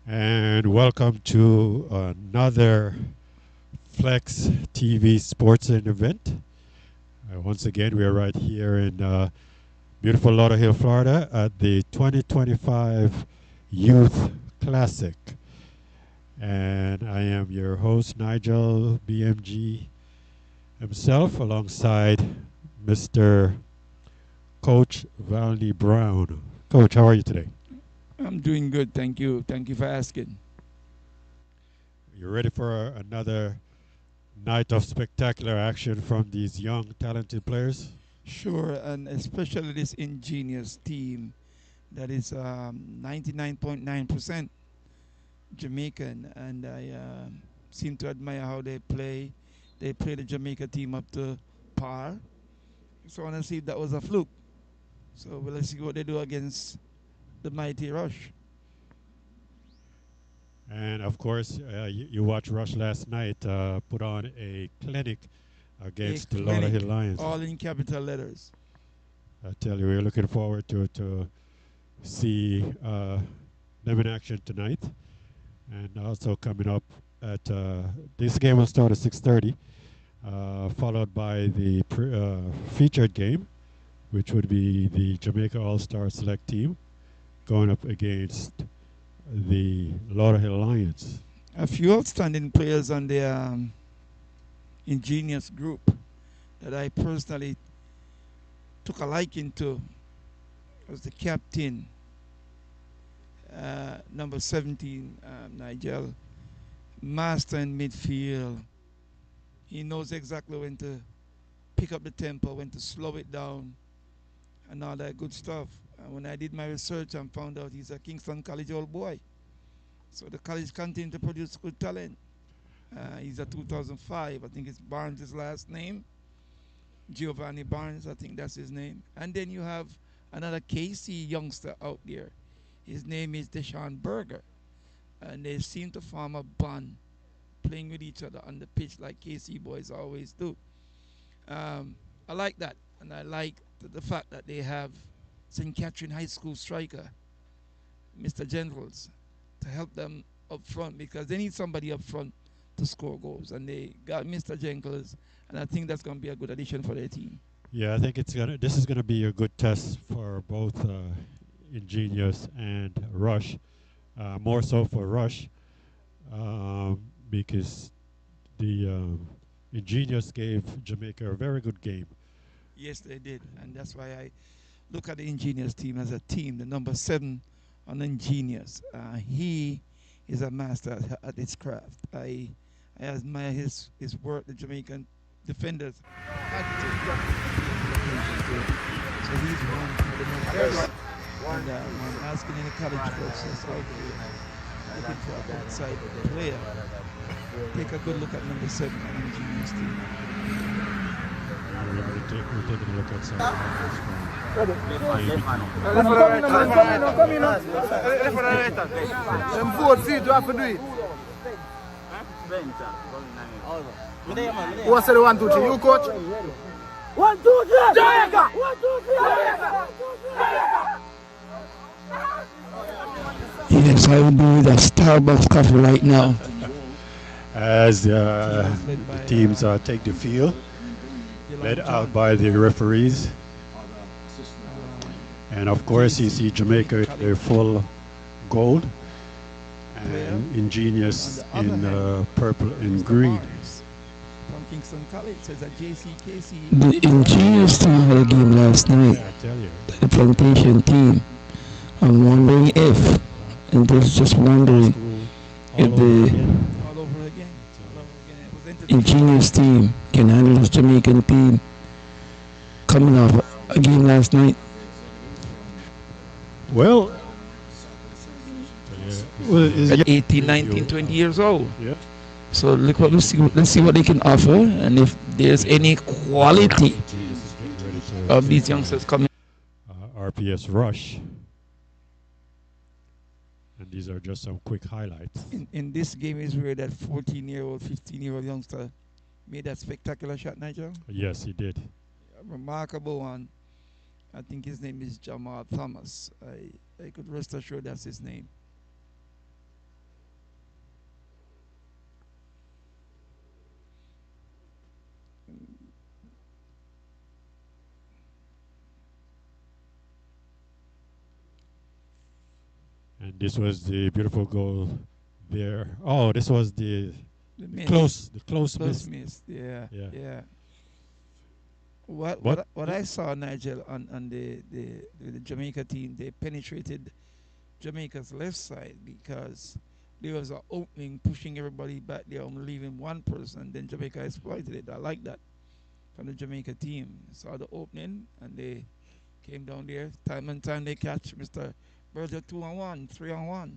And welcome to another Flexx TV sports event. Once again, we are right here in beautiful Lauderhill, Florida at the 2025 Youth Classic. And I am your host, Nigel BMG himself, alongside Mr. Coach Valney Brown. Coach, how are you today? I'm doing good, thank you. Thank you for asking. You ready for another night of spectacular action from these young, talented players? Sure, and especially this Ingenious team that is 99.9% Jamaican, and I seem to admire how they play. They play the Jamaica team up to par. So I want to see if that was a fluke. So let's see what they do against the mighty Rush. And of course, you watched Rush last night put on a clinic A against the clinic, Lauderhill Lions. all in capital letters. I tell you, we're looking forward to see them in action tonight. And also coming up at this game will start at 6:30, followed by the featured game, which would be the Jamaica All-Star Select team going up against the Lauderhill Lions. A few outstanding players on the Ingenious group that I personally took a liking to was the captain, number 17, Nigel, master in midfield. He knows exactly when to pick up the tempo, when to slow it down, and all that good stuff. When I did my research, I found out he's a Kingston College old boy. So the college continued to produce good talent. He's a 2005. I think it's Barnes' last name. Giovanni Barnes, I think that's his name. And then you have another KC youngster out there. His name is Deshaun Berger. And they seem to form a bond, playing with each other on the pitch like KC boys always do. I like that. And I like the fact that they have St. Catherine High School striker, Mr. Gentles, to help them up front because they need somebody up front to score goals. And they got Mr. Jenkins, and I think that's going to be a good addition for their team. Yeah, I think this is gonna be a good test for both Ingenious and Rush. More so for Rush, because the Ingenious gave Jamaica a very good game. Yes, they did. And that's why I look at the Ingenious team as a team. The number 7 on Ingenious. He is a master at his craft. I admire his work. The Jamaican defenders had to drop the so he's one of the most. And when asking any college coaches out there looking for a outside player, take a good look at number 7 on the Ingenious team. We're taking a look at some. Who said 1, 2, 3? You coach? 1, 2, 3! Jamaica! 1, 2, 3! Yes, I would be with a Starbucks coffee right now. As the teams take the field, led out by the referees. And of course, you see Jamaica their full gold and Ingenious in purple and green. From Kingston College, says that JCKC. The Ingenious team had a game last night, I tell you. the Plantation team. I'm wondering if, and just wondering if the All over again. It was Ingenious team can handle this Jamaican team coming off a game last night. Well, At 18, 19, 20 years old. Yeah. So let's see what they can offer, and if there's any quality of these youngsters coming. RPS Rush. And these are just some quick highlights. In this game is where that 14-year-old, 15-year-old youngster made that spectacular shot, Nigel. Yes, he did. A remarkable one. I think his name is Jamal Thomas. I could rest assured that's his name. And this was the beautiful goal there. Oh, this was The miss. the close Close miss. miss. Yeah. Yeah. Yeah. What What? what what I saw, Nigel, on the Jamaica team, they penetrated Jamaica's left side because there was an opening pushing everybody back there, only leaving one person. Then Jamaica exploited it. I like that from the Jamaica team. Saw the opening and they came down there. Time and time they catch Mr. Berger 2-on-1, 3-on-1.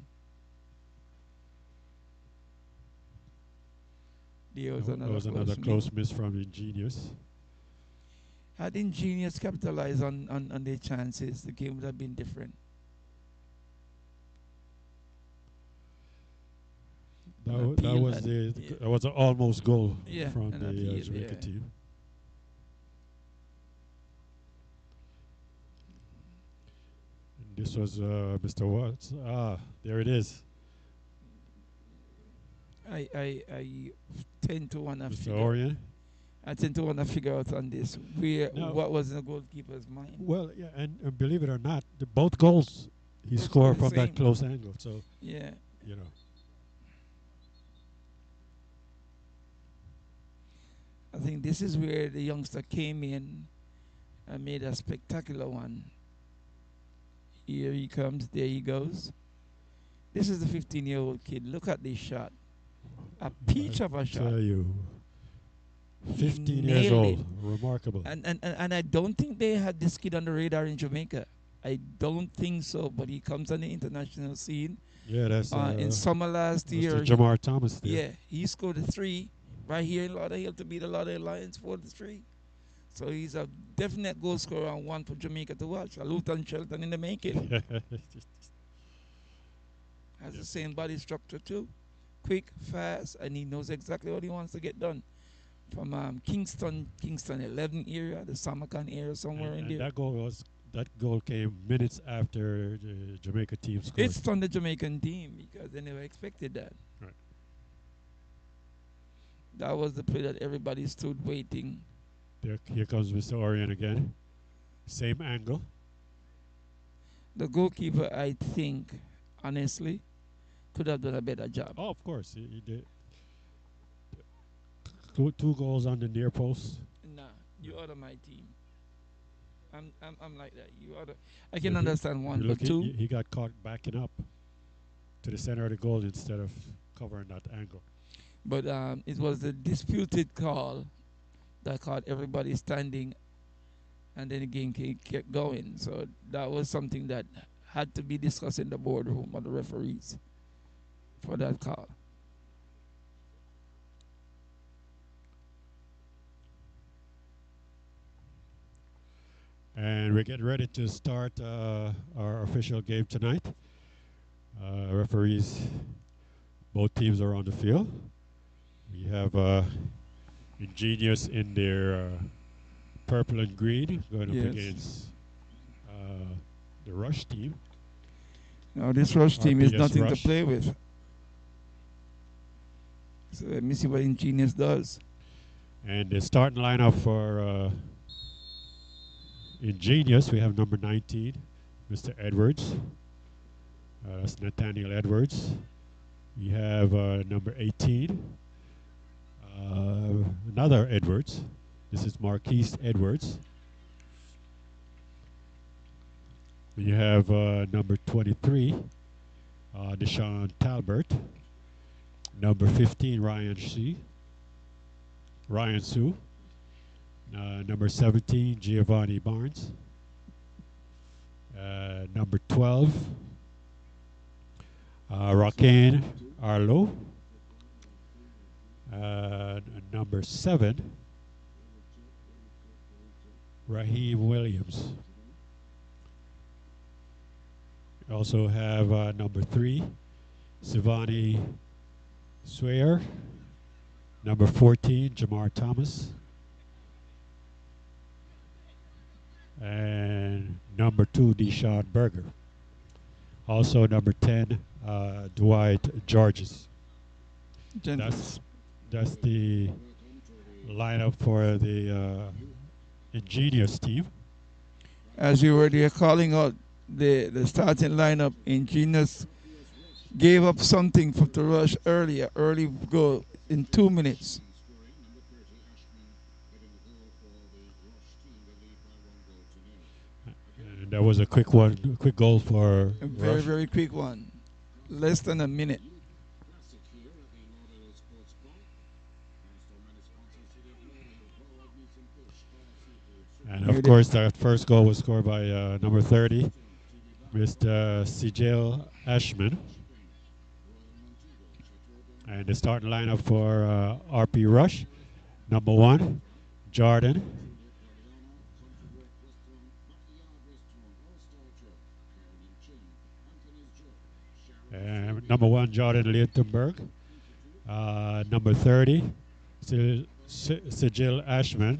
There was That another was another close miss. close miss from Ingenious. Had Ingenious capitalized on their chances, the game would have been different. An That appeal was had, yeah, that was an almost goal yeah, from an the appeal, Jamaica yeah. team. And this was Mr. Watts. Ah, there it is, I tend to wanna Mr. figure Orion. I tend to wanna figure out on this where Now, what was in the goalkeeper's mind. well, yeah, and believe it or not, both goals he Both scored scored the from that same. close angle. So Yeah. you know, I think this is where the youngster came in and made a spectacular one. Here he comes, there he goes. This is the 15-year-old kid. Look at this shot. A peach I of a shot. tell you, He 15 years nailed it. old, remarkable. And I don't think they had this kid on the radar in Jamaica. I don't think so, but he comes on the international scene. Yeah, that's In summer last that's year, the Jamar Thomas there. yeah, he scored a 3 right here in Lauderhill to beat the Lauderdale Lions 4-3. So he's a definite goal scorer and one for Jamaica to watch. A Luton Shelton in the making. Has the same body structure too. Quick, fast, and he knows exactly what he wants to get done. From Kingston 11 area, the Samarkand area, somewhere in and there. that goal came minutes after the Jamaica team scored. It's on the Jamaican team because they never expected that. Right. That was the play that everybody stood waiting. Here comes Mr. Orion again. Same angle. The goalkeeper, I think, honestly, could have done a better job. Oh, of course, he did. Two goals on the near post. Nah, you out of my team. I'm like that. You out of. I can understand one, but two. He got caught backing up to the center of the goal instead of covering that angle. But it was the disputed call that caught everybody standing, and then the game kept going. So that was something that had to be discussed in the boardroom of the referees for that call. And we're getting ready to start our official game tonight. Referees, both teams are on the field. We have Ingenious in their purple and green going Yes. up against the Rush team. Now this Rush team is RPS nothing Rush. to play with. So let me see what Ingenious does. And the starting lineup for Ingenious, we have number 19, Mr. Edwards. That's Nathaniel Edwards. We have number 18, another Edwards. This is Marquise Edwards. We have number 23, Deshaun Talbert. Number 15, Ryan Sue. Number 17, Giovanni Barnes. Number 12, Raquel Arlo. Number 7, Raheem Williams. We also have number 3, Sivani Swayer. Number 14, Jamar Thomas. And number 2, Deshaun Berger. Also number 10, Dwight Georges. Gentles. That's the lineup for the Ingenious team. As you were there calling out the starting lineup, Ingenious Gave up something for to rush earlier, early goal in 2 minutes. And that was a quick one, quick goal for A very, Rush. very quick one. Less than a minute. And of Made it. course, that first goal was scored by number 30, Mr. Sigel Ashman. And the starting lineup for RP Rush: number 1, Jordan. Number 1, Jordan Lichtenberg. Number 30, Sigil Ashman,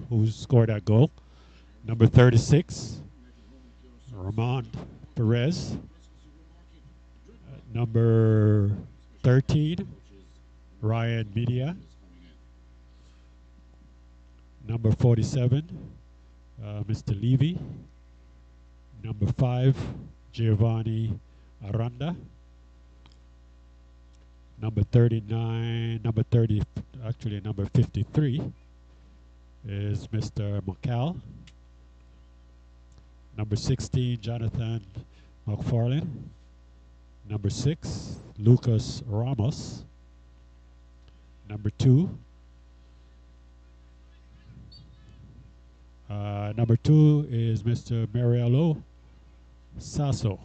who scored that goal. Number 36, Ramon Perez. Number 13, Ryan Media. Number 47, Mr. Levy. Number 5, Giovanni Aranda. Number 39, number 53 is Mr. McCall. Number 16, Jonathan McFarlane. Number 6, Lucas Ramos. Number 2, is Mr. Mariello Sasso.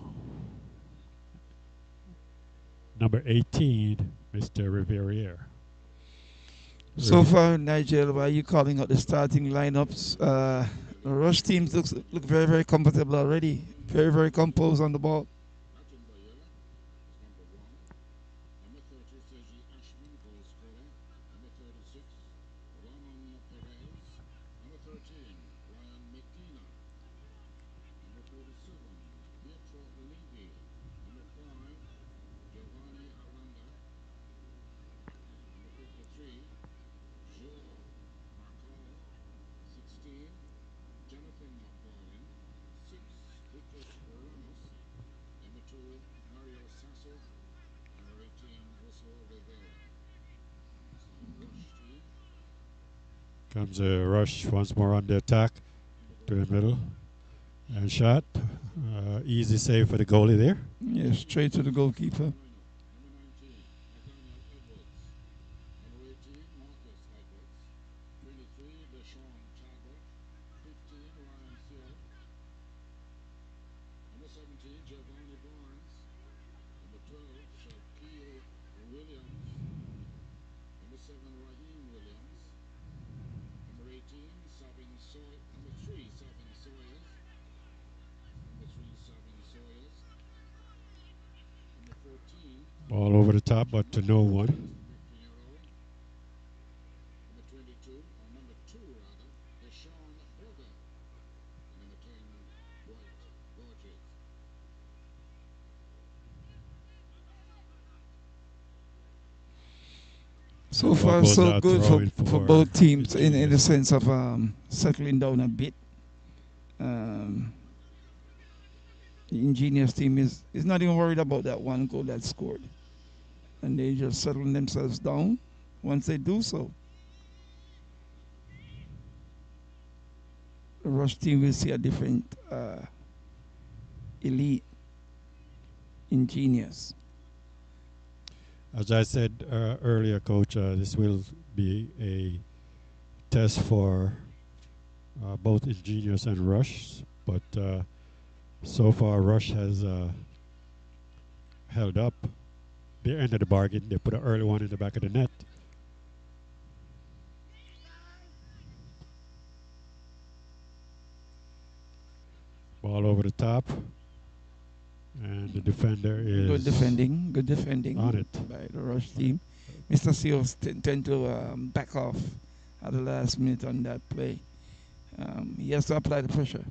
Number 18, Mr. Riverier. So far, Nigel, why are you calling out the starting lineups? The Rush teams look very, very comfortable already. Very, very composed on the ball. Comes a Rush once more on the attack to the middle. And shot. Easy save for the goalie there. Yeah, straight to the goalkeeper. Ball over the top, but to no one. So And ball far, goes so out good throwing for both teams in the Ingenious. sense of settling down a bit. Um, the Ingenious team is not even worried about that one goal that's scored. And they just settling themselves down. Once they do so, the Rush team will see a different elite Ingenious. As I said earlier, Coach, this will be a test for both Ingenious and Rush. But so far, Rush has held up their end of the bargain. They put an early one in the back of the net. Ball over the top. And the defender is Good defending on it. by the Rush team. Mr. Seals tend to back off at the last minute on that play. He has to apply the pressure.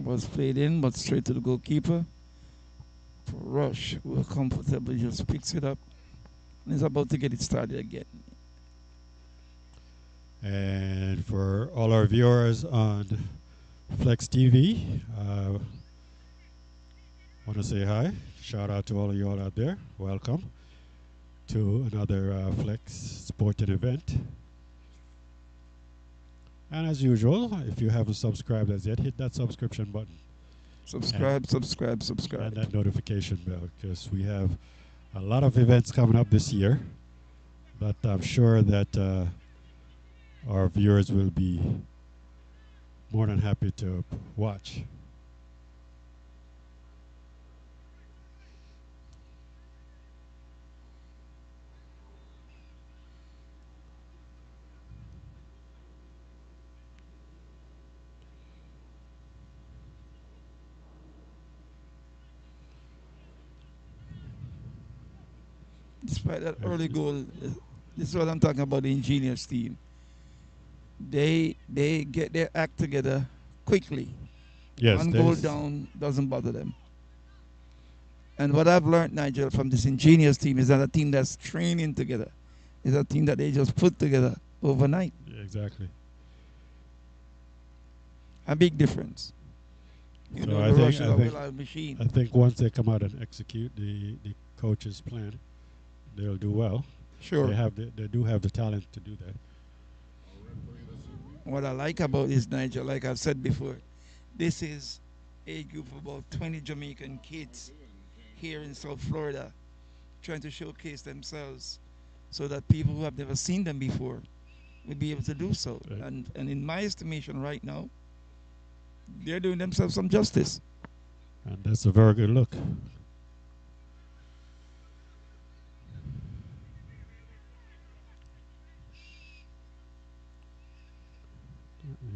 Was played in, but straight to the goalkeeper. For Rush, who comfortably just picks it up And it's about to get it started again. And for all our viewers on Flex TV, want to say hi. Shout out to all of you all out there. Welcome to another Flex sporting event. And as usual, if you haven't subscribed as yet, hit that subscription button Subscribe, subscribe, and subscribe. that notification bell because we have a lot of events coming up this year that I'm sure that our viewers will be more than happy to watch. Despite that early goal, this is what I'm talking about, the Ingenious team. They get their act together quickly. Yes, One goal down doesn't bother them. And what I've learned, Nigel, from this Ingenious team is that a team that's training together. It's a team that they just put together overnight. exactly. A big difference. You So know, I the think Russians I are think well a machine. I think once they come out and execute the coach's plan, they'll do well. Sure. They do have the talent to do that. What I like about this, Nigel, like I've said before, this is a group of about 20 Jamaican kids here in South Florida trying to showcase themselves so that people who have never seen them before will be able to do so. Right. And in my estimation right now, they're doing themselves some justice. And that's a very good look.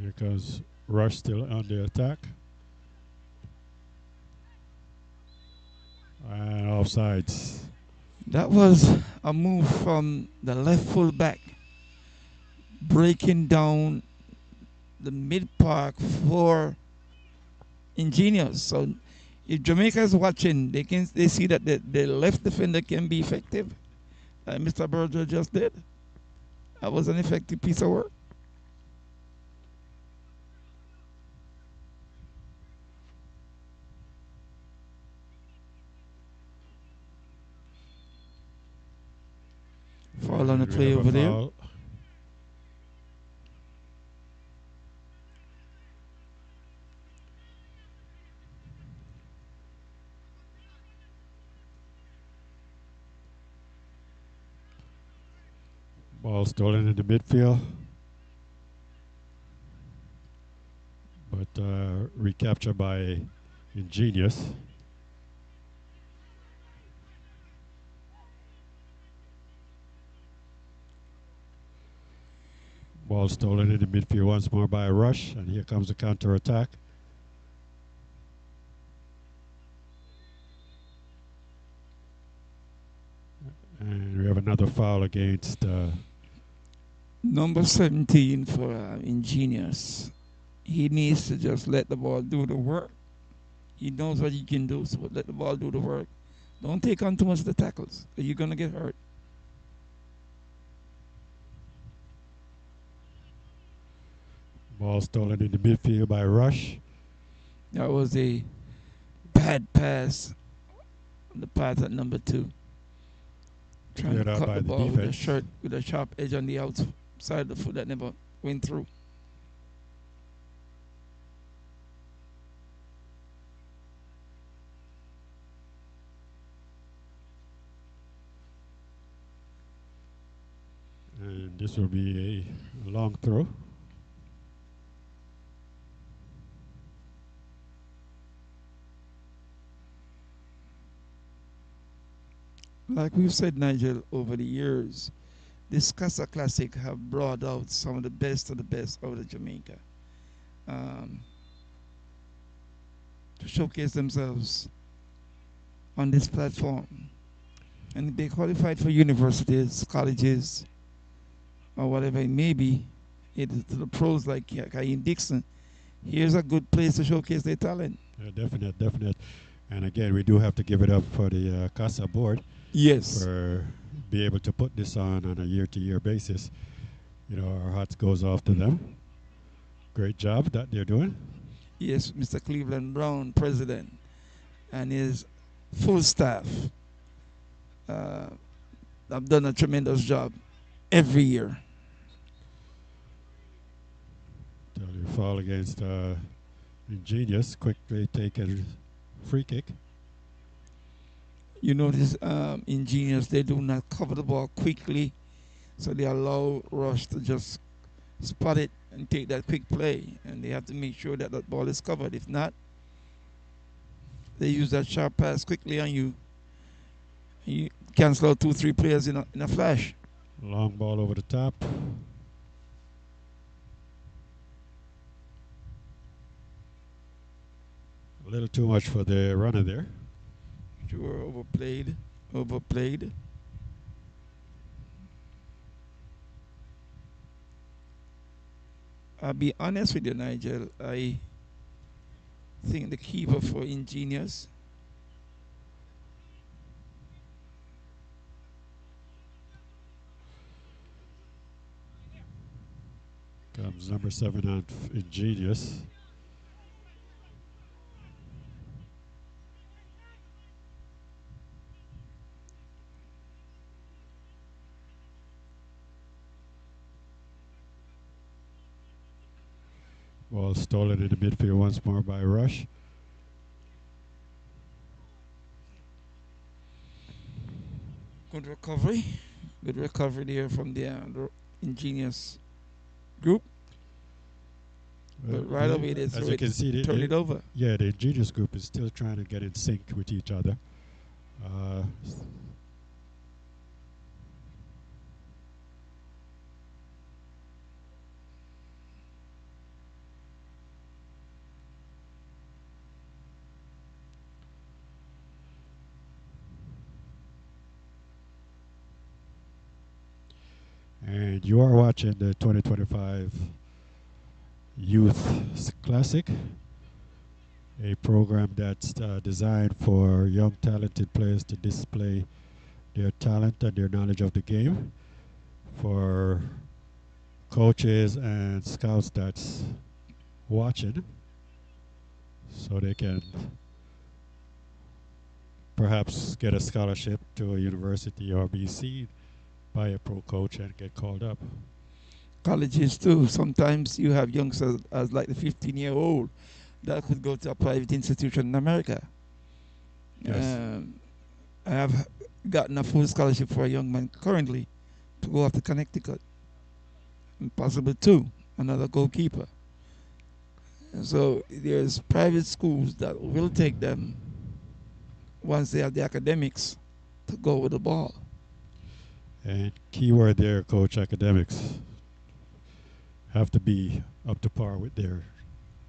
Here comes Rush still on the attack. And offsides. That was a move from the left full back, breaking down the mid park for Ingenious. So if Jamaica is watching, they see that the left defender can be effective. Mr. Berger just did. That was an effective piece of work. Fall on the And we play have a over there. foul. Ball stolen in the midfield. But recaptured by Ingenious. Ball stolen in the midfield once more by a Rush. And here comes the counter attack. And we have another foul against Number 17 for Ingenious. He needs to just let the ball do the work. He knows what he can do, so let the ball do the work. Don't take on too much of the tackles, or you're going to get hurt. ball stolen in the midfield by Rush. That was a bad pass on the pass at number 2. Trying Cleared to out cut by the the ball with a defense. shirt with a sharp edge on the outside of the foot that never went through. And this will be a long throw. Like we've said, Nigel, over the years, this Casa Classic have brought out some of the best out of Jamaica um, to showcase themselves on this platform. And they qualified for universities, colleges, or whatever it may be. It is to the pros like Kaim Dixon. Here's a good place to showcase their talent. Definite. And again, we do have to give it up for the Casa board Yes. for be able to put this on a year-to-year basis, our hats goes off to them. Great job that they're doing. Yes, Mr. Cleveland Brown, president, and his full staff uh, have done a tremendous job every year. Tell you fall against Ingenious, quickly taken free kick. You notice Ingenious, they do not cover the ball quickly, so they allow Rush to just spot it and take that quick play, and they have to make sure that that ball is covered. If not, they use that sharp pass quickly on you. You cancel out 2, 3 players in a flash. Long ball over the top. A little too much for the runner there. Sure, overplayed. I'll be honest with you, Nigel. I think the keeper for Ingenious, Comes number 7 on Ingenious. Ball stolen in the midfield once more by Rush. good recovery. Good recovery there from the Ingenious group. But right away they as you can see, turn it over. Yeah, the Ingenious group is still trying to get in sync with each other. Uh, and you are watching the 2025 Youth Classic, a program that's designed for young talented players to display their talent and their knowledge of the game, for coaches and scouts that's watching, so they can perhaps get a scholarship to a university or be seen by a pro coach and get called up. Colleges too. Sometimes you have youngsters as like the 15-year-old that could go to a private institution in America. Yes. I have gotten a full scholarship for a young man currently to go off to Connecticut, and possibly two, another goalkeeper. And so there's private schools that will take them once they have the academics to go with the ball. And keyword there, coach, academics have to be up to par with their.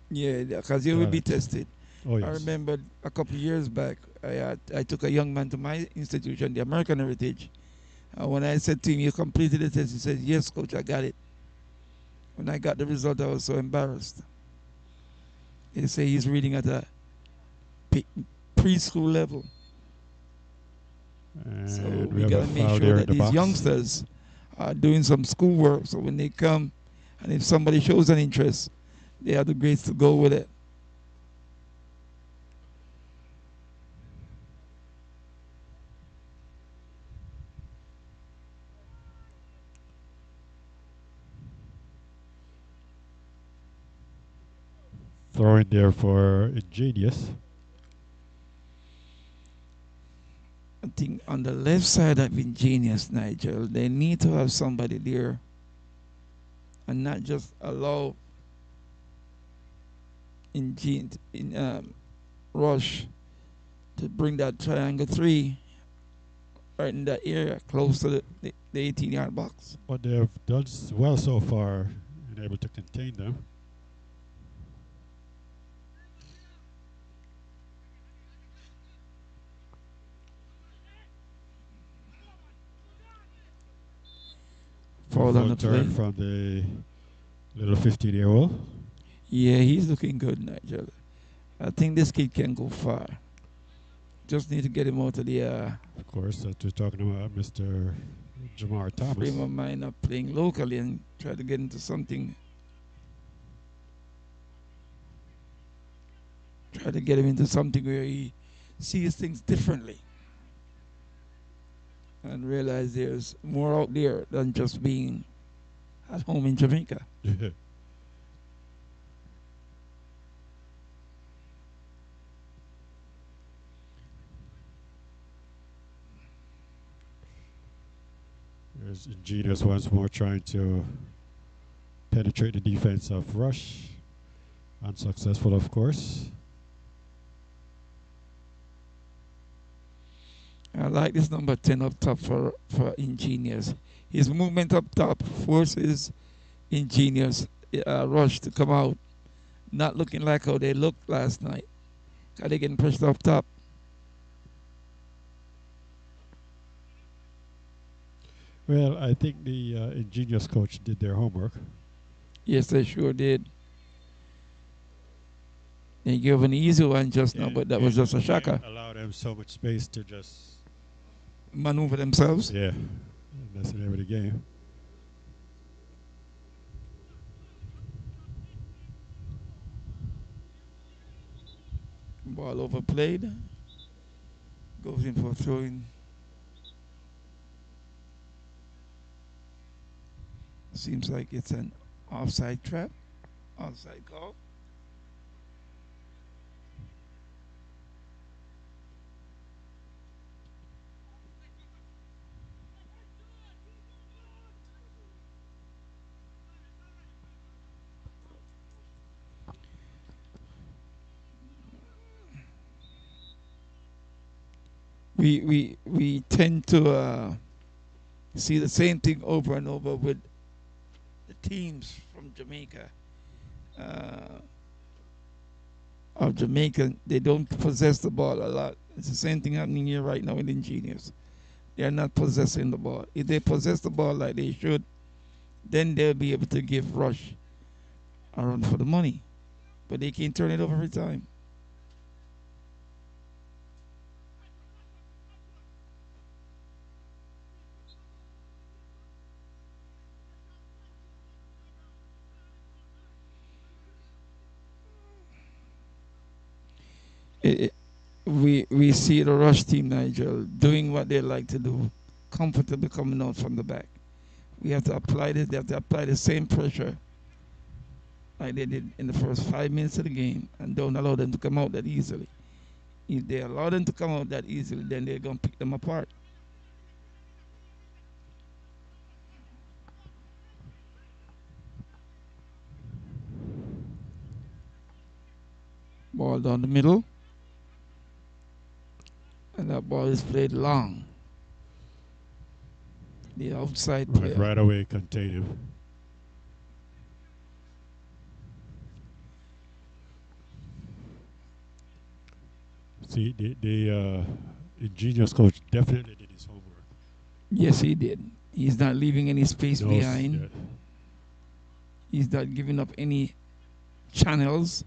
Yeah, because they will be tested. Oh, yes. I remember a couple of years back, I took a young man to my institution, the American Heritage. When I said to him, "You completed the test," he said, "Yes, coach, I got it." When I got the result, I was so embarrassed. They say he's reading at a preschool level. And So we we have got a to make foul sure there in that the these box. youngsters are doing some schoolwork. So when they come, and if somebody shows an interest, they have the grades to go with it. Throwing there for Ingenious. I think on the left side of Ingenious, Nigel, they need to have somebody there and not just allow Rush to bring that triangle 3 right in that area close to the 18-yard box. But they've done well so far and able to contain them. Foul on the turn play. from the little 15-year-old. Yeah, he's looking good, Nigel. I think this kid can go far. Just need to get him out of the Of course, that we're talking about Mr. Jamar frame Thomas. of mind of playing locally and try to get into something. Try to get him into something where he sees things differently and realize there's more out there than just being at home in Jamaica. There's Ingenious once more trying to penetrate the defense of Rush. Unsuccessful, of course. I like this number 10 up top for Ingenious. His movement up top forces Ingenious Rush to come out, not looking like how they looked last night. Got they getting pushed up top. Well, I think the Ingenious coach did their homework. Yes, they sure did. They gave an easy one just now, but that was just a shocker. Allow them so much space to just Maneuver themselves. yeah. And that's the name of the game. Ball overplayed. Goes in for a throw-in. Seems like it's an offside trap. Offside call. We tend to see the same thing over and over with the teams from Jamaica. Uh, of Jamaica, they don't possess the ball a lot. It's the same thing happening here right now with Ingenious. They are not possessing the ball. If they possess the ball like they should, then they'll be able to give Rush a run for the money. But they can't turn it over every time. It, we see the Rush team, Nigel, doing what they like to do, comfortably coming out from the back. We have to apply this. They have to apply the same pressure like they did in the first 5 minutes of the game, and don't allow them to come out that easily. If they allow them to come out that easily, then they're gonna pick them apart. Ball down the middle, and that ball is played long. The outside player. Right away, contain him. See, the Ingenious coach definitely did his homework. Yes, he did. He's not leaving any space behind. Yeah. He's not giving up any channels,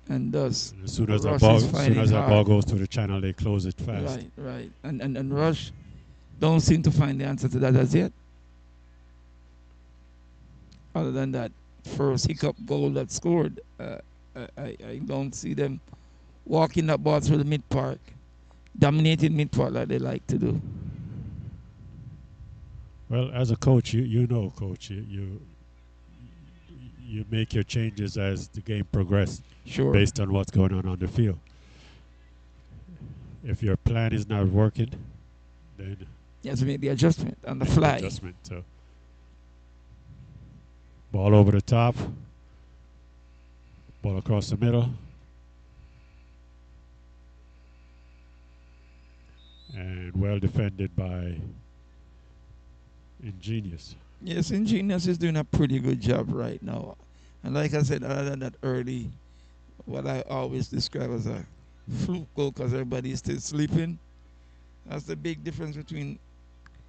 and thus And as soon as Rush that is finding ball hard. goes to the channel, they close it fast. Right, right. And Rush don't seem to find the answer to that as yet. Other than that first hiccup goal that scored, I don't see them walking that ball through the mid park, dominating mid park like they like to do. Well, as a coach, you know, coach, you make your changes as the game progresses Sure. based on what's going on the field. If your plan is not working, then You have to make the adjustment on the fly. adjustment. So, ball over the top, ball across the middle, and well defended by Ingenious. Yes, Ingenious is doing a pretty good job right now. And like I said, other than that early, what I always describe as a fluke goal because everybody is still sleeping, that's the big difference between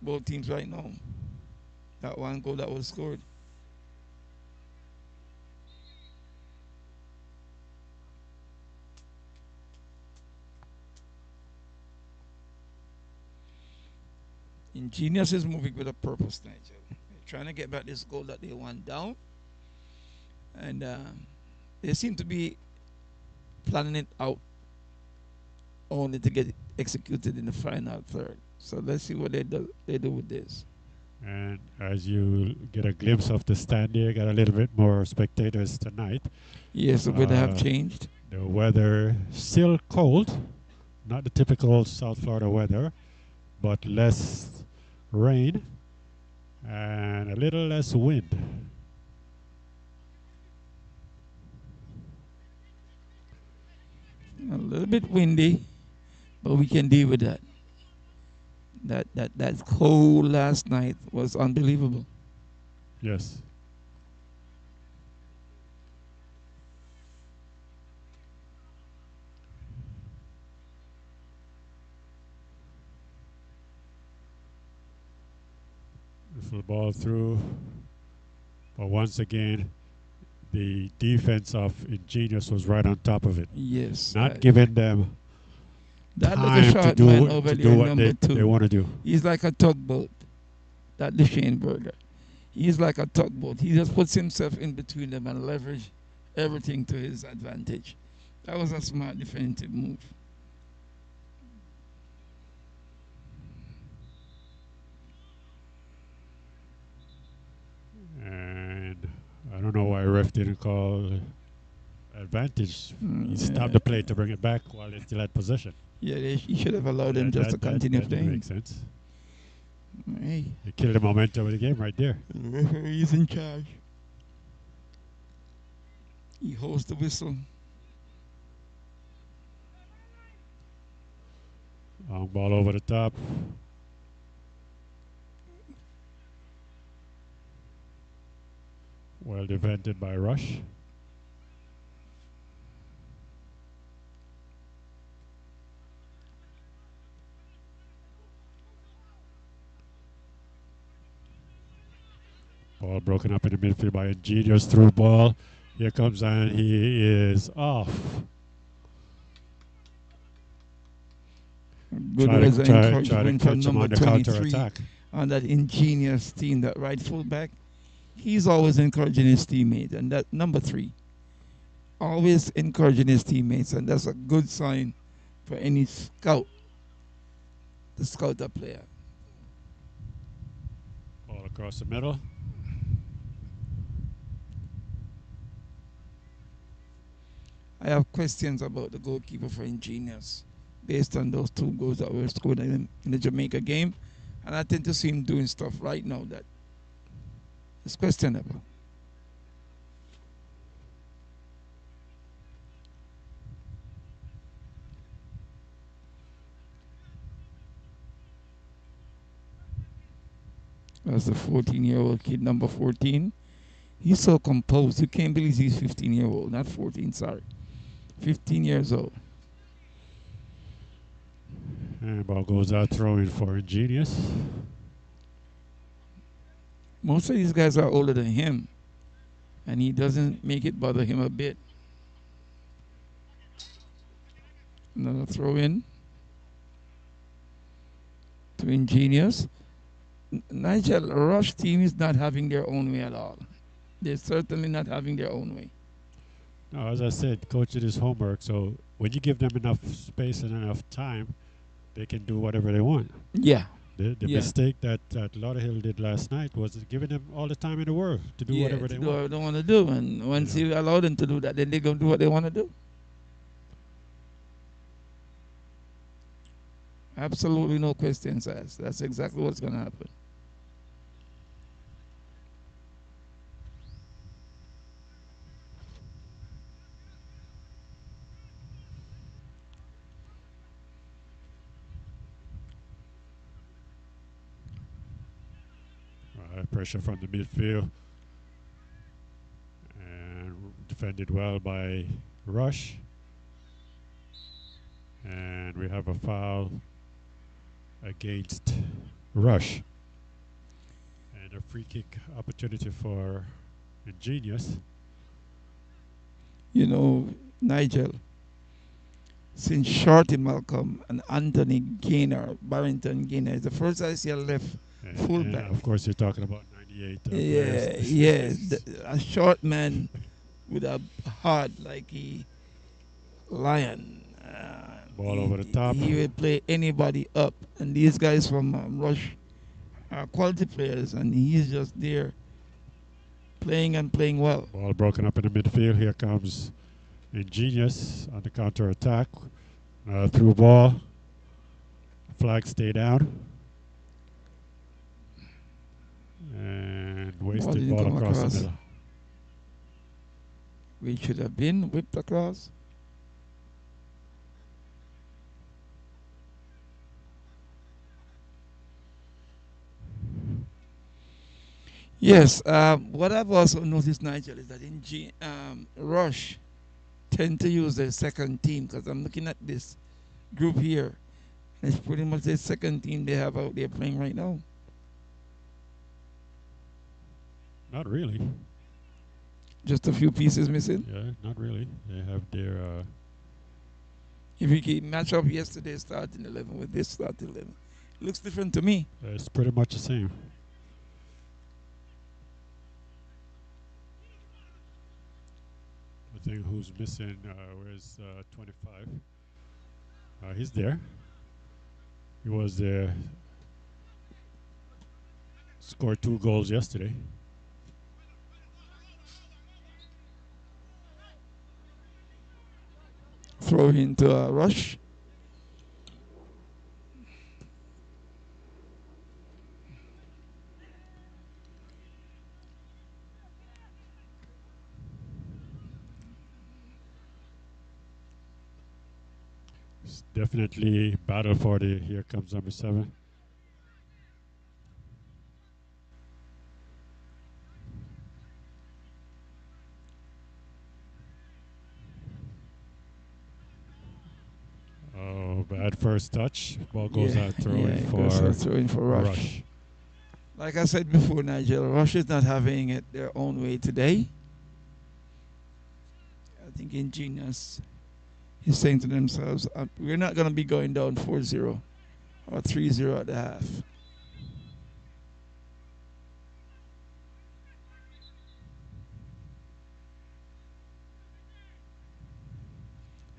both teams right now. That one goal that was scored. Ingenious is moving with a purpose, Nigel. They're trying to get back this goal that they want down, and they seem to be planning it out only to get it executed in the final third. So let's see what they do with this. And as you get a glimpse of the stand here, got a little bit more spectators tonight. Yes, the weather have changed. The weather still cold, not the typical South Florida weather, but less rain and a little less wind. A little bit windy, but we can deal with that. That cold last night was unbelievable. Yes. The ball through, but once again, the defense of Ingenious was right on top of it. Yes. Not giving them that little time to short do, man over to there, do what number two. they want to do. He's like a tugboat. That Deshane Burger. He's like a tugboat. He just puts himself in between them and leverage everything to his advantage. That was a smart defensive move. And I don't know why ref didn't call advantage. He Yeah. stopped the play to bring it back while they still had possession. Yeah, he should have allowed him just to continue that playing. makes sense. Hey, They killed the momentum of the game right there. he's in charge. He holds the whistle. Long ball over the top. Well defended by Rush. Ball broken up in the midfield by Ingenious through ball. Here comes and he is off. Good Try was to, an try, try to encouragement from catch him number on the counter 23 attack. on that Ingenious team, that right fullback. He's always encouraging his teammates, and that number 3 always encouraging his teammates, and that's a good sign for any scout to scout a player. Ball across the middle. I have questions about the goalkeeper for Ingenious based on those 2 goals that were scored in the Jamaica game, and I tend to see him doing stuff right now that is questionable. That's the 14-year-old kid, number 14. He's so composed. You can't believe he's 15-year-old, not 14, sorry. 15 years old. And ball goes out throwing for Ingenious. Most of these guys are older than him, and he doesn't make it bother him a bit. Another throw in to Ingenious. Nigel, Rush team is not having their own way at all. They're certainly not having their own way. No, as I said, coach did his homework. So when you give them enough space and enough time, they can do whatever they want. Yeah. The Yeah. mistake that Lauderhill did last night was giving them all the time in the world to do whatever they do want. what they want to do. And once you allow them to do that, then they're going to do what they want to do. Absolutely no questions asked. That's exactly what's going to happen. Pressure from the midfield and defended well by Rush. And we have a foul against Rush. And a free kick opportunity for Ingenious. You know, Nigel, since Shorty Malcolm and Anthony Gaynor, Barrington Gaynor. It's the first I see a left And fullback. of course, you're talking about 98 players. Yeah, yeah. A short man with a heart like a lion. Ball over the top. He will play anybody up. And these guys from Rush are quality players, and he's just there playing and playing well. Ball broken up in the midfield. Here comes Ingenious on the counter attack. Through ball. Flag stay down. And wasted ball across the middle. We should have been whipped across. Yes, what I've also noticed, Nigel, is that in Rush tend to use their second team because I'm looking at this group here. And it's pretty much the second team they have out there playing right now. Not really. Just a few pieces missing. Yeah, not really. They have their. If you keep match up yesterday's starting 11 with this starting 11, it looks different to me. It's pretty much the same. I think who's missing? Where's 25? He's there. He was there. Scored 2 goals yesterday. Throw into a Rush. It's definitely battle for the. Here comes number 7. Oh, bad first touch. Ball goes out throwing for Rush. Like I said before, Nigel, Rush is not having it their own way today. I think Ingenious is saying to themselves, we're not going to be going down 4-0 or 3-0 at the half.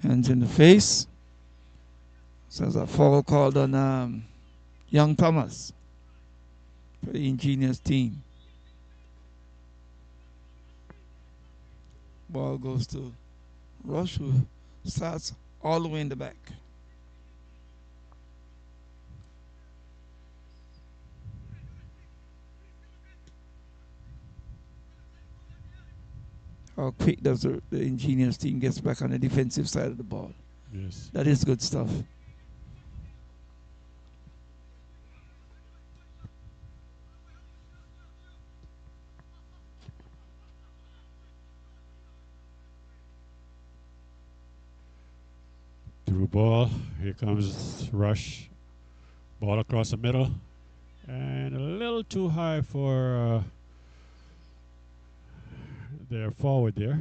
Hands in the face. So there's a foul called on Young Thomas for the Ingenious team. Ball goes to Rush, who starts all the way in the back. How quick does the Ingenious team gets back on the defensive side of the ball? Yes. That is good stuff. Through ball. Here comes Rush. Ball across the middle. And a little too high for their forward there.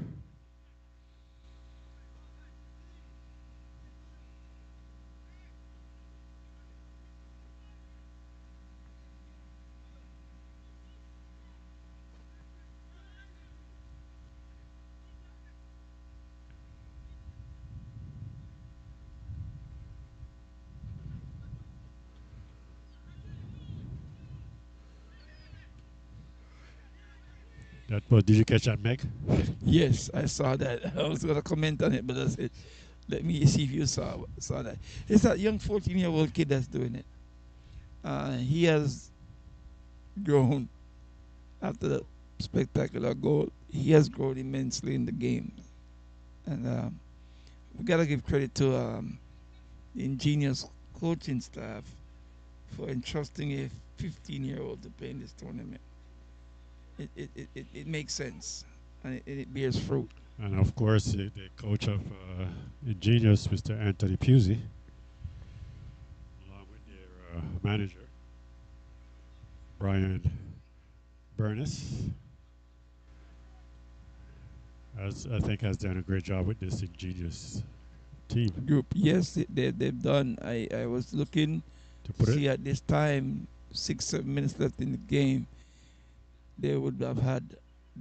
That was, did you catch that, Meg? Yes, I saw that. I was going to comment on it, but I said, let me see if you saw that. It's that young 14-year-old kid that's doing it. He has grown after the spectacular goal. He has grown immensely in the game. And we got to give credit to the Ingenious coaching staff for entrusting a 15-year-old to play in this tournament. It makes sense, and it bears fruit. And of course, the coach of Ingenious, Mr. Anthony Pusey, along with their manager, Brian Burness, I think has done a great job with this Ingenious team group. Yes, they've done. I was looking to to put it. see at this time, 6 7 minutes left in the game, they would have had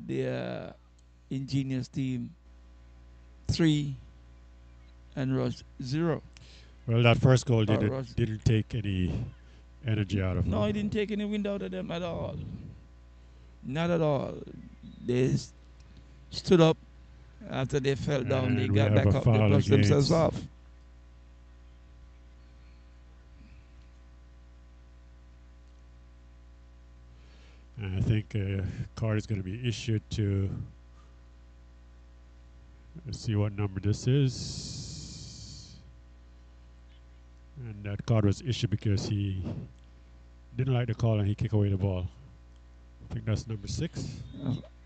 their Ingenious team 3 and Rush 0. Well, that first goal Or didn't Rush. didn't take any energy out of No, it them. didn't take any wind out of them at all. Not at all. They stood up after they fell down. They And we got have a back up. They foul brushed themselves against. off. And I think a card is going to be issued to. Let's see what number this is. And that card was issued because he didn't like the call and he kicked away the ball. I think that's number 6.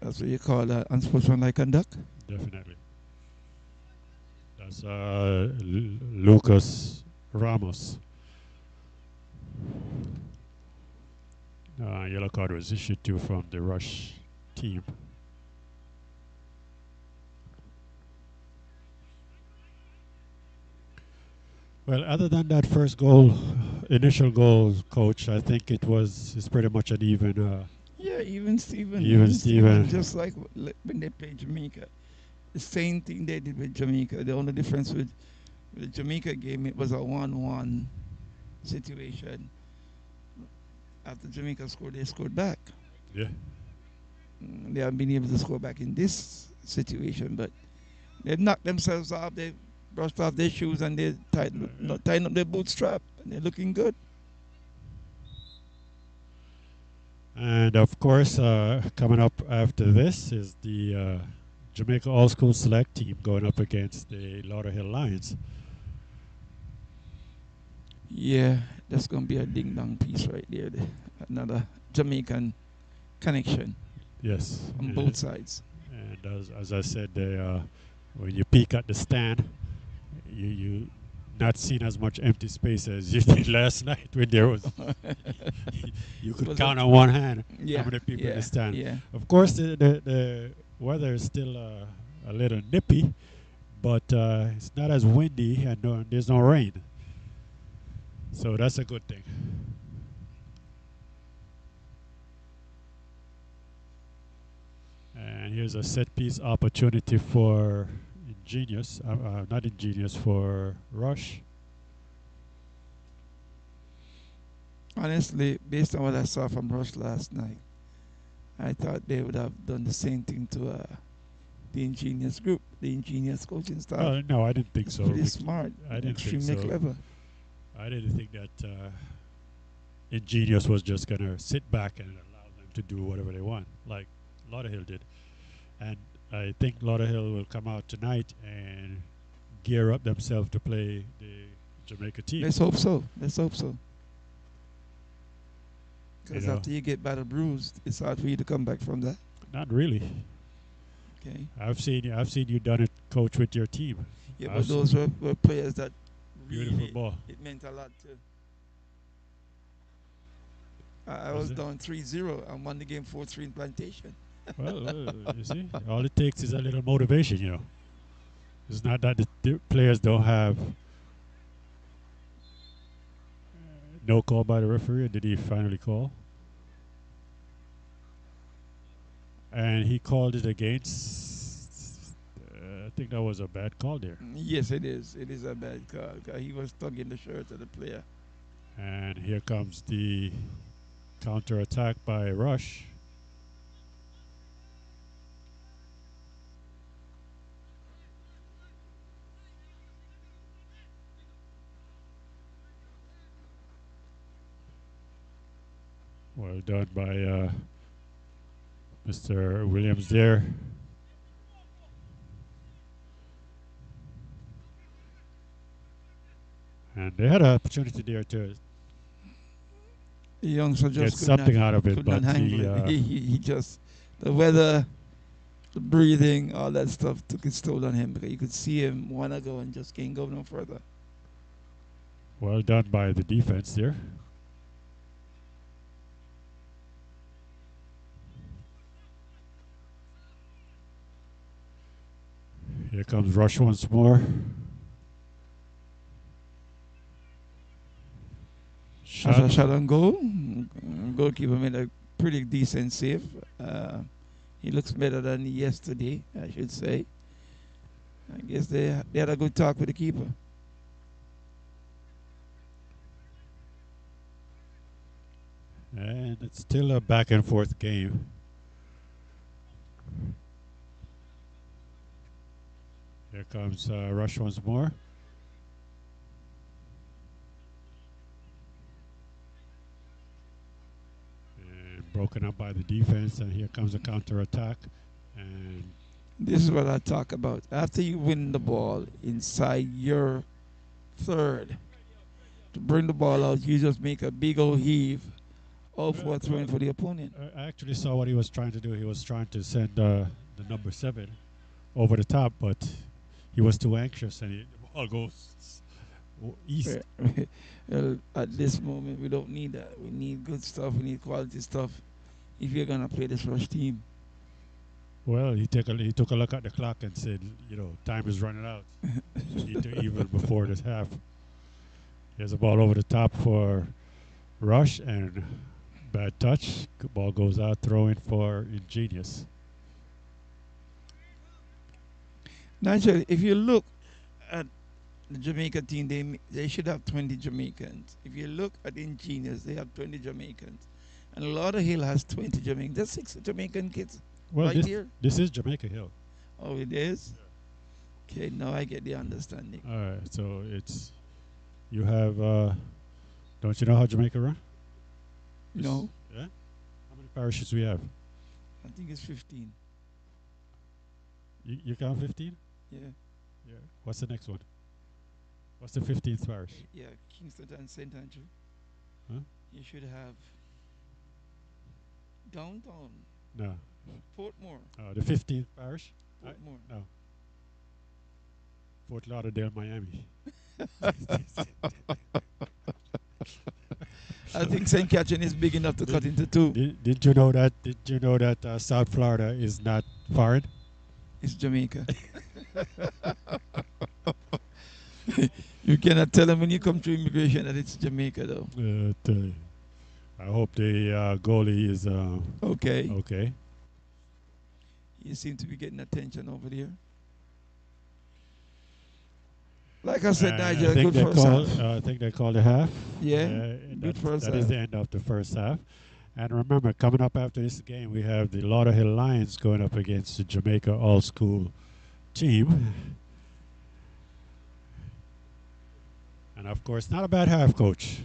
That's what you call unsportsmanlike conduct. Definitely. That's Lucas Ramos. Yellow card was issued to from the Rush team. Well, other than that first goal, initial goal, coach, I think it's pretty much an even. Yeah, even Steven. Even Steven. Just like when they played Jamaica. The same thing they did with Jamaica. The only difference with the Jamaica game, it was a 1-1 situation. After Jamaica scored, they scored back. Yeah. They haven't been able to score back in this situation, but they've knocked themselves off. They brushed off their shoes and they tightened up their bootstrap, and they're looking good. And of course, coming up after this is the Jamaica All School Select team going up against the Lauderhill Lions. Yeah, that's going to be a ding dong piece right there. Another Jamaican connection Yes. on both sides. And as I said, when you peek at the stand, you not seen as much empty space as you did last night when there was. You could count on one hand how many people in the stand. Yeah. Of course, the weather is still a little nippy, but it's not as windy and there's no rain. So that's a good thing. And here's a set piece opportunity for Ingenious, not Ingenious, for Rush. Honestly, based on what I saw from Rush last night, I thought they would have done the same thing to the Ingenious group, the Ingenious coaching staff. No, I didn't think It's so. pretty smart, I didn't think extremely so. clever. I didn't think that Ingenious was just going to sit back and allow them to do whatever they want, like Lauderhill did. And I think Lauderhill will come out tonight and gear up themselves to play the Jamaica team. Let's hope so. Because You know. after you get battle bruised, it's hard for you to come back from that. Not really. Okay. I've seen you done it, coach, with your team. Yeah, I've but those were players that Beautiful really ball. it meant a lot to. I was down 3-0 and won the game 4-3 in Plantation. Well, you see, all it takes is a little motivation, you know. It's not that the players don't have no call by the referee. Did he finally call? And he called it against. I think that was a bad call there. Yes, it is. It is a bad call. He was tugging the shirt of the player. And here comes the counter attack by Rush. Well done by Mr. Williams there. And they had an opportunity there to The youngster get just something out of it, could but not handle it. He just, the weather, the breathing, all that stuff took its toll on him because you could see him want to go and just can't go no further. well done by the defense there. Here comes Rush once more. as a shot. shot on goal. Goalkeeper made a pretty decent save. Uh, he looks better than yesterday, I should say. I guess they had a good talk with the keeper. And it's still a back and forth game. Here comes Rush once more. And broken up by the defense. And here comes a counter attack. And This is what I talk about. After you win the ball inside your third, to bring the ball out, you just make a big old heave of what's throwing for the opponent. I actually saw what he was trying to do. He was trying to send the number 7 over the top, but he was too anxious and the ball goes east. Well, at this moment, we don't need that. We need good stuff. We need quality stuff if you're going to play this Rush team. Well, he took a look at the clock and said, time is running out. We need to even before this half. Here's a ball over the top for Rush and bad touch. Ball goes out, throw in for Ingenious. Nigel, if you look at the Jamaica team, they should have 20 Jamaicans. If you look at Ingenious, they have 20 Jamaicans. And Lauderhill has 20 Jamaicans. There's 6 Jamaican kids Well, right here. this is Jamaica Hill. Oh, it is? Okay, now I get the understanding. All right, so you have, don't you know how Jamaica run? No, Yeah? How many parishes we have? I think it's 15. You count 15? Yeah, Yeah. What's the next one? What's the 15th parish? yeah, Kingston and St. Andrew. Huh? You should have downtown, No. Portmore. The 15th parish? Portmore. No. Fort Lauderdale, Miami. I think St. Catherine is big enough to cut into 2. Did you know that? Did you know that South Florida is not foreign? It's Jamaica. You cannot tell them when you come to immigration that it's Jamaica, though. I hope the goalie is Okay. okay. You seem to be getting attention over there. Like I said, Nigel, good first half. I think they called a half. Yeah, good first That half. is the end of the first half. And remember, coming up after this game, we have the Lauderhill Lions going up against the Jamaica All School team. And of course, not a bad half, coach.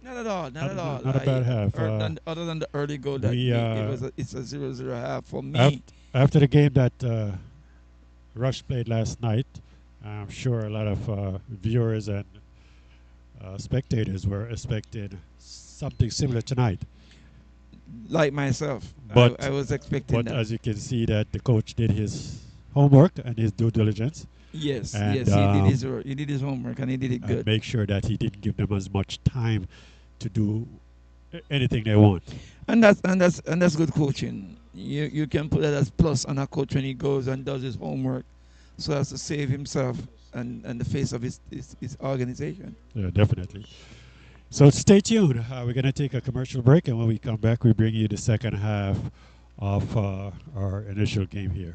Not at all. Not at all. Not a bad half. Other than the early goal that it's a 0-0 half for me. After the game that Rush played last night, I'm sure a lot of viewers and spectators were expecting something similar tonight. Like myself, But I was expecting But that. as you can see, that the coach did his homework and his due diligence. Yes, And, yes, he did his work. He did his homework and he did it And good. make sure that he didn't give them as much time to do anything they want. And that's good coaching. You can put that as plus on a coach when he goes and does his homework, so as to save himself and the face of his organization. Yeah, definitely. So stay tuned. We're going to take a commercial break, and when we come back, we bring you the second half of our initial game here.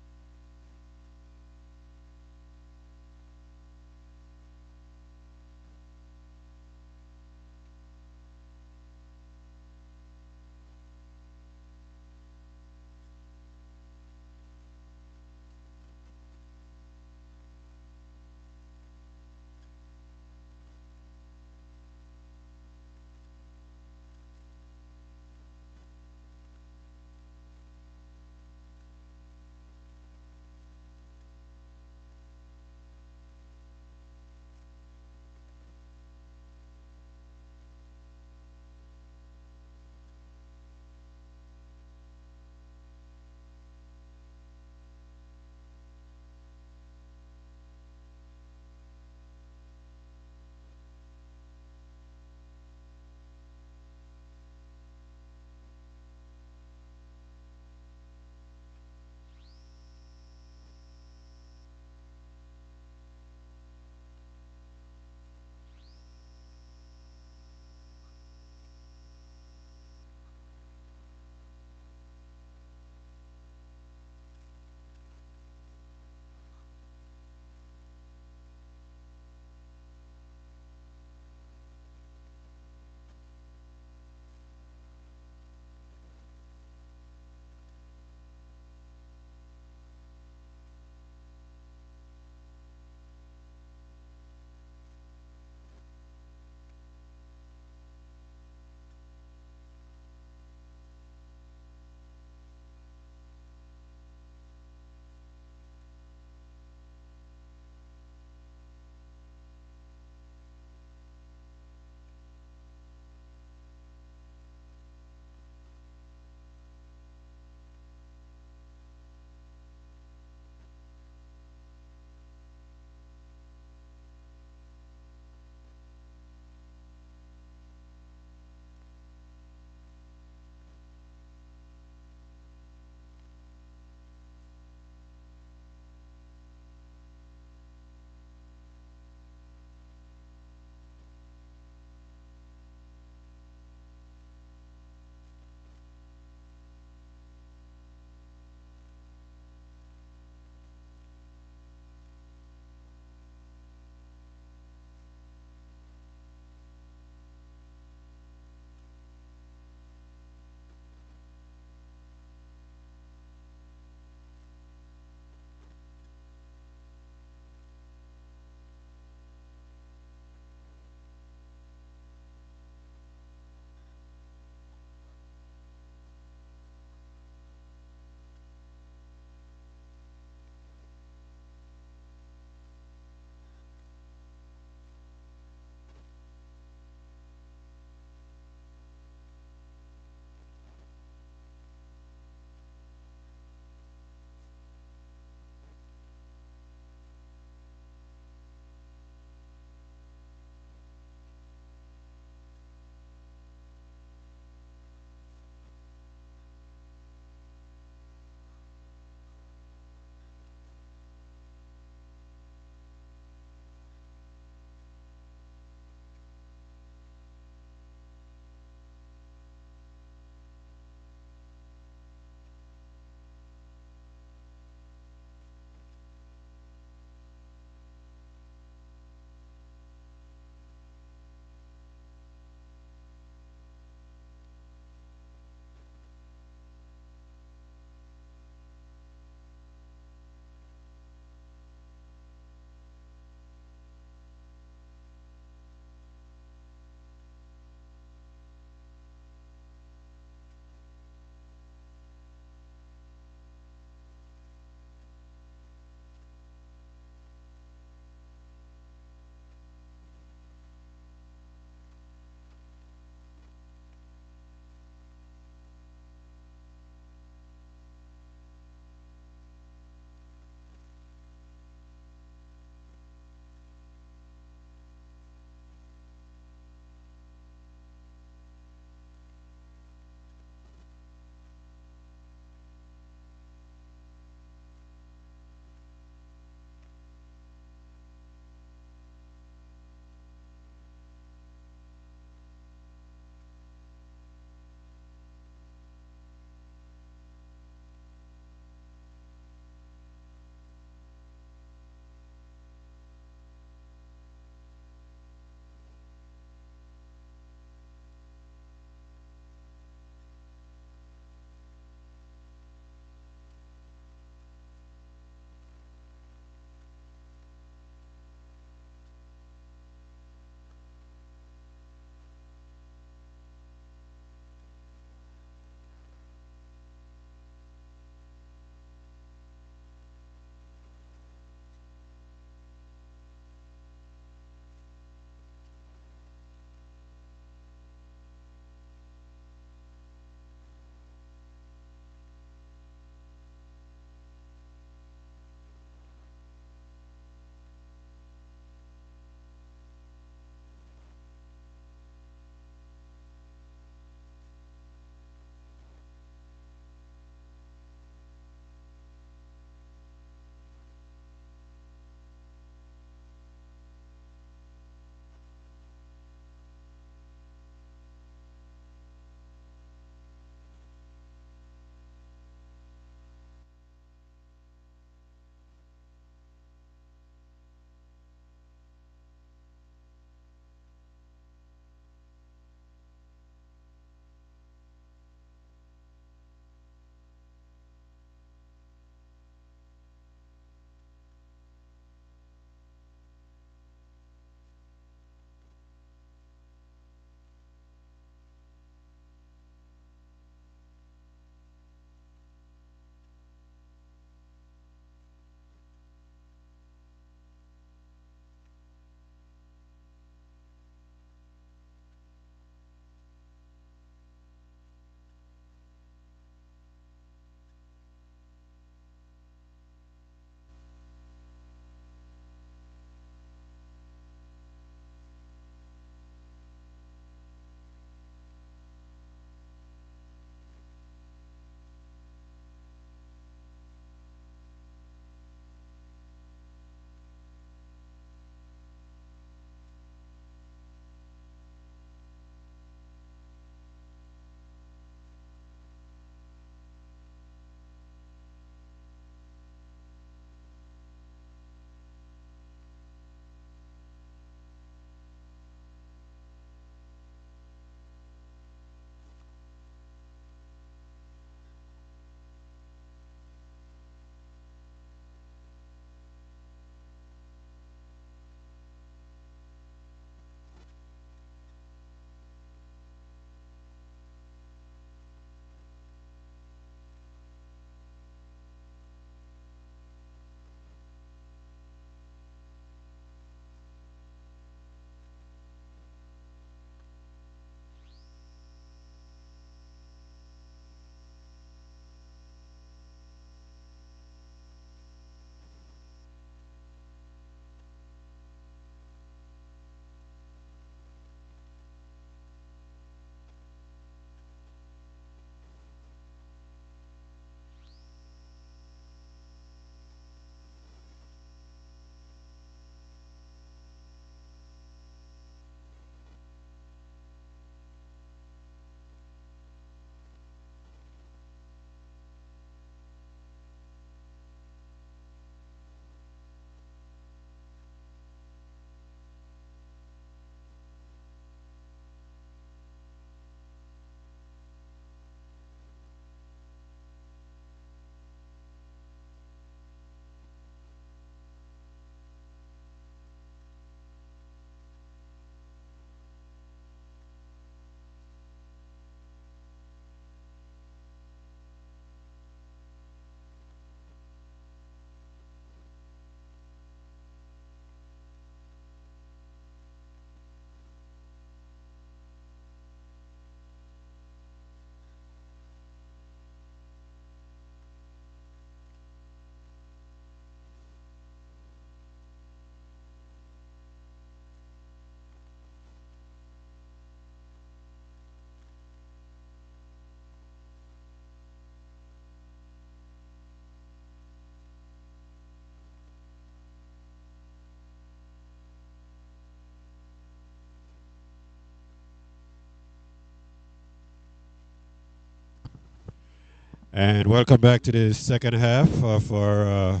And welcome back to the second half of our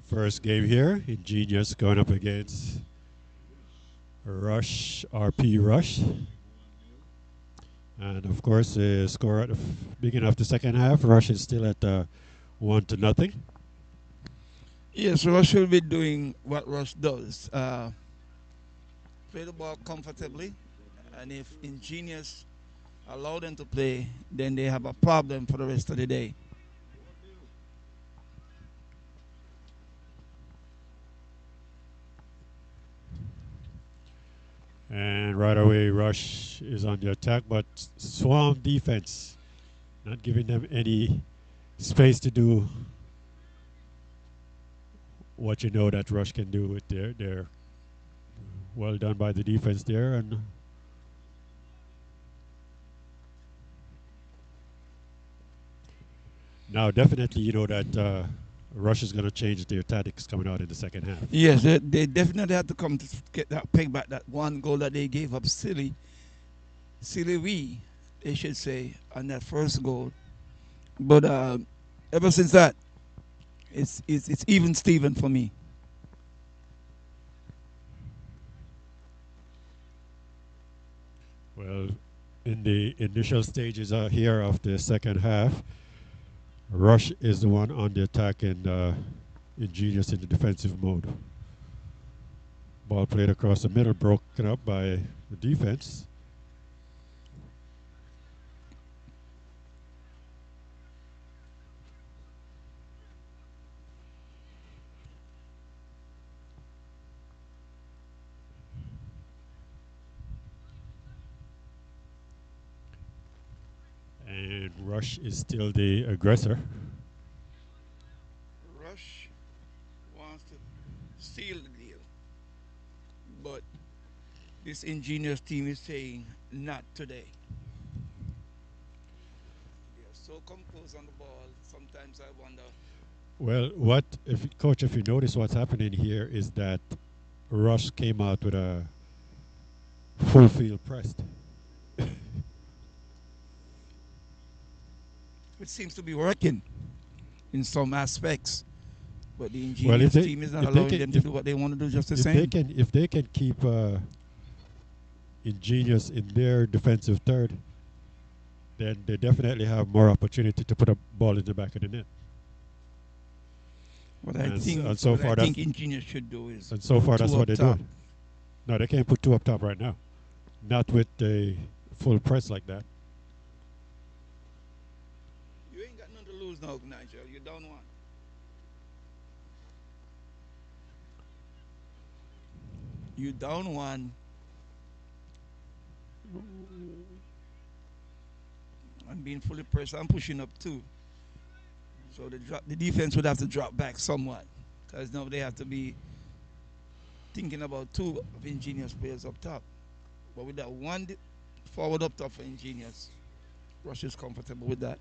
first game here. Ingenious going up against Rush, RP Rush. And of course, the score at the beginning of the second half, Rush is still at 1-0. Yes, Rush will be doing what Rush does. Play the ball comfortably, and if Ingenious allow them to play, then they have a problem for the rest of the day. And right away, Rush is on the attack, but Swarm defense, not giving them any space to do what you know that Rush can do with their well done by the defense there. And now definitely you know that Rush is going to change their tactics coming out in the second half. Yes, they definitely had to come to get that peg back. That one goal that they gave up, silly they should say, on that first goal. But ever since that, it's even Steven for me. Well, in the initial stages here of the second half, Rush is the one on the attack and Ingenious in the defensive mode. Ball played across the middle, broken up by the defense. And Rush is still the aggressor. Rush wants to seal the deal, but this Ingenious team is saying not today. They are so composed on the ball. Sometimes I wonder. Well, what if coach? If you notice, what's happening here is that Rush came out with a full field pressed. It seems to be working in some aspects, but the Well, Ingenious team is not allowing them to do what they want to do just the same. if they can keep Ingenious in their defensive third, then they definitely have more opportunity to put a ball in the back of the net. What I And think, and so what far I think that's Ingenious should do is and so far put that's two what up they're top. doing. No, they can't put two up top right now. Not with the full press like that. You ain't got nothing to lose now, Nigel. You're down one. You down one. And being fully pressed. I'm pushing up two. So the defense would have to drop back somewhat, because now they have to be thinking about two of Ingenious players up top. But with that one forward up top for Ingenious, Rush is comfortable with that.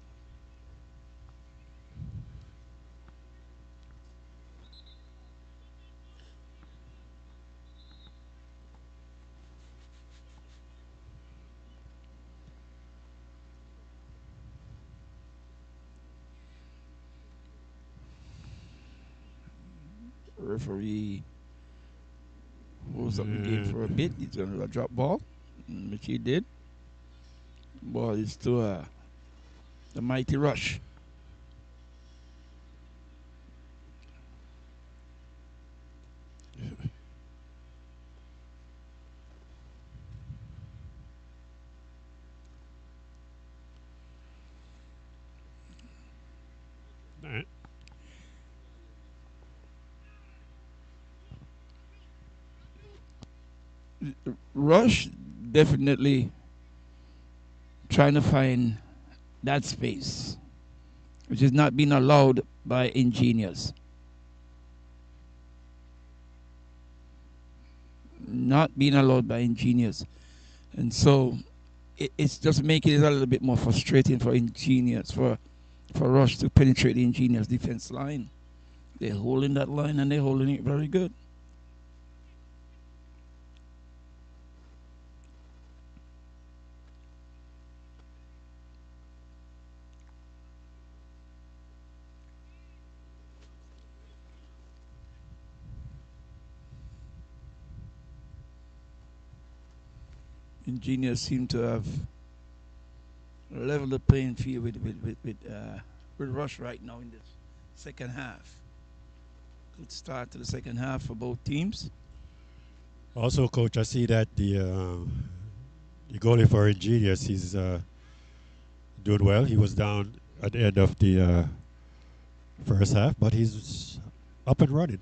Referee holds up the game for a And bit. He's going to drop ball, which he did. Ball is to the mighty Rush. Rush definitely trying to find that space, which is not being allowed by Ingenious. Not being allowed by Ingenious. And so it's just making it a little bit more frustrating for Ingenious, for Rush to penetrate the Ingenious defense line. They're holding that line and they're holding it very good. Ingenious seem to have leveled the playing field with Rush right now in this second half. Good start to the second half for both teams. Also, coach, I see that the goalie for Ingenious, he's doing well. He was down at the end of the first half, but he's up and running.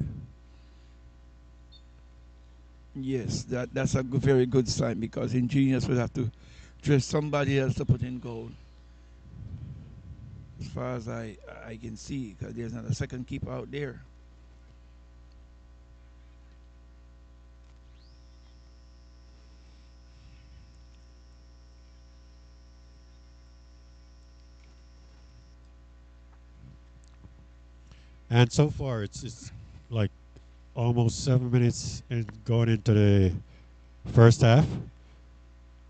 Yes, that's a very good sign because Ingenious will have to dress somebody else to put in goal. As far as I can see, because there's not a second keeper out there. And so far, it's like almost 7 minutes and going into the first half,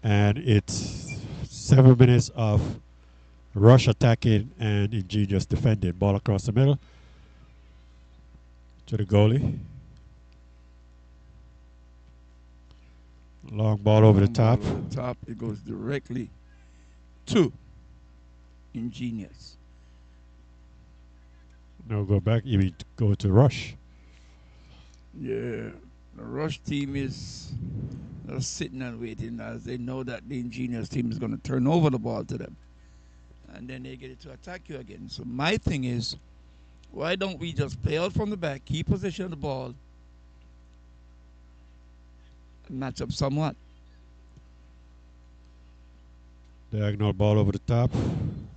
and it's 7 minutes of Rush attacking and Ingenious defending. Ball across the middle to the goalie. Long ball over the Long ball top. over the top. It goes directly to Ingenious. No, go back. You mean go to Rush. Yeah, the Rush team is just sitting and waiting as they know that the Ingenious team is going to turn over the ball to them. And then they get it to attack you again. So my thing is, why don't we just play out from the back, keep possession of the ball, and match up somewhat? Diagonal ball over the top,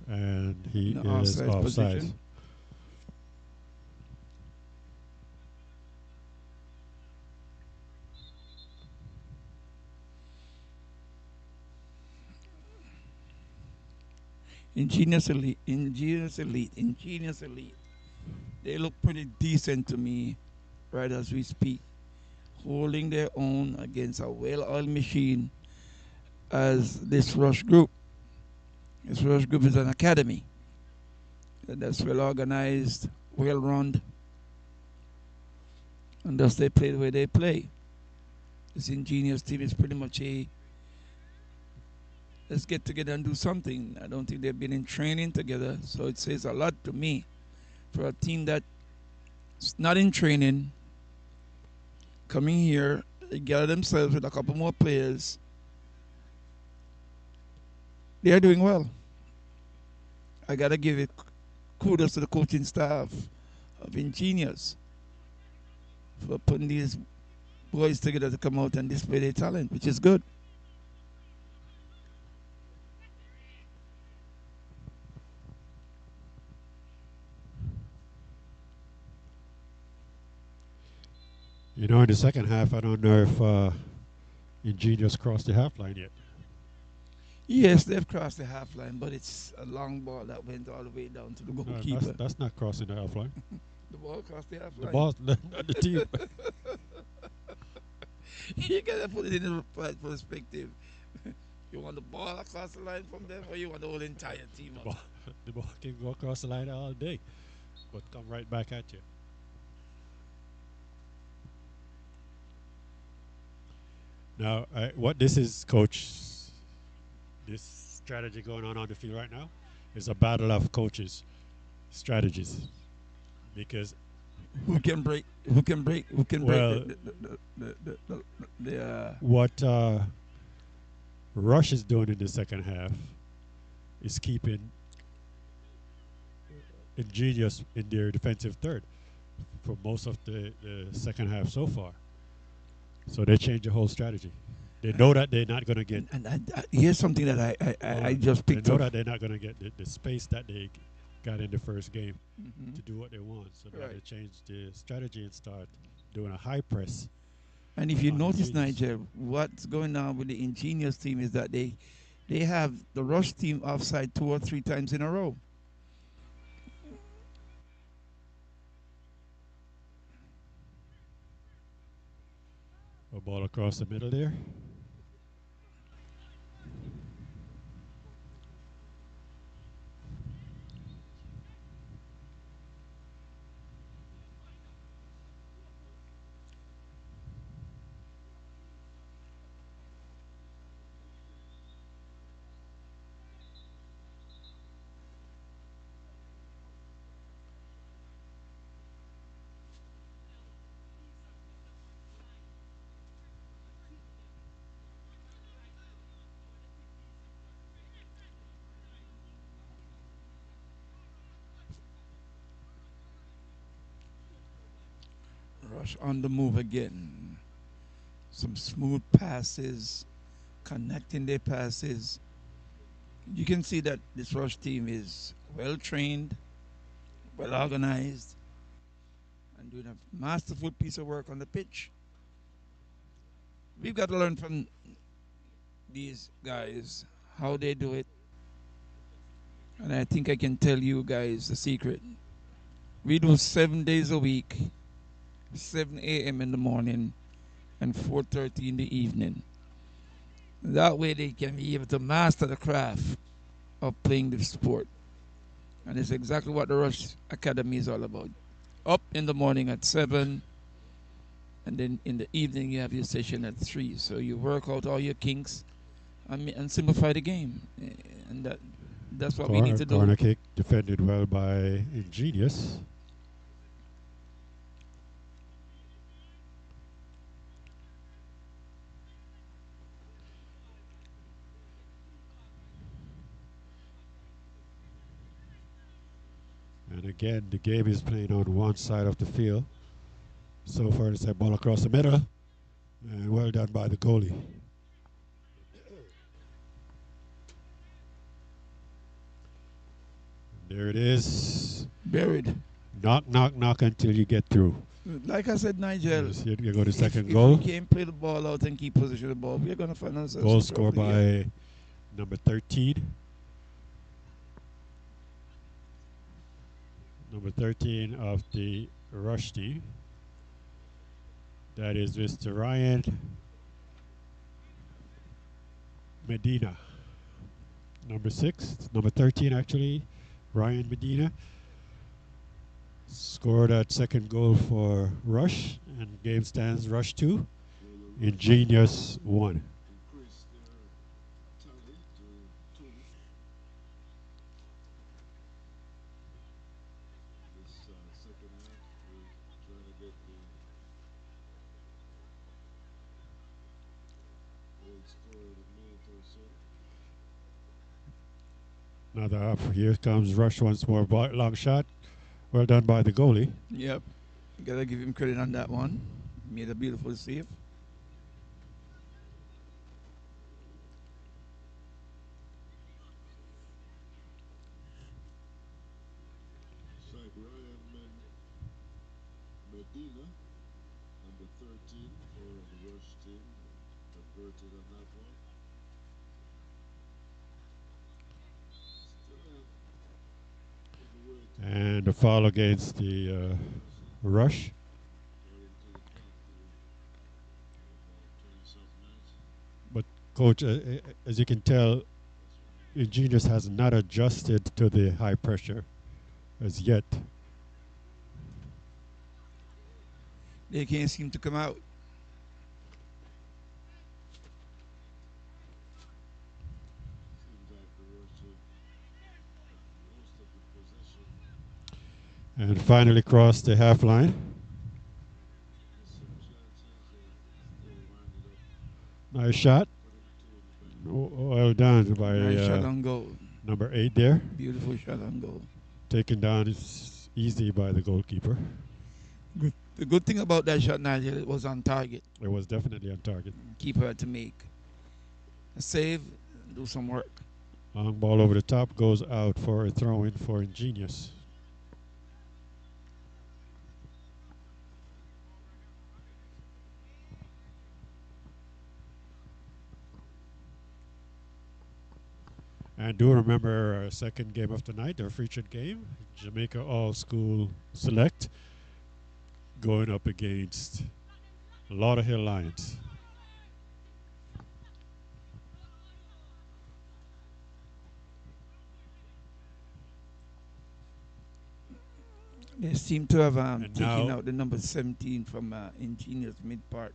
and he In the is offside offside. position. Ingenious elite, ingenious elite, ingenious elite. They look pretty decent to me right as we speak, holding their own against a well-oiled machine as this Rush group. This Rush group is an academy that's well organized, well run, and thus they play the way they play. This Ingenious team is pretty much a let's get together and do something. I don't think they've been in training together, so it says a lot to me for a team that's not in training, coming here, they gather themselves with a couple more players. They are doing well. I gotta give it kudos to the coaching staff of Ingenious for putting these boys together to come out and display their talent, which is good. You know, in the second half, I don't know if Ingenious crossed the half line yet. Yes, they've crossed the half line, but it's a long ball that went all the way down to the No, goalkeeper. that's not crossing the half line. The ball crossed the half The line. ball's not the team. You gotta put it in the right perspective. You want the ball across the line from them, or you want the whole entire team The up? ball, the ball can go across the line all day, but come right back at you. Now, what this is, coach, this strategy going on the field right now is a battle of coaches' strategies. Because, Who can break? Who can break? Who can well, break the what Rush is doing in the second half is keeping Ingenious in their defensive third for most of the second half so far. So they changed the whole strategy. They know that they're not going to get. and here's something that I just They picked know up. that they're not going to get the space that they got in the first game Mhm. to do what they want. So now they Right. changed the strategy and start doing a high press And if you on notice, Ingenious. Nigel, what's going on with the Ingenious team is that they have the Rush team offside 2 or 3 times in a row. A ball across the middle there. Rush on the move again. Some smooth passes, connecting their passes. You can see that this Rush team is well trained, well organized, and doing a masterful piece of work on the pitch. We've got to learn from these guys how they do it. And I think I can tell you guys the secret. We do 7 days a week, 7 a.m. in the morning and 4:30 in the evening. That way they can be able to master the craft of playing the sport. And it's exactly what the Rush Academy is all about. Up in the morning at 7, and then in the evening you have your session at 3. So you work out all your kinks and simplify the game. And that's what we need to do. Corner kick defended well by Ingenious. And again, the game is playing on one side of the field. So far, it's a ball across the middle. And well done by the goalie. There it is. Buried. Knock, knock, knock until you get through. Like I said, Nigel, Yes, you go to second if goal. we can't play the ball out and keep possession of the ball, we're going to find ourselves. Goal in scored trouble here. by number 13. Number 13 of the Rush team. That is Mr. Ryan Medina. Number 6, number 13 actually, Ryan Medina. Scored that second goal for Rush, and game stands Rush 2, Ingenious 1. Another up. Here comes Rush once more. Long shot. Well done by the goalie. Yep. Got to give him credit on that one. Made a beautiful save. Medina, number 13 for the Rush team, converted on that one. And a foul against the Rush. But coach, as you can tell, Ingenious has not adjusted to the high pressure as yet. They can't seem to come out. And finally crossed the half line. Nice shot. Well done by Nice shot on goal. number 8 there. Beautiful shot on goal. Taken down is easy by the goalkeeper. Good. The good thing about that shot, Nigel, it was on target. It was definitely on target. Keeper had to make a save, do some work. Long ball over the top goes out for a throw-in for Ingenious. And do remember our second game of the night, our featured game, Jamaica All School Select, going up against Lauderhill Lions. They seem to have And taken now- out the number 17 from Ingenious mid part.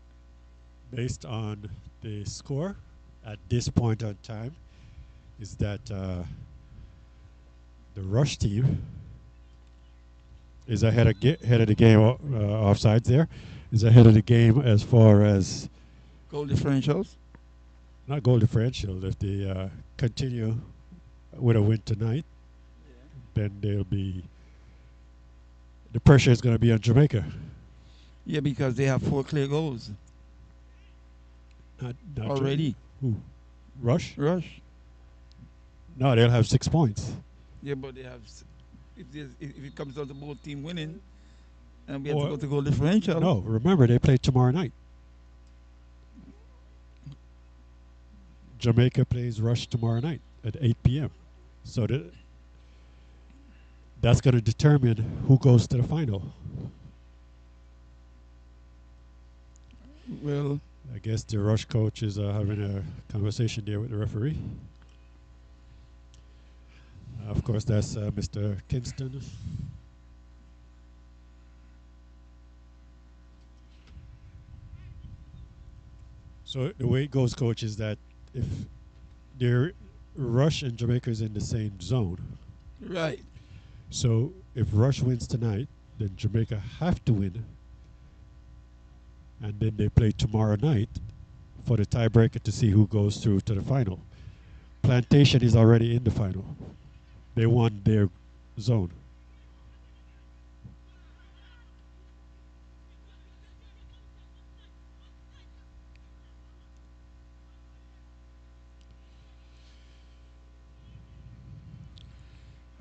Based on the score at this point in time, is that the Rush team is ahead of the game, offsides there, is ahead of the game as far as Goal differentials. not goal differential. If they continue with a win tonight, then they'll be, the pressure is going to be on Jamaica. Yeah, because they have 4 clear goals Not already. who? Rush? Rush. No, they'll have 6 points. Yeah, but they have. If it comes down to both team winning, and we have to Or go to goal differential. no, remember they play tomorrow night. Jamaica plays Rush tomorrow night at 8 p.m. So that's going to determine who goes to the final. Well, I guess the Rush coach is having a conversation there with the referee. Of course, that's Mr. Kingston. So the way it goes, coach, is that if they're Rush and Jamaica is in the same zone, right. so if Rush wins tonight, then Jamaica have to win, and then they play tomorrow night for the tiebreaker to see who goes through to the final. Plantation is already in the final. They won their zone.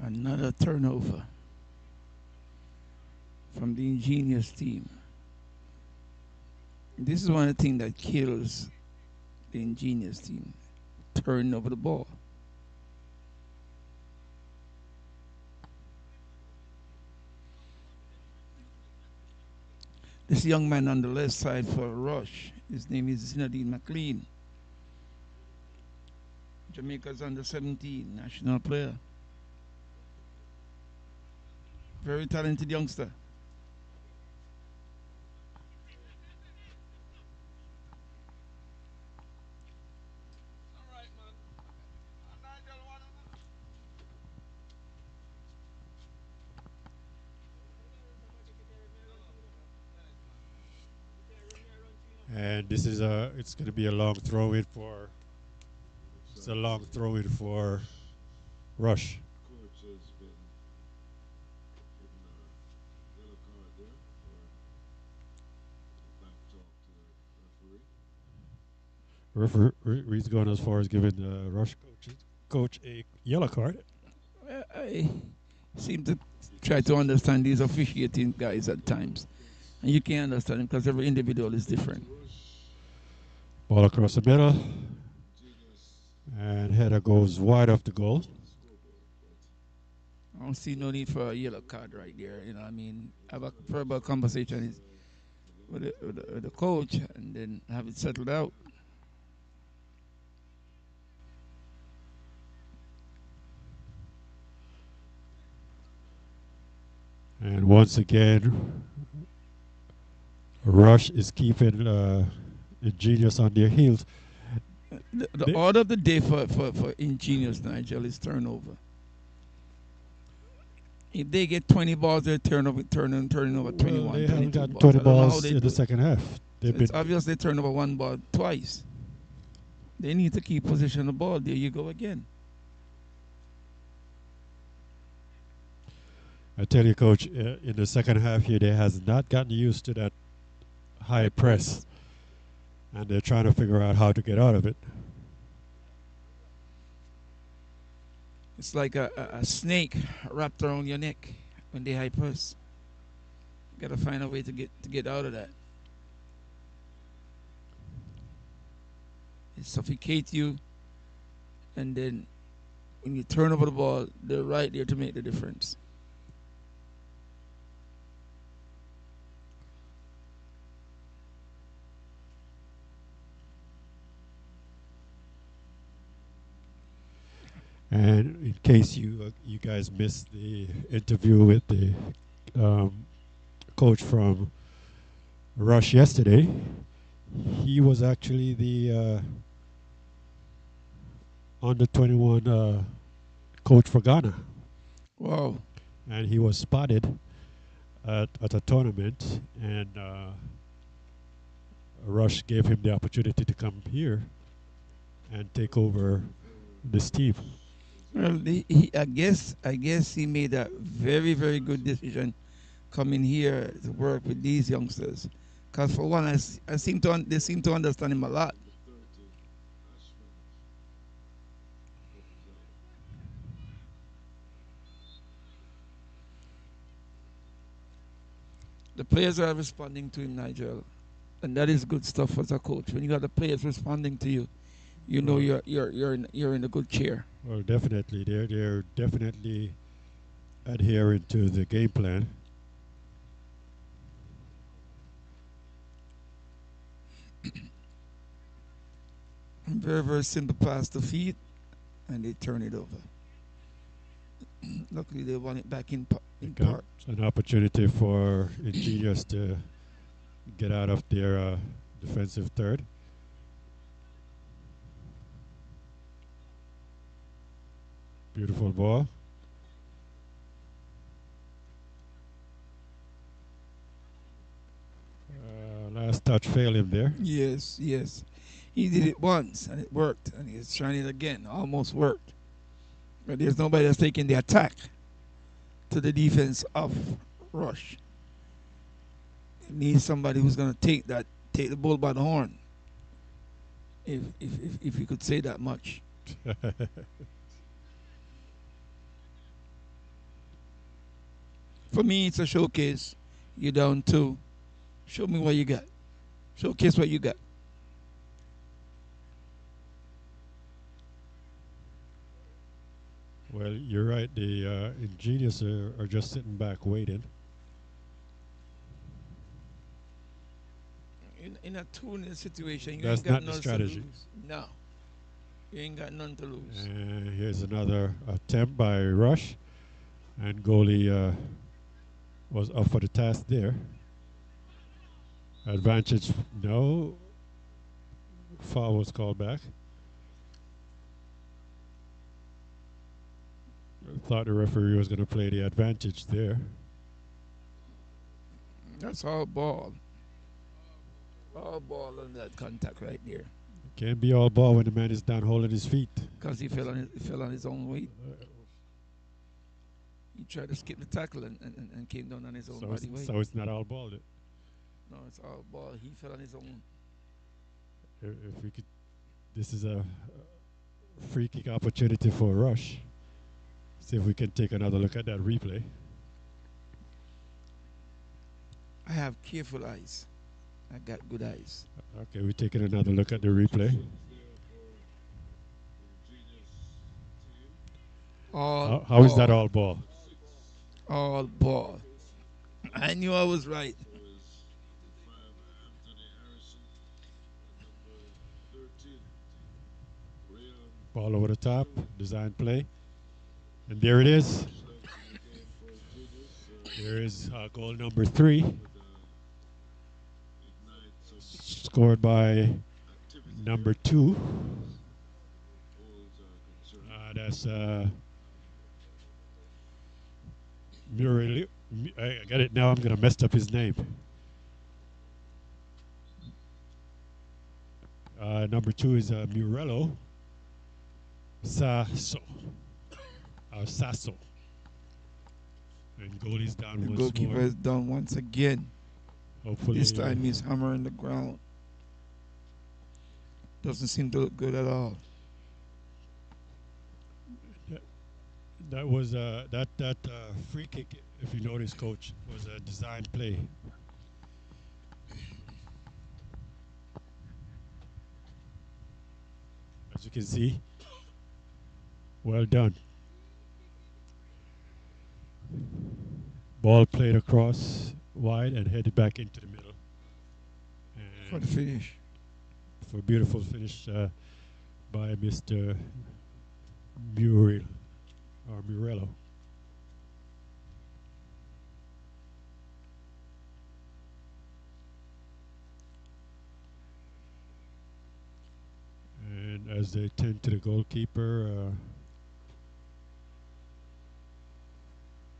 Another turnover from the Ingenious team. This is one of the things that kills the Ingenious team. Turning over the ball. This young man on the left side for Rush, his name is Zinedine McLean. Jamaica's under 17 national player. Very talented youngster. And this is it's going to be a long throw in for, it's a long throw in for Rush. Coach has been given a yellow card there for back talk to the referee. Referee's going as far as giving the Rush coach a yellow card. I seem to try to understand these officiating guys at times. And you can't understand them because every individual is different. Ball across the middle, Ingenious and header goes wide off the goal. scoreboard, but I don't see no need for a yellow card right there. You know, I mean, have a verbal conversation with the coach and then have it settled out. And once again, Rush is keeping Ingenious on their heels. The order of the day for Ingenious, Nigel, is turnover. If they get 20 balls, they're turning over Well, 21, they haven't 22 gotten balls. 20 I don't know how balls they in do the it. second half. They've It's been obvious they turn over one ball twice. They need to keep possession of the ball. There you go again. I tell you, coach, in the second half here, they has not gotten used to that high press, and they're trying to figure out how to get out of it. It's like a snake wrapped around your neck when they high press. You gotta find a way to get out of that. It suffocates you, and then when you turn over the ball, they're right there to make the difference. And in case you guys missed the interview with the coach from Rush yesterday, he was actually the under 21 coach for Ghana, Wow. and he was spotted at a tournament, and Rush gave him the opportunity to come here and take over this team. Well, I guess he made a very, very good decision coming here to work with these youngsters Because for one, I seem to they seem to understand him a lot. Number 30, Ashman comes out. The players are responding to him, Nigel, and that is good stuff as a coach. When you got the players responding to you, you know Well, you're in a good chair. well, definitely, they're definitely adhering to the game plan. Very very simple pass to feet, and they turn it over. Luckily, they won it back in Become part. an opportunity for Ingenious to get out of their defensive third. Beautiful ball. Last touch failed him there. Yes, yes. He did it once and it worked, and he's trying it again. Almost worked. But there's nobody that's taking the attack to the defense of Rush. It needs somebody who's gonna take the bull by the horn. If you could say that much. For me, it's a showcase. You're down two. Show me what you got. Showcase what you got. Well, you're right. The Ingenious are just sitting back waiting. In a 2-0 situation, you That's ain't got not the none to strategy. lose. No, you ain't got none to lose. And here's another attempt by Rush, and goalie was up for the task there. Advantage, no. Foul was called back. I thought the referee was going to play the advantage there. That's all ball. All ball on that contact right there. Can't be all ball when the man is down holding his feet. Because he fell on his own weight. He tried to skip the tackle and came down on his own body weight. So it's not all ball. No, it's all ball. He fell on his own. If we could, this is a free kick opportunity for Rush. See if we can take another look at that replay. I have careful eyes. I got good eyes. Okay, we're taking another look at the replay. All How is that ball. all ball? All ball. I knew I was right. So is 5, Anthony Harrison, and number 13, Rayon Ball over the top, design play. And there it is. comes out in the game for Ingenious. There is goal number 3, With ignite some scored by activity number there 2. as goals are concerned. That's Muriel. I got it now. I'm going to mess up his name. Number 2 is Murello Sasso. Sasso. And goalie's down The once goalkeeper more. is down once again. Hopefully, This time he's hammering the ground. Doesn't seem to look good at all. that was that free kick. If you notice, coach, was a design play. As you can see, well done. Ball played across wide and headed back into the middle. For And the finish. for a beautiful finish by Mr. Muriel or Murello. And as they tend to the goalkeeper,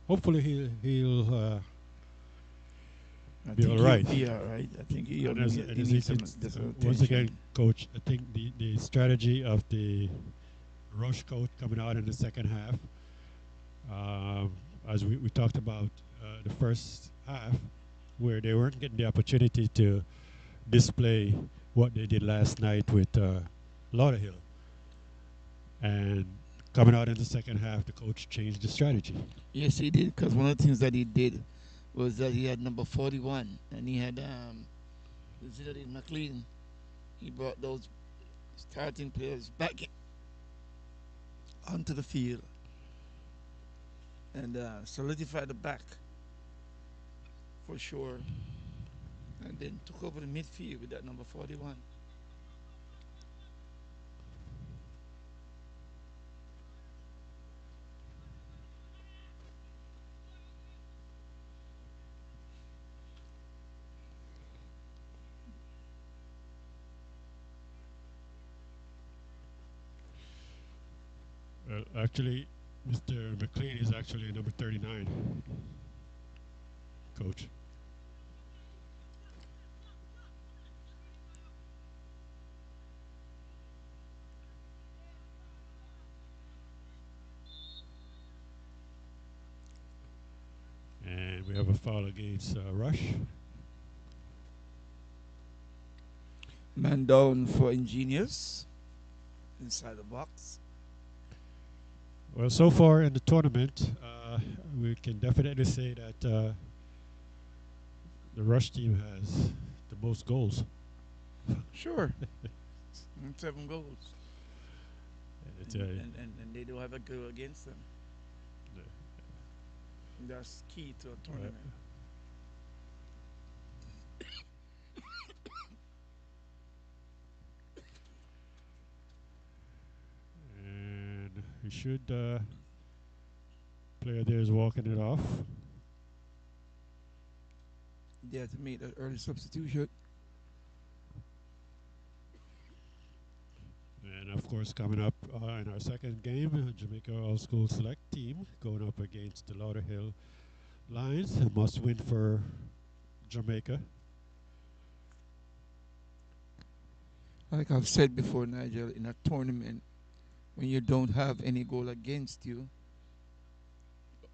hopefully he'll I be think all right. he'll be all right. I think he'll And as, he and as needs it's, some once again, attention. coach, I think the strategy of the rush coach coming out in the second half, as we talked about the first half, where they weren't getting the opportunity to display what they did last night with Lauderhill. And coming out in the second half, the coach changed the strategy. Yes, he did. Because one of the things that he did was that he had number 41 and he had Zinedine McLean. He brought those starting players back onto the field and solidified the back for sure. And then took over the midfield with that number 41. Well, actually, Mr. McLean is actually number 39, coach. And we have a foul against Rush. Man down for Ingenious inside the box. Well, so far in the tournament, we can definitely say that the Rush team has the most goals. Sure. 7 goals. It's, And they don't have a goal against them. uh, That's key to a tournament. and he should player there is walking it off. They had to make that early substitution. And of course, coming up in our second game, Jamaica All School Select team going up against the Lauderhill Lions. A must win for Jamaica. Like I've said before, Nigel, in a tournament, when you don't have any goal against you,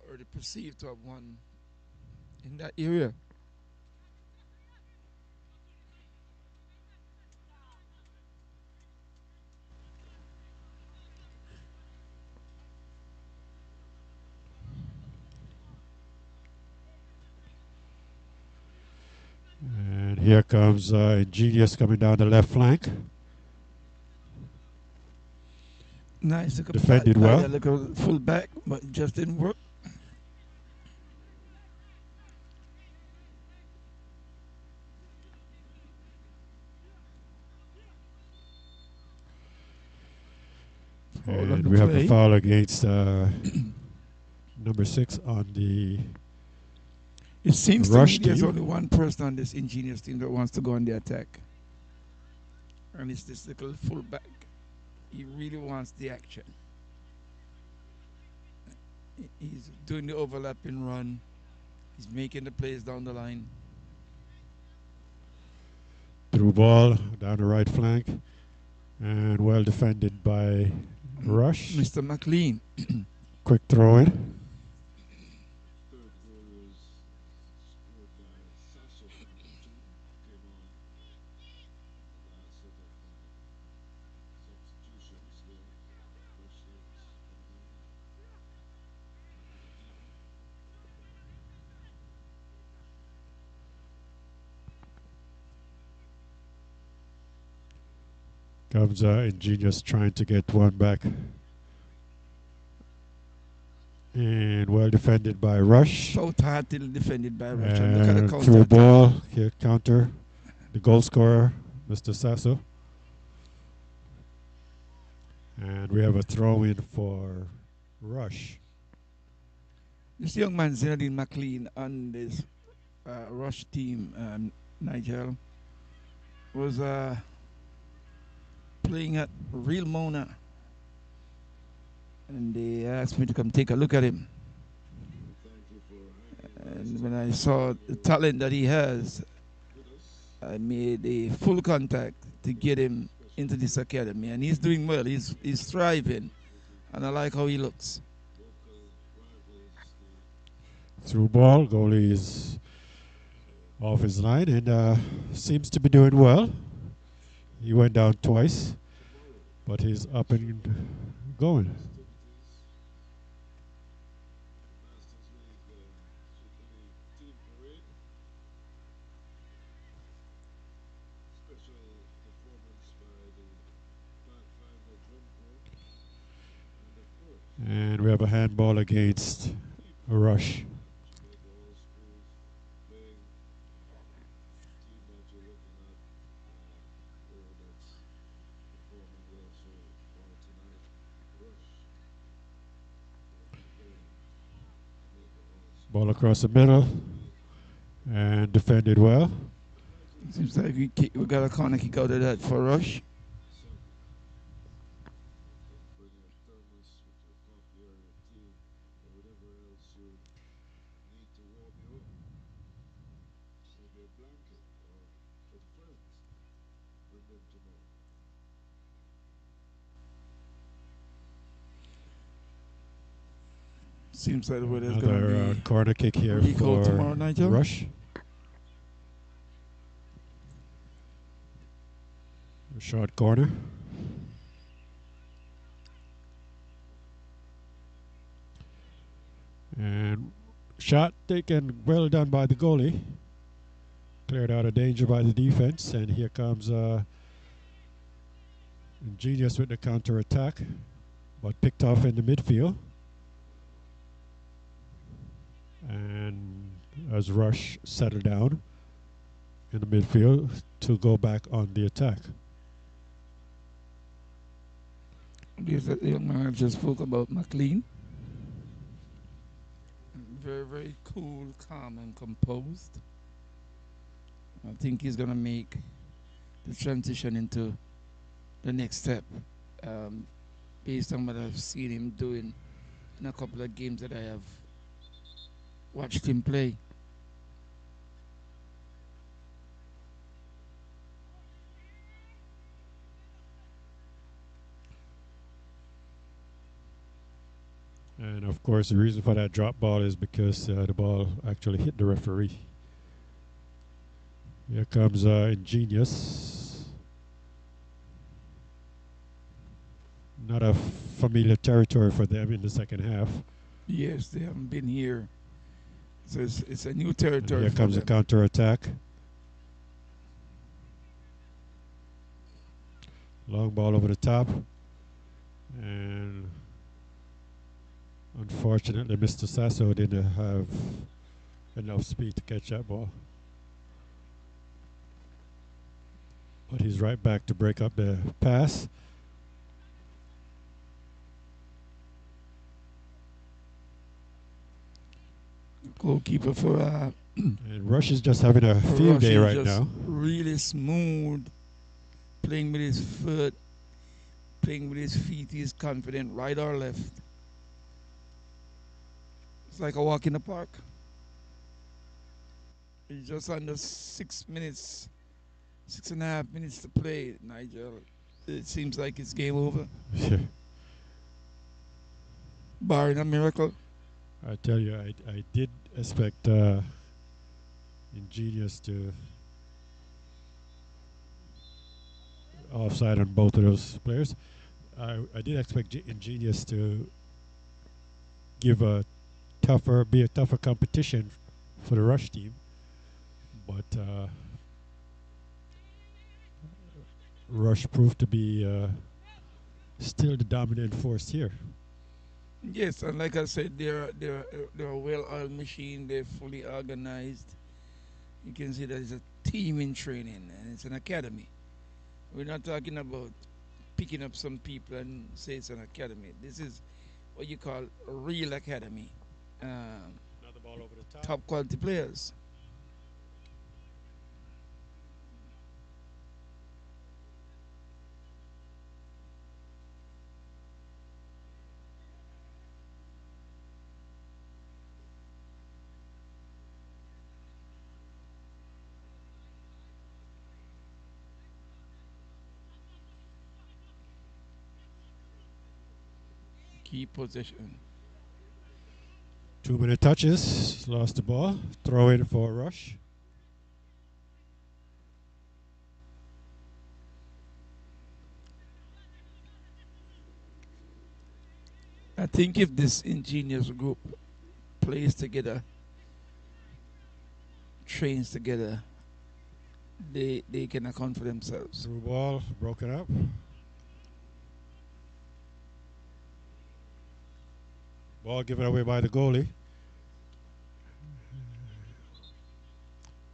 or they perceive to have one in that area, And here comes Ingenious coming down the left flank. nice look Defended well. Like a full back, but it just didn't work. And we have a foul against number 6 on the It seems Rush to me there's team. only one person on this Ingenious team that wants to go on the attack. And it's this little fullback. He really wants the action. He's doing the overlapping run. He's making the plays down the line. Through ball down the right flank. And well defended by Rush. Mr. McLean. Quick throw in. Third goal was scored by Sasso from the two. Came on the last set of substitutions there. First legs coming in. Making it even. Comes Ingenious trying to get one back. And well defended by Rush. So heartily defended by Rush. And look at the And counter. through ball, here counter. The goal scorer, Mr. Sasso. And we have a throw in for Rush. This young man, Zinedine McLean, on this Rush team, Nigel, was playing at Real Mona. And they asked me to come take a look at him. Thank you for And when I saw the talent that he has, with us. I made a full contact to get him into this academy. And he's doing well. He's thriving. And I like how he looks. Local rivals, Through ball, goalie is off his line and seems to be doing well. He went down twice, Tomorrow, but he's up and going. festivities, the Masters League Super League Team Parade, special performance by the Pathfinder Drum Corps, and of course, And we have a handball against people, a rush. Jamaica All Schools playing the team that you're looking at there that's performing well so far tonight. Rush will be playing Jamaica All Ball Schools. across the middle This will be and defended well. Seems like we got a corner kick out of that for Rush. soccer. You can bring your thermos with your coffee or your tea or whatever else you need to warm you up. Maybe a blanket or some friends. Bring them tomorrow. Seems like the weather's gonna Another be corner kick here really cold for tomorrow, Nigel. Rush. A short corner. And shot taken well done by the goalie. Cleared out of danger by the defense. And here comes Ingenious with the counter attack. But picked off in the midfield. And as Rush settled down in the midfield to go back on the attack. There's a young man I just spoke about, McLean. Very, very cool, calm, and composed. I think he's gonna make the transition into the next step, um, based on what I've seen him doing in a couple of games that I have watched him play. And of course, the reason for that drop ball is because the ball actually hit the referee. Here comes Ingenious. Not a familiar territory for them in the second half. Yes, they haven't been here, so it's a new And territory here for comes the them. counter attack. Long ball over the top. And unfortunately, Mr. Sasso didn't have enough speed to catch that ball. But he's right back to break up the pass. Goalkeeper for And Rush is just having a for field Rush day is right just now. really smooth, playing with his foot, playing with his feet. He's confident, right or left. It's like a walk in the park. It's just under 6 minutes, 6.5 minutes to play, Nigel. It seems like it's game over, barring a miracle. I tell you, I did expect Ingenious to offside on both of those players. I did expect Ingenious to be a tougher competition for the Rush team, but Rush proved to be still the dominant force here. Yes, and like I said, they're a well-oiled machine. They're fully organized. You can see that it's a team in training and it's an academy. We're not talking about picking up some people and say it's an academy. This is what you call a real academy. Um, Another ball over the top. Top quality players. Key position. 2 minute touches, lost the ball, throw in for Rush. I think if this ingenious group plays together, trains together, they can account for themselves. Through ball, broken up. Ball given away by the goalie.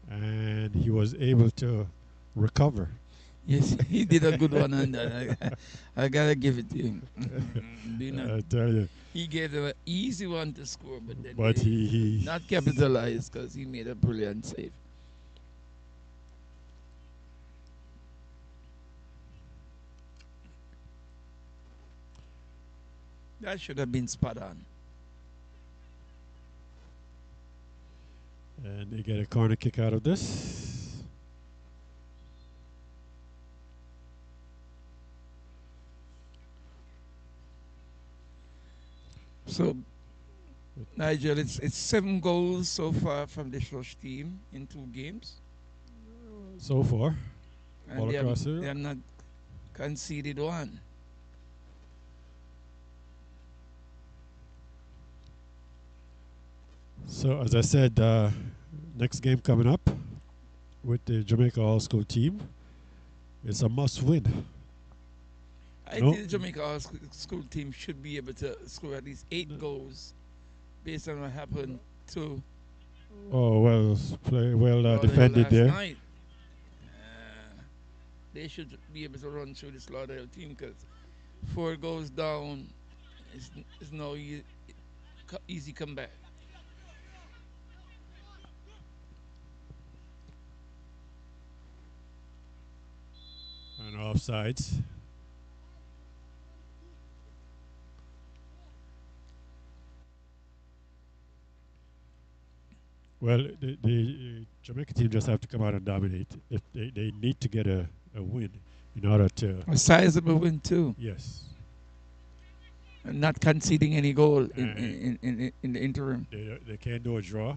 And he was able to recover. Yes, he did a good one on that. I gotta give it to him. I tell you. He gave an easy one to score, but then But they he not capitalized because he made a brilliant save. That should have been spot on. and they get a corner kick out of this. So, Nigel, it's 7 goals so far from the Slush team in 2 games, So far, and all across they here. have not conceded one. So as I said, next game coming up with the Jamaica All School team, it's a must win. I No. think the Jamaica school team should be able to score at least 8 goals based on what happened to Oh well, Lauderdale defended last there. night. They should be able to run through this Lauderdale team because 4 goals down is no easy comeback. And offsides. Well, the Jamaica team just have to come out and dominate. If they need to get a win in order to. A sizable win too, Yes. and not conceding any goal And in the interim. they can't do a draw.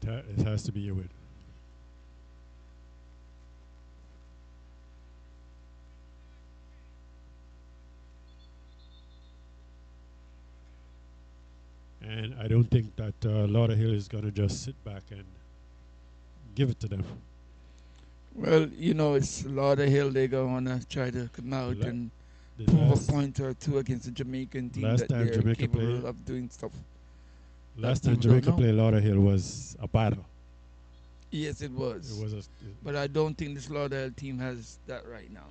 It has to be a win. And I don't think that Lauderhill is going to just sit back and give it to them. Well, it's Lauderdale. They're gonna try to come out La- and The prove last, a point or two against the Jamaican team last that time they're Jamaica capable played- of doing stuff. last that time people don't Jamaica know. played Lauderhill was a battle. Yes, it was. It was a, But I don't think this Lauderdale team has that right now.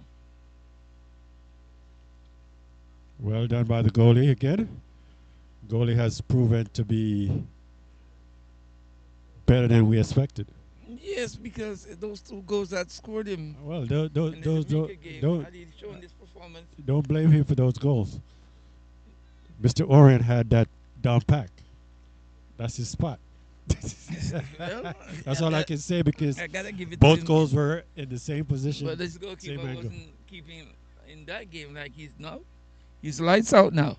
well done by the goalie again. Goalie has proven to be better than we expected. Yes, because those 2 goals that scored him Well, in the Jamaica game, don't had he shown this performance, don't blame him for those goals. Mr. Orient had that down pack. That's his spot. well, That's all I can say because I gotta give it to both him. goals were in the same position. But this goalkeeper same angle. wasn't keeping in that game like he's now. He's lights out now.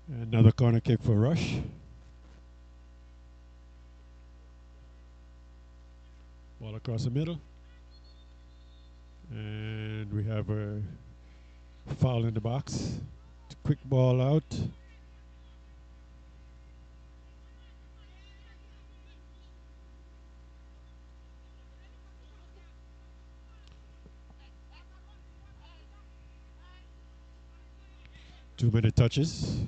Another corner kick for Rush. Ball across the middle. And we have a foul in the box. Quick ball out. Two-minute touches.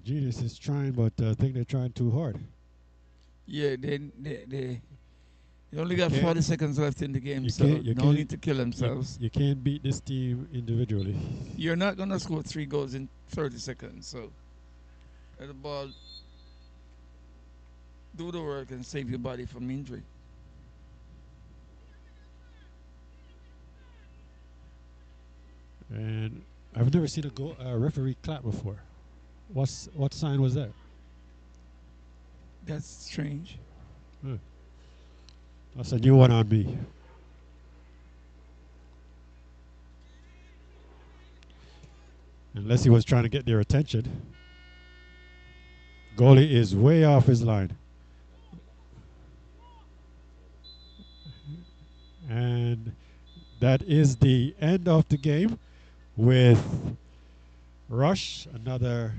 Genius is trying, but I think they're trying too hard. Yeah, they only got can't- 40 seconds left in the game, you so you no can't- need to kill themselves. You can't beat this team individually. You're not gonna score 3 goals in 30 seconds, so let the ball do the work and save your body from injury. And I've never seen a referee clap before. What sign was that? That's strange. That's a new one on me. Unless he was trying to get their attention. Goalie is way off his line. And that is the end of the game with Rush, another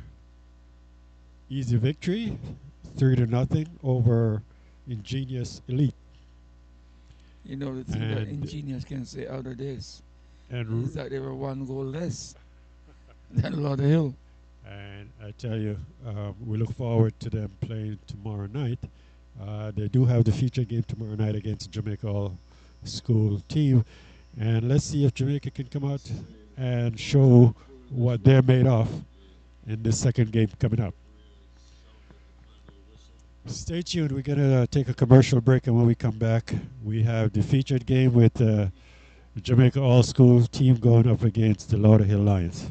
easy victory, 3-0 over Ingenious Elite. You know, the thing that And Ingenious can say out of this is and that they were one goal less than Lauderhill. and I tell you, we look forward to them playing tomorrow night. They do have the feature game tomorrow night against Jamaica All School team, and let's see if Jamaica can come out and show what they're made of in the second game coming up. Stay tuned. We're gonna take a commercial break, and when we come back, we have the featured game with Jamaica All School team going up against the Lauderhill Lions.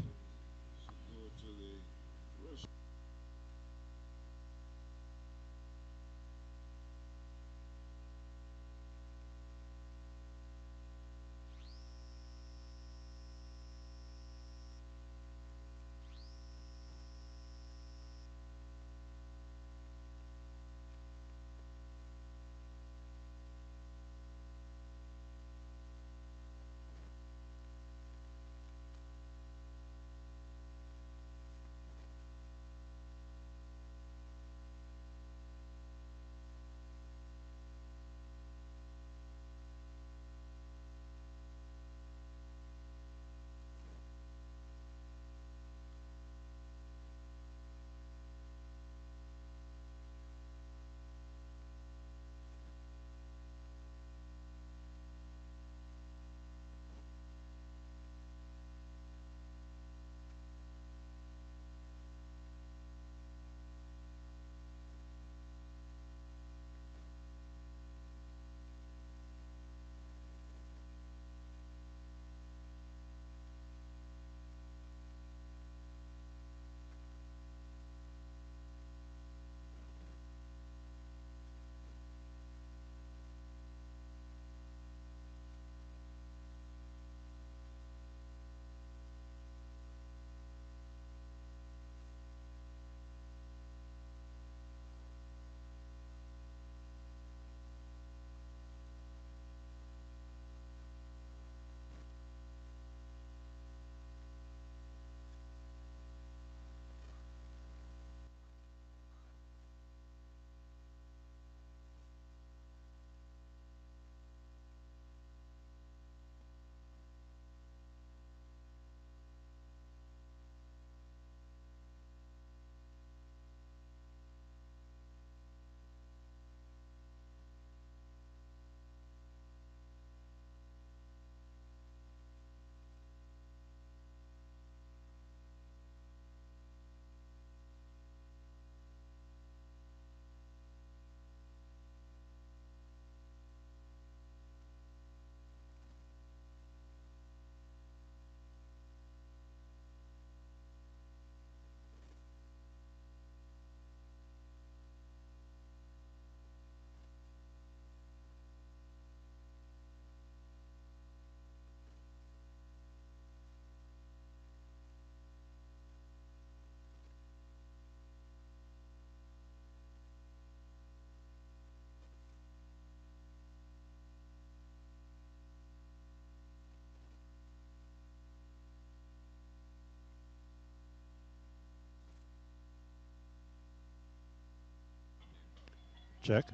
Check,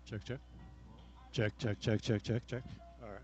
check, check, check, check, check, check, check, check. All right.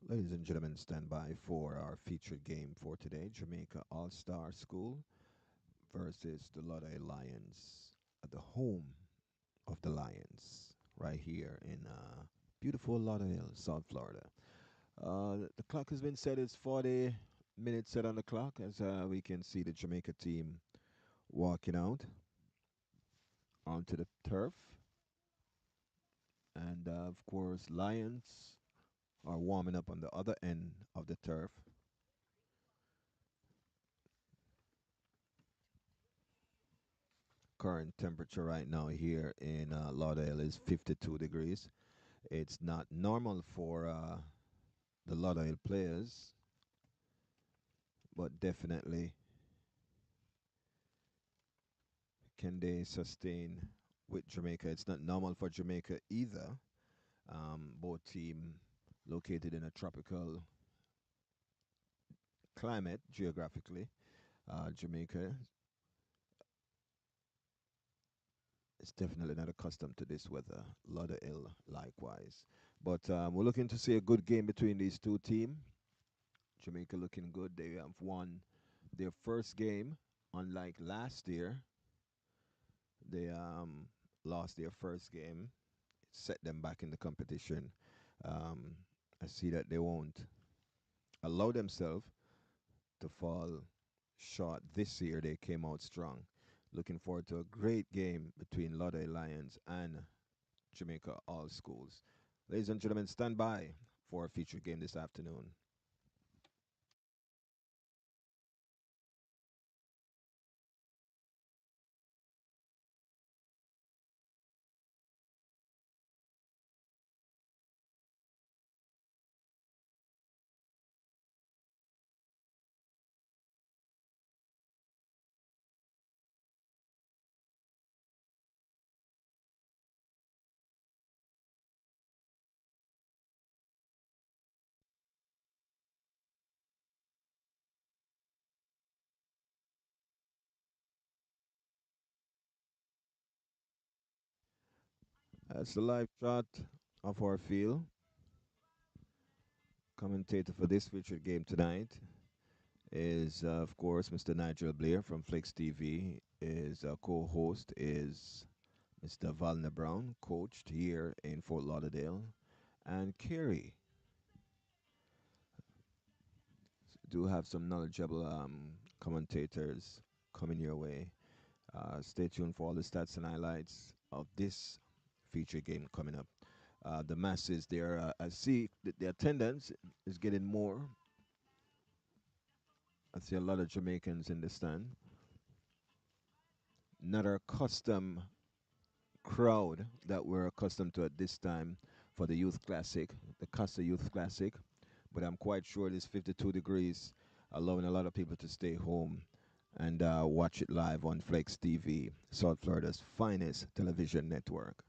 Ladies and gentlemen, stand by for our featured game for today. Jamaica All Star School versus the Lodi Lions at the home of the Lions, right here in beautiful Lauderdale, South Florida. The clock has been set. It's 40 minutes set on the clock as we can see the Jamaica team walking out onto the turf. And of course, Lions are warming up on the other end of the turf. Current temperature right now here in Lauderdale is 52 degrees. It's not normal for the Lauderdale players, but definitely can they sustain with Jamaica. It's not normal for Jamaica either. Both team located in a tropical climate geographically. Jamaica is definitely not accustomed to this weather. Lauderdale likewise. But we're looking to see a good game between these two teams. Jamaica looking good. They have won their first game, unlike last year. They lost their first game, set them back in the competition. Um, I see that they won't allow themselves to fall short this year. They came out strong. Looking forward to a great game between Lodi Lions and Jamaica All Schools. Ladies and gentlemen, stand by for a featured game this afternoon. That's the live shot of our field. Commentator for this featured game tonight is, of course, Mr. Nigel Blair from Flexx TV. His co-host is Mr. Valner Brown, coached here in Fort Lauderdale. And Kerry do have some knowledgeable commentators coming your way. Stay tuned for all the stats and highlights of this feature game coming up. The masses there, I see that the attendance is getting more. I see a lot of Jamaicans in the stand. Not our custom crowd that we're accustomed to at this time for the Youth Classic, the Casa Youth Classic. But I'm quite sure this 52 degrees allowing a lot of people to stay home and watch it live on Flexx TV, South Florida's finest television network.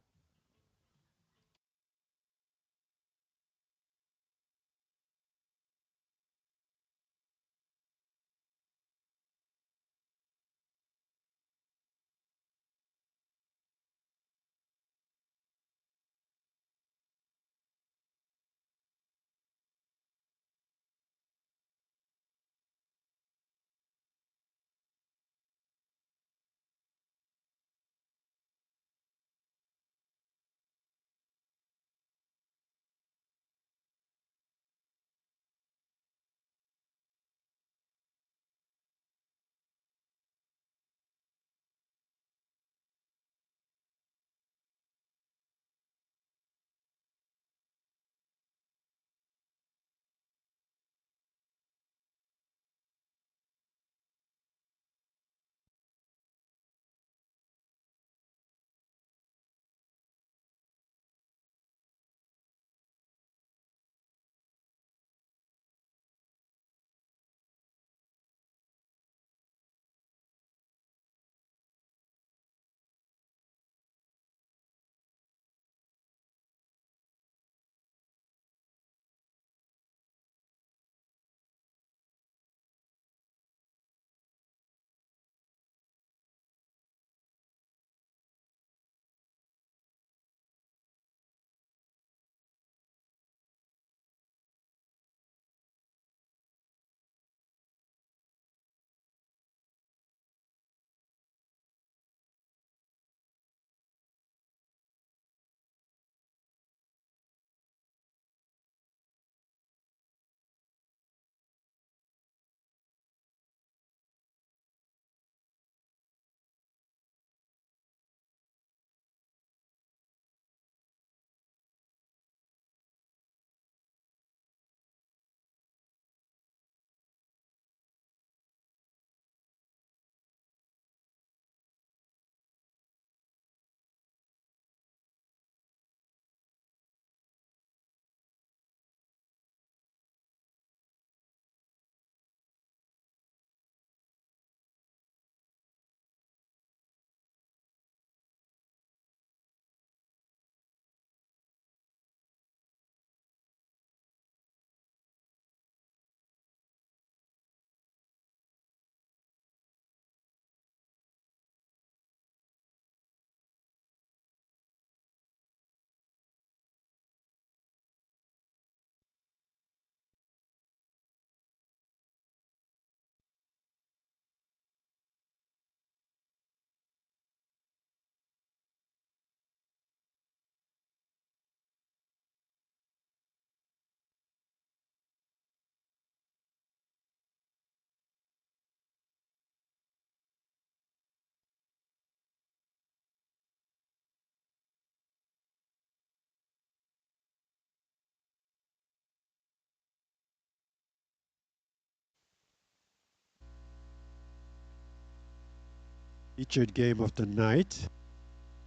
featured game of the night.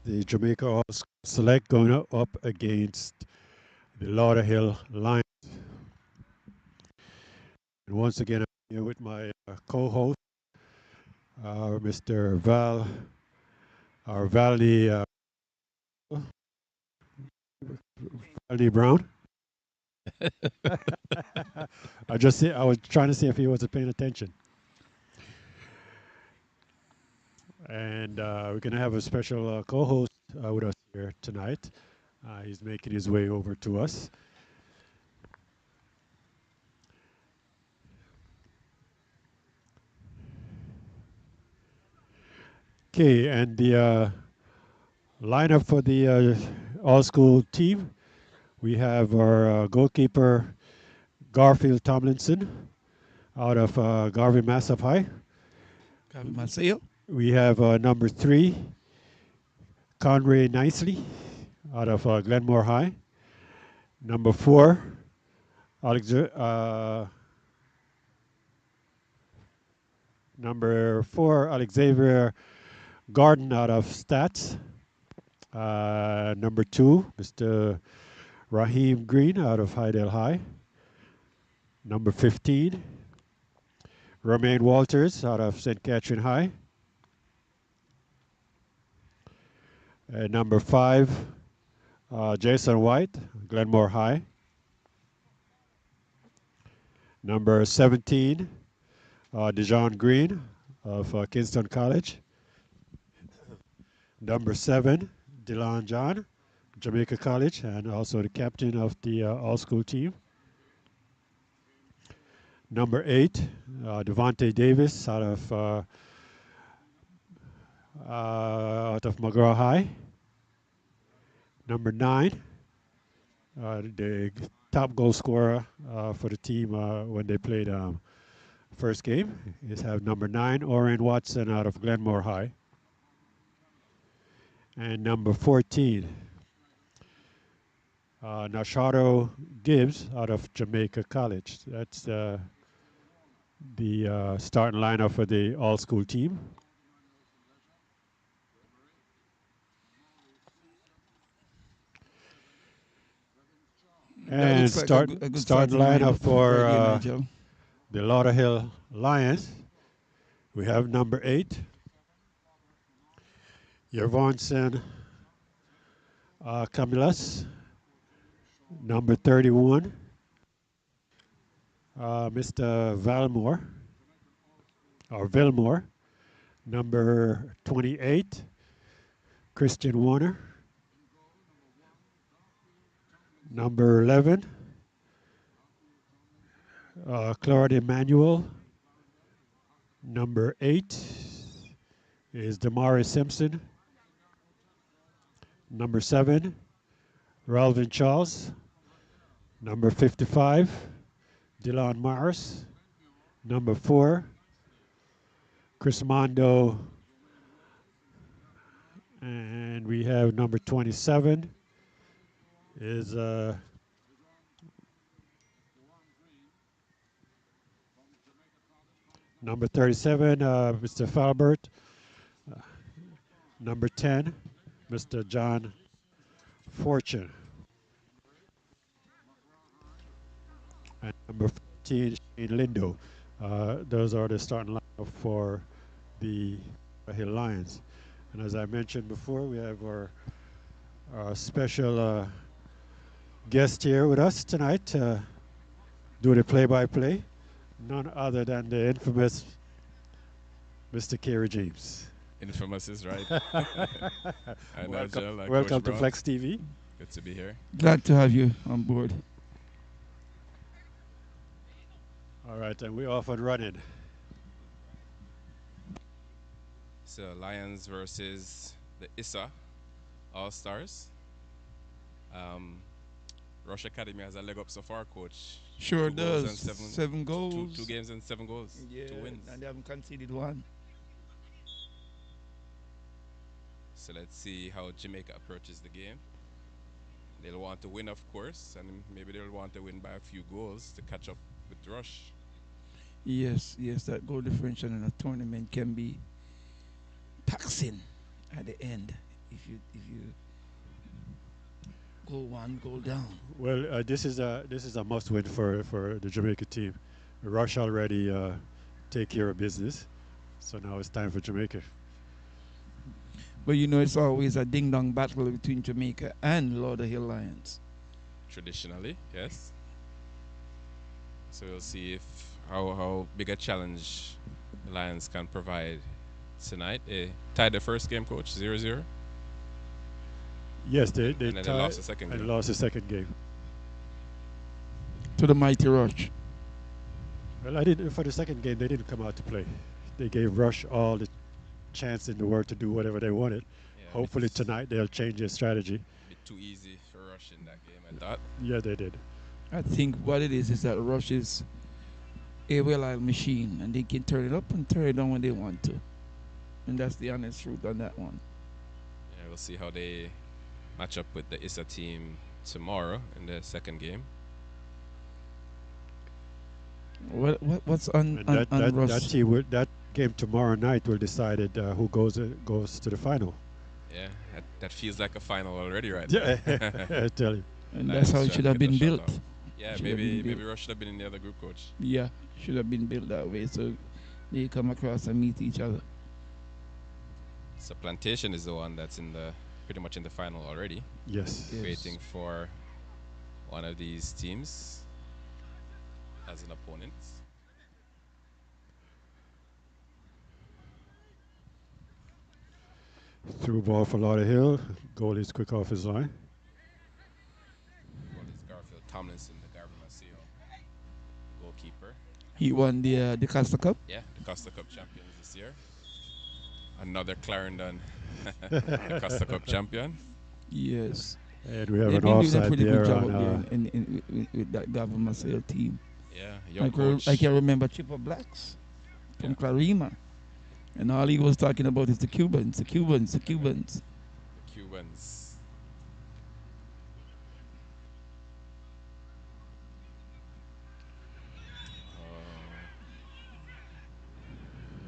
The Jamaica All Select going up against the Lauderhill Lions. And once again, I'm here with my co-host, Mr. Valley, Valley Brown. I was trying to see if he wasn't paying attention. And we're going to have a special co-host with us here tonight. He's making his way over to us. Okay, and the lineup for the all-school team, we have our goalkeeper Garfield Tomlinson out of Garvey Massif High. Have Marcel. We have number 3, Conray Nicely out of Glenmore High. Number 4, Alexavier Garden out of Stats. Number 2, Mr. Raheem Green out of Hydale High. Number 15, Romaine Walters out of St. Catherine High. Number 5, Jason White, Glenmore High. Number 17, Dijon Green of Kingston College. Number 7, Dylan John, Jamaica College, and also the captain of the all-school team. Number 8, Devontae Davis out of McGraw High. Number 9, the top goal scorer for the team when they played first game is have number 9, Orion Watson out of Glenmore High. And number 14, Nasharo Gibbs out of Jamaica College. That's the starting lineup for the all-school team. That And looks like a good starting starting lineup lineup for right there, Nigel. the Lauderhill Lions. We have number 8, Yervonson Camillus. Number 31, Mr. Valmore, or Vilmore. Number 28, Christian Warner. Number 11, Claude Emmanuel. Number 8 is Damari Simpson. Number 7, Ralvin Charles. Number 55, Dylan Morris. Number 4, Chris Mondo. And we have number 27 is number 37, Mr. Falbert. Uh, Number 10, Mr. John Fortune. And number 14, Shane Lindo. Those are the starting lineup for the Hill Lions. And as I mentioned before, we have our special guest here with us tonight to do the play-by-play. None other than the infamous Mr. Kerry James. Infamous is right. Hi, welcome, Nigel. Coach welcome to Brown. Flexx TV. Good to be here. Glad to have you on board. All right, and we're off and running. So, Lions versus the ISA All Stars. Um, Rush Academy has a leg up so far, coach. Sure 2 goals does. and 7 goals. two games and 7 goals. Yeah, 2 wins. and they haven't conceded one. So let's see how Jamaica approaches the game. They'll want to win, of course, and maybe they'll want to win by a few goals to catch up with Yes, that goal differential in a tournament can be taxing at the end if you go one goal down. Well, this is a must-win for the Jamaica team. Rush already take care of business, so now it's time for Jamaica. But it's always a ding dong battle between Jamaica and Lauderhill Lions. Traditionally, yes. So we'll see if how big a challenge the Lions can provide tonight. They tied the first game, coach, 0-0. Yes, they And then they tied lost the second and game. lost the second game. To the mighty Rush. Well, I didn't for the second game. They didn't come out to play. They gave Rush all the chance in the world to do whatever they wanted. Yeah, Hopefully tonight they'll change their strategy. bit too easy for Rush in that game, I thought. Yeah, they did. I think what it is that Rush is a well-oiled machine, and they can turn it up and turn it down when they want to. And that's the honest truth on that one. Yeah, we'll see how they match up with the ISA team tomorrow in the second game. What's on And on, that on that Rush? that team that game tomorrow night will decide who goes to the final. Yeah, that feels like a final already, right? Yeah, there. I tell you. And Lions that's how it trying should to have get the been shot built. off. Yeah, Should have maybe been built. Rush should have been in the other group, coach. Yeah, should have been built that way so they come across and meet each other. So Plantation is the one that's pretty much in the final already, Yes. Yes. waiting for one of these teams as an opponent. Through ball for Lauderhill. Goalie's quick off his line. Well, it's Garfield Tomlinson, the Garvin Maceo goalkeeper. He won the Casa Cup. Yeah, the Costa Cup champions this year. Another Clarendon Costa Cup champion. Yes. And we have They've an been doing a offside pretty there good job on. up there with that Gavin Marcel team. Yeah, young coach. I can remember Chipper Blacks from Clarima. And all he was talking about is the Cubans, the Cubans, the Cubans. The Cubans.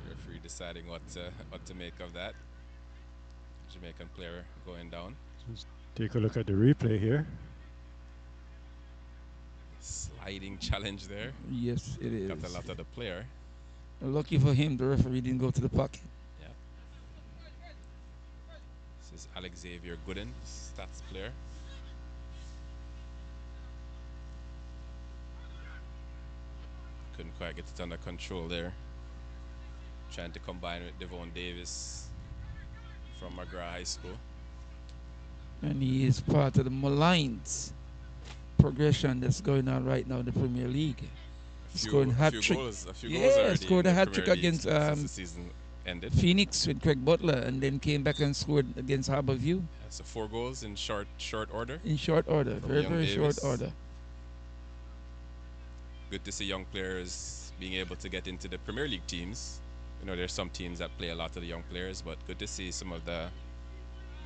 Referee deciding what to make of that. Jamaican player going down. Just take a look at the replay here. Sliding challenge there. Yes, it is. Got a lot of the player. Lucky for him, the referee didn't go to the pocket. Yeah. This is Alex Xavier Gooden, stats player. Couldn't quite get it under control there. Trying to combine with Devon Davis from McGrath High School. And he is part of the maligned progression that's going on right now in the Premier League. Scoring hat trick. A few goals Yeah, already scored in a the hat trick Premier League against since the season ended. Phoenix with Craig Butler, and then came back and scored against Harborview Yeah, so 4 goals in short order. in short order, From very Young very short Davis. order. Good to see young players being able to get into the Premier League teams. You know, there's some teams that play a lot of the young players, but good to see some of the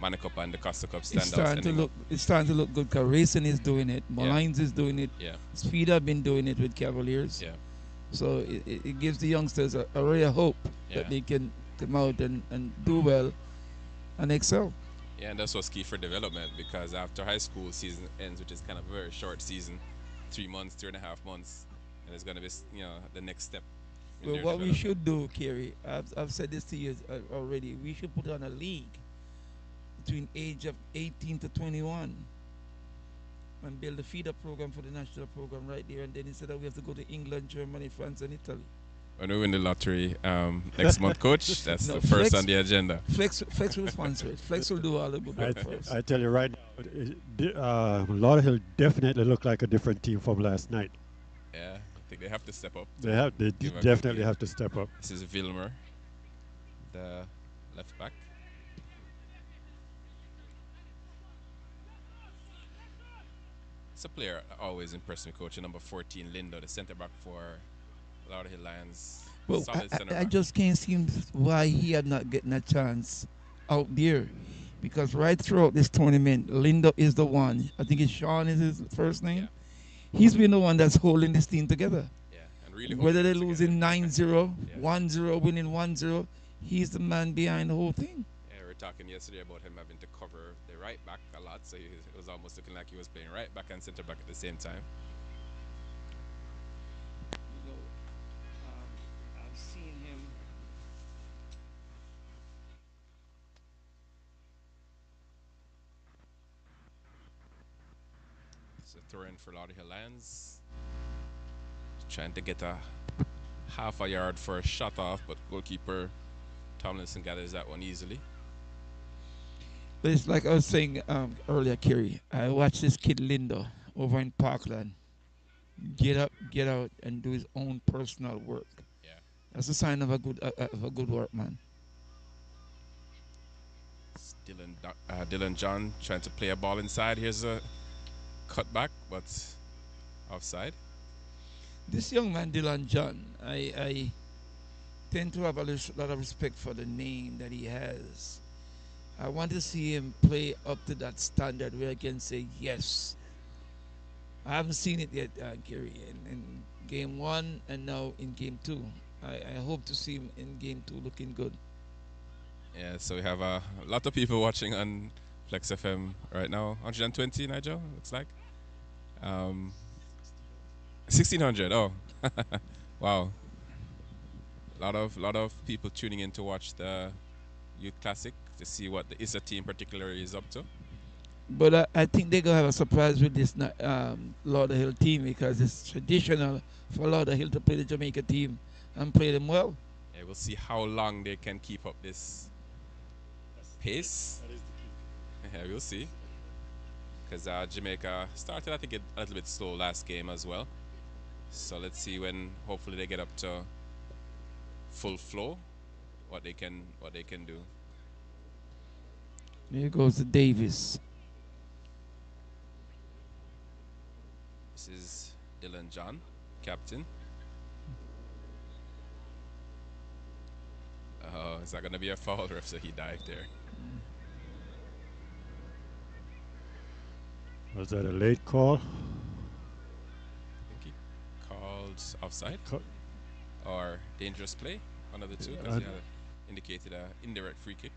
Manor Cup and the Costa Cup standouts. It's starting to look good. Cause Racing is doing it, Yeah. Malines is doing it, Yeah, Speed have been doing it with Cavaliers. yeah, So it gives the youngsters a ray of hope yeah. that they can come out and do well and excel. Yeah, and that's what's key for development, because after high school season ends, which is kind of a very short season, 3 months, 3.5 months, and it's going to be, the next step. in Well, their what we development. should do, Kerry, I've said this to you already. We should put on a league between age of 18 to 21 and build a feeder program for the national program right there. And then instead of we have to go to England, Germany, France, and Italy. When we win the lottery next month, coach, that's No, the first Flexx- on the agenda. Flexx will sponsor it. Flexx will do all the good work for us. I tell you right now, Lauderhill definitely look like a different team from last night. Yeah, I think they have to step up. They Give a good definitely game. have to step up. This is Vilmer, the left back. It's a player always impressed me, coach. Number 14, Lindo, the centre back for Lauderhill Lions. Well, Solid centre I back. just can't see why he had not getting a chance out there. Because right throughout this tournament, Linda is the one. I think it's Sean is his first name. He's been the one that's holding this team together. Yeah, and really Whether they're holding it losing together. 9-0, Yeah. 1-0, winning 1-0, He's the man behind the whole thing. Yeah, we were talking yesterday about him having to cover the right back a lot, so it was almost looking like he was playing right back and center back at the same time. You know, I've seen him. So throw in for Lauderhill Lions, trying to get a half a yard for a shot off, but goalkeeper Tomlinson gathers that one easily. But it's like I was saying earlier, Kerry. I watched this kid Lindo over in Parkland get up, get out, and do his own personal work. Yeah. That's a sign of a good work, man. It's Dylan John trying to play a ball inside. Here's a cutback, but offside. This young man, Dylan John, I tend to have a lot of respect for the name that he has. I want to see him play up to that standard where I can say yes. I haven't seen it yet, Gary, in game one and now in game two. I hope to see him in game two looking good. Yeah, so we have a lot of people watching on Flex FM right now. 120, Nigel, looks like. 1600. Oh, wow. Lot of people tuning in to watch the Youth Classic to see what the ISA team particularly is up to. But I think they're going to have a surprise with this Lauderhill team because it's traditional for Lauderhill to play the Jamaica team and play them well. Yeah, we'll see how long they can keep up this pace. Yeah, we'll see. Because Jamaica started, I think, a little bit slow last game as well. So let's see when hopefully they get up to full flow, what they can do. There goes the Davis. This is Dylan John, captain. Oh, is that going to be a foul, ref? So he dived there. Was that a late call? I think he called offside or dangerous play, one of the two, because he had indicated an indirect free kick.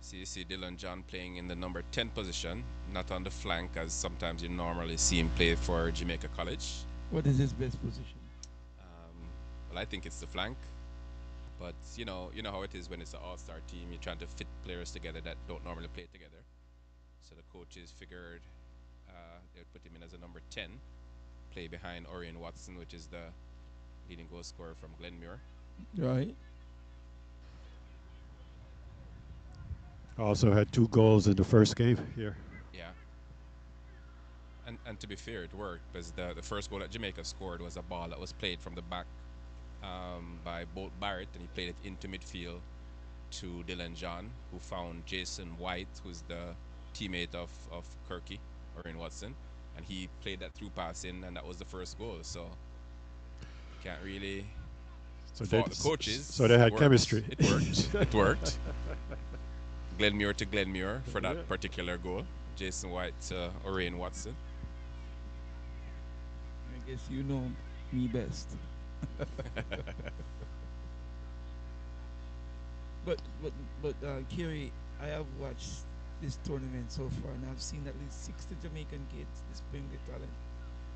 So you see Dylan John playing in the number 10 position, not on the flank as sometimes you normally see him play for Jamaica College. What is his best position? Well, I think it's the flank. But you know how it is when it's an all-star team. You're trying to fit players together that don't normally play together. So the coaches figured they'd put him in as a number 10, play behind Orion Watson, which is the leading goal scorer from Glenmuir. Right. Also had 2 goals in the first game here. Yeah. And to be fair, it worked because the first goal that Jamaica scored was a ball that was played from the back by Bolt Barrett, and he played it into midfield to Dylan John, who found Jason White, who's the teammate of Kirky, Orion Watson, and he played that through pass in, and that was the first goal. So you can't really fault the coaches. So they had chemistry. It worked. It worked. Glenmuir to Glenmuir for that particular goal. Jason White to Orion Watson. I guess you know me best. but Kerry, I have watched this tournament so far, and I've seen at least 60 Jamaican kids displaying their talent.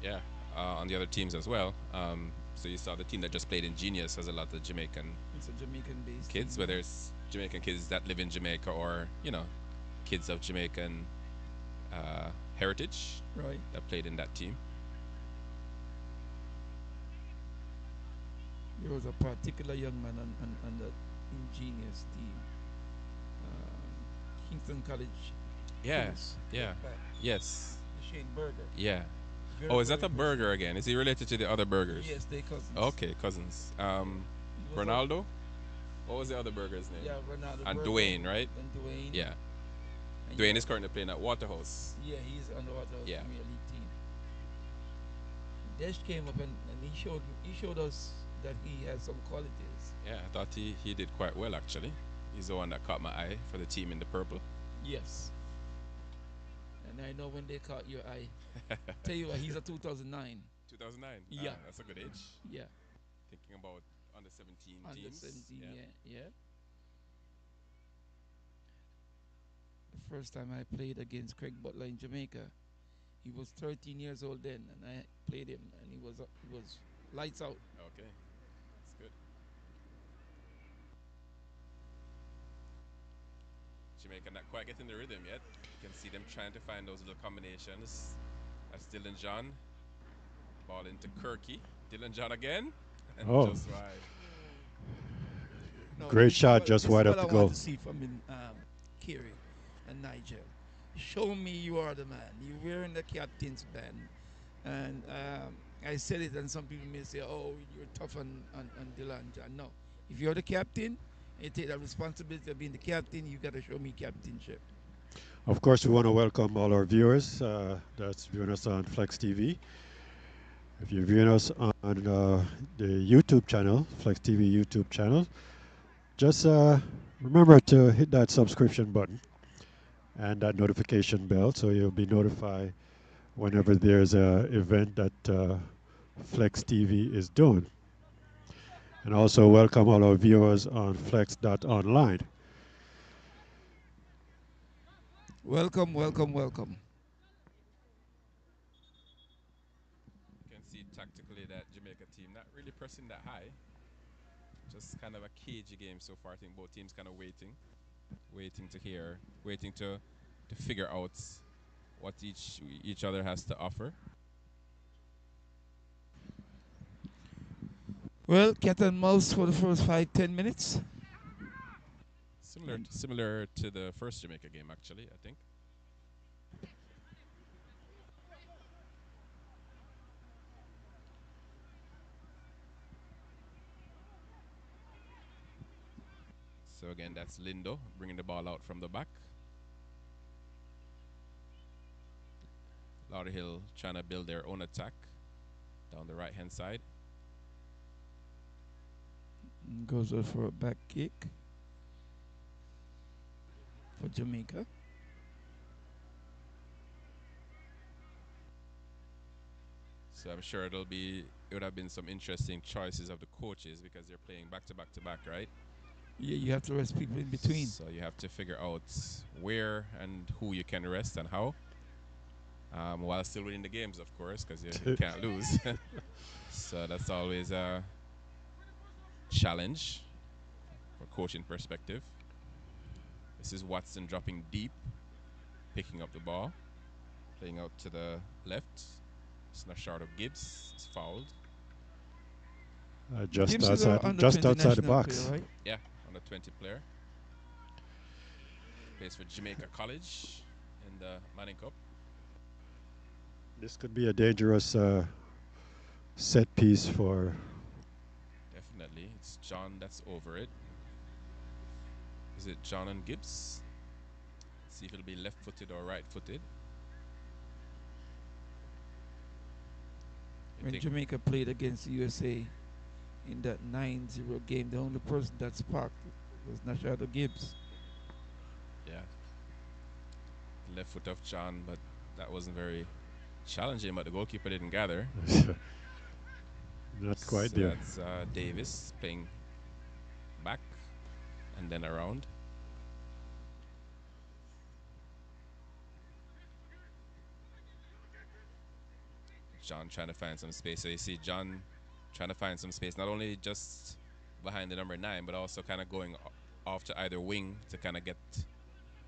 Yeah, on the other teams as well. So you saw the team that just played Ingenious has a lot of Jamaican. It's a Jamaican-based kids, team. whether it's Jamaican kids that live in Jamaica or kids of Jamaican heritage, right, that played in that team. There was a particular young man on that Ingenious team. Kingston College. Yes. Yeah. Yes. Shane Berger. Yeah. Very, is that a Burger again? Is he related to the other burgers? Yes, they cousins. Okay, cousins. Ronaldo? What was the other burger's name? Yeah, Ronaldo. And Berger, Dwayne, right? And Dwayne. Yeah. And Dwayne is currently playing at Waterhouse. Yeah, he's on the Waterhouse Premier League team. Desh came up and he showed us that he has some qualities. Yeah, I thought he did quite well actually. He's the one that caught my eye for the team in the purple. Yes. And I know when they caught your eye. Tell you what, he's a 2009. 2009. Yeah. That's a good age. Yeah. Thinking about under 17 Under teams. 17, Yeah. yeah. Yeah. The first time I played against Craig Butler in Jamaica, he was 13 years old then, and I played him, and he was lights out. Okay. That's good. Jamaica not quite getting the rhythm yet. You can see them trying to find those little combinations. That's Dylan John. Ball into Kirky. Dylan John again. And Oh, just wide. No, great shot, just this is wide what up I the want goal. to see from Kiri and Nigel. Show me you are the man. You're wearing the captain's band, and I said it, and some people may say, "Oh, you're tough on Dylan John." No, if you're the captain and you take the responsibility of being the captain, you got to show me captainship. Of course, we want to welcome all our viewers that's viewing us on Flex TV. If you're viewing us on the YouTube channel, Flex TV YouTube channel, just remember to hit that subscription button and that notification bell so you'll be notified whenever there's an event that Flex TV is doing. And also welcome all our viewers on flex.online. Welcome, welcome, welcome. You can see tactically that Jamaica team not really pressing that high. Just kind of a cagey game so far. I think both teams kind of waiting to hear, waiting to figure out what each other has to offer. Well, cat and mouse for the first 5-10 minutes. Similar to the first Jamaica game, actually. I think. So again, that's Lindo bringing the ball out from the back. Lauderhill trying to build their own attack down the right hand side. Goes out for a back kick for Jamaica. So I'm sure it would have been some interesting choices of the coaches because they're playing back to back to back, right? Yeah, you have to rest people in between. So you have to figure out where and who you can rest and how, while still winning the games, of course, because you can't lose. So that's always a challenge for coaching perspective. This is Watson dropping deep, picking up the ball, playing out to the left. It's not short of Gibbs. It's fouled. Gibbs is a under Just 20 outside the national box. player, right? Yeah, on the 20 player. Plays for Jamaica College in the Manning Cup. This could be a dangerous set piece for. Definitely. It's John that's over it. Is it John and Gibbs? See if it'll be left footed or right footed. When Jamaica played against the USA in that 9-0 game, the only person that sparked was Nashado Gibbs. Yeah. Left foot of John, but that wasn't very challenging, but the goalkeeper didn't gather. Not quite So there. that's Davis playing back and then around. John trying to find some space. So you see John trying to find some space, not only just behind the number 9, but also kind of going off to either wing to kind of get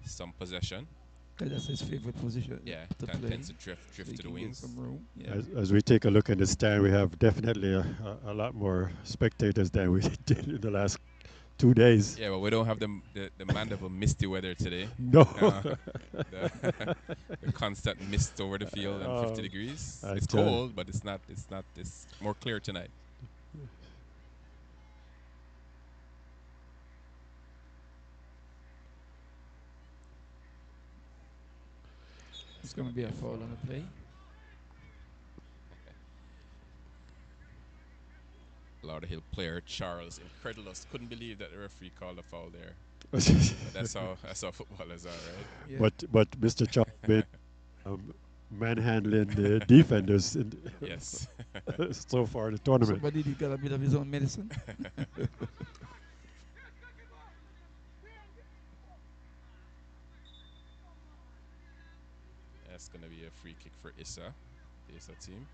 some possession. That's his favorite position Yeah, to kind of play. tends to drift So to the get wings. some room. Yeah. As we take a look in the stand, we have definitely a lot more spectators than we did in the last 2 days. Yeah, well, we don't have the man of a misty weather today. No. The constant mist over the field and 50 degrees. It's cold, but it's not. It's more clear tonight. It's going to be a foul on the play. Lauderhill player Charles Incredulous couldn't believe that the referee called a foul there. But that's how footballers are, right? Yeah. but Mr. Charles been manhandling the defenders Yes. so far in the tournament. Somebody did got a bit of his own medicine. That's gonna be a free kick for Issa, the Issa team.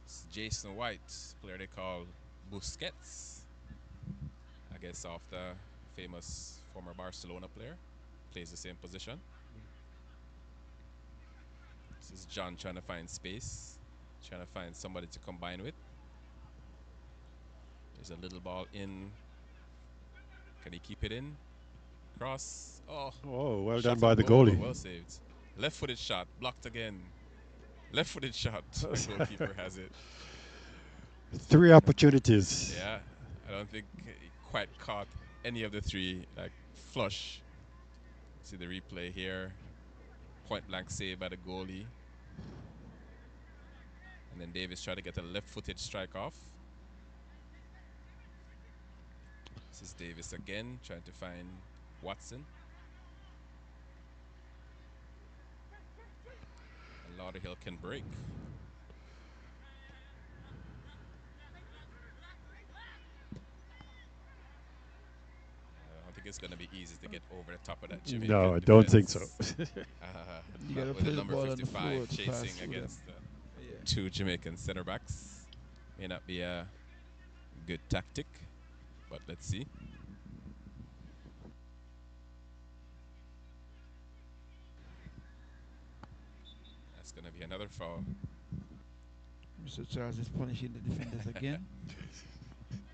It's Jason White, player they call Busquets. I guess off the famous former Barcelona player. Plays the same position. This is John trying to find space, trying to find somebody to combine with. There's a little ball in. Can he keep it in? Cross. Oh, Oh, well done shot by on the goal, but goalie. well saved. Left footed shot, blocked again. Left footed shot. Goalkeeper has it. Three opportunities. Yeah, I don't think he quite caught any of the three, like flush. See the replay here. Point blank save by the goalie. And then Davis tried to get a left footed strike off. This is Davis again, trying to find Watson. And Lauderhill can break. I don't think it's going to be easy to get over the top of that No, Jamaican I don't think so. defense. You Not gotta with play the the number ball on the floor 55 to pass chasing through them. against the Yeah. two Jamaican center backs. May not be a good tactic, but let's see. That's going to be another foul. Mr. Charles is punishing the defenders again.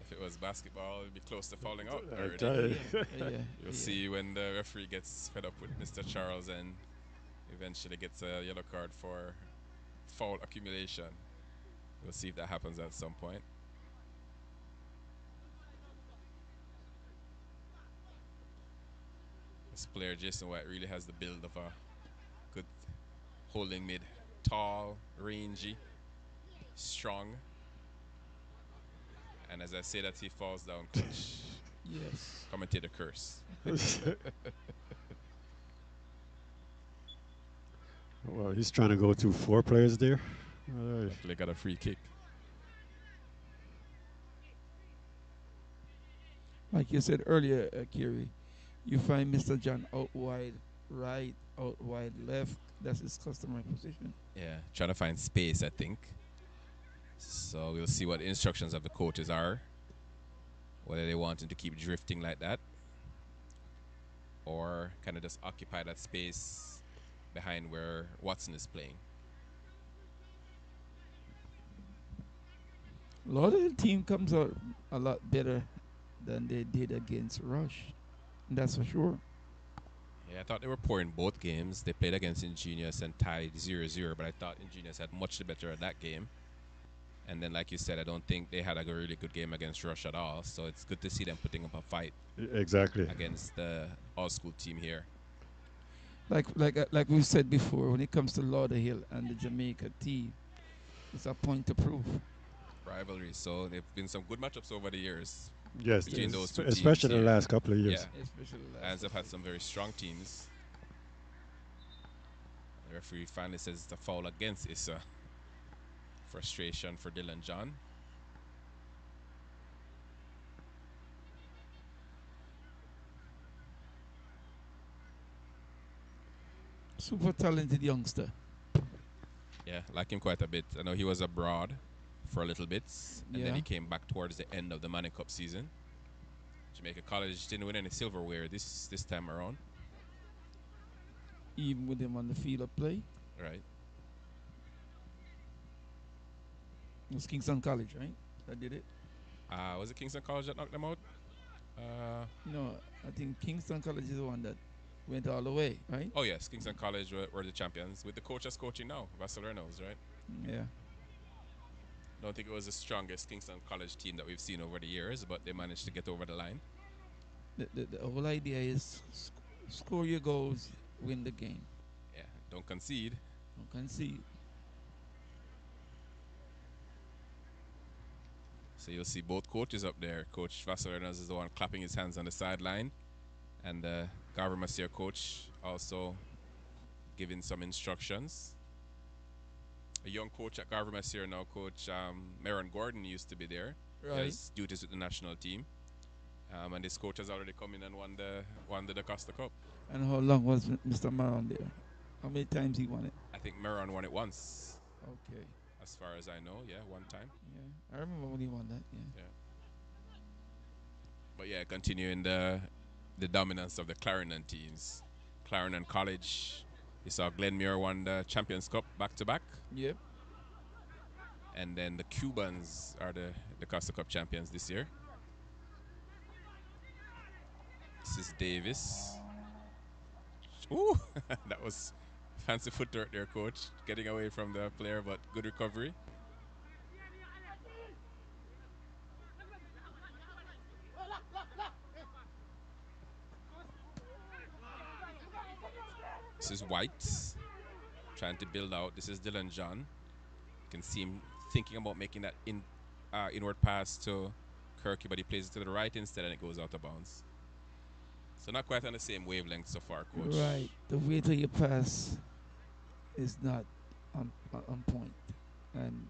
If it was basketball, it'd be close to falling out I already. tell you. Yeah. You'll see when the referee gets fed up with Mr. Charles and eventually gets a yellow card for foul accumulation. We'll see if that happens at some point. This player, Jason White, really has the build of a good holding mid. Tall, rangy, strong. And as I say that he falls down, coach, Yes. commentator curse. Well, he's trying to go to four players there. Luckily got a free kick. Like you said earlier, Kiri, you find Mr. John out wide right, out wide left. That's his customary position. Yeah, trying to find space, I think. So we'll see what the instructions of the coaches are. Whether they want him to keep drifting like that or kind of just occupy that space behind where Watson is playing. A lot of the team comes out a lot better than they did against Rush. That's for sure. Yeah, I thought they were poor in both games. They played against Ingenious and tied 0-0, but I thought Ingenious had much the better at that game. And then, like you said, I don't think they had a really good game against Rush at all. So it's good to see them putting up a fight Exactly. against the all-school team here. Like we said before, when it comes to Lauderhill and the Jamaica team, it's a point to prove. Rivalry. So there've been some good matchups over the years. Yes, Between those two especially teams, the yeah. last couple of years. Yeah. Especially Lions have had some very strong teams. The referee finally says it's a foul against Issa. Frustration for Dylan John. super talented youngster. Yeah, like him quite a bit. I know he was abroad for a little bit, and then Yeah. he came back towards the end of the Manning Cup season. Jamaica College didn't win any silverware this time around. Even with him on the field of play. Right. It was Kingston College, right? That did it. Was it Kingston College that knocked them out? No, I think Kingston College is the one that went all the way, right? Oh yes, Kingston College were the champions with the coach that's coaching now, Vassal Reynolds, right? Yeah. Don't think it was the strongest Kingston College team that we've seen over the years, but they managed to get over the line. The whole idea is score your goals, win the game. Yeah, don't concede. You can see So you'll see both coaches up there. Coach Vassarinas is the one clapping his hands on the sideline, and the Garver Massier coach also giving some instructions. A young coach at Garver Massier now, Coach Maron Gordon, used to be there. He right. has duties with the national team. And this coach has already come in and won the Da Costa Cup. And how long was Mr. Maron there? How many times he won it? I think Maron won it once, Okay. as far as I know. Yeah, one time. Yeah. I remember when he won that. Yeah. Yeah. But yeah, continuing the dominance of the Clarendon teams. Clarendon College, you saw Glenmuir won the Champions Cup back to back. Yep. And then the Cubans are the Costa Cup champions this year. This is Davis. Ooh, that was fancy footwork there, coach. Getting away from the player, but good recovery. This is White trying to build out. This is Dylan John. You can see him thinking about making that inward pass to Kirky, but he plays it to the right instead and it goes out of bounds. So not quite on the same wavelength so far, coach. Right. The way to your pass is not on point. And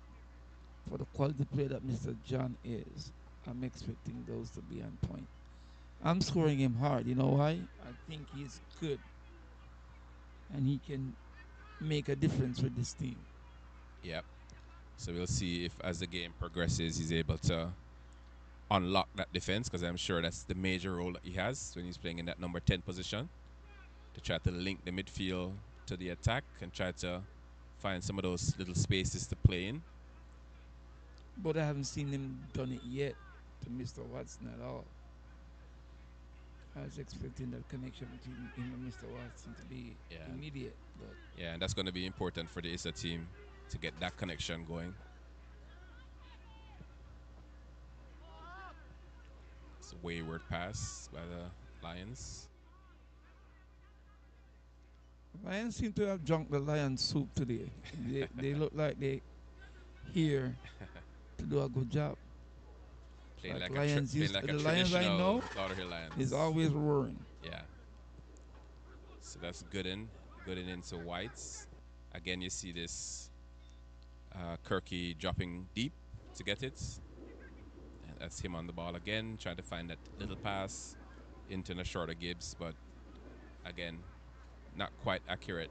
for the quality player that Mr. John is, I'm expecting those to be on point. I'm scoring him hard. You know why? I think he's good. And he can make a difference with this team. Yep. So we'll see if as the game progresses he's able to unlock that defense, because I'm sure that's the major role that he has when he's playing in that number 10 position, to try to link the midfield to the attack and try to find some of those little spaces to play in. But I haven't seen him done it yet to Mr. Watson at all. I was expecting that connection between him and Mr. Watson to be immediate. But yeah, and that's going to be important for the ISA team to get that connection going. It's a wayward pass by the Lions. Lions seem to have drunk the lion soup today. They look like they here to do a good job. Playing like, Lions playing like a the Lions I traditional know Lauderhill Lions. is always roaring. Yeah. So that's Gooden into Whites. Again, you see this Kirky dropping deep to get it. And that's him on the ball again, trying to find that little pass into the shorter Gibbs, but again, not quite accurate.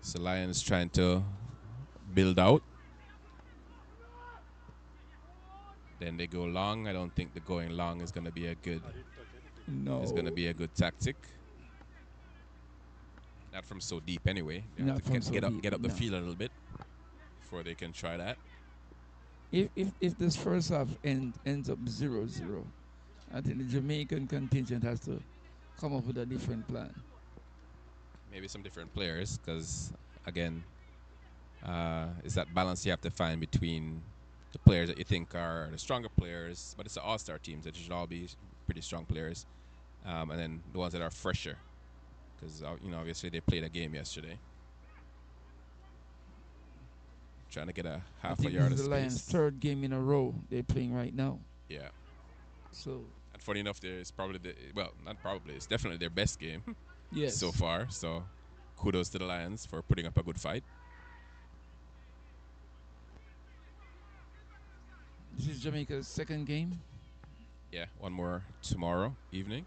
So Lions trying to build out. Then they go long. I don't think the going long is going to be a good. No. It's going to be a good tactic. Not from so deep anyway. They Not have to from so get up deep, the no. field a little bit before they can try that. If this first half ends up 0-0, I think the Jamaican contingent has to come up with a different plan. Maybe some different players, because again, it's that balance you have to find between the players that you think are the stronger players, but it's the all-star teams that should all be pretty strong players, and then the ones that are fresher, because obviously they played a game yesterday. Trying to get a half a yard of This is the Lions' space. third game in a row they're playing right now. Yeah. So. And funny enough, it's probably not probably, it's definitely their best game Yes. so far. So kudos to the Lions for putting up a good fight. This is Jamaica's second game. Yeah, one more tomorrow evening.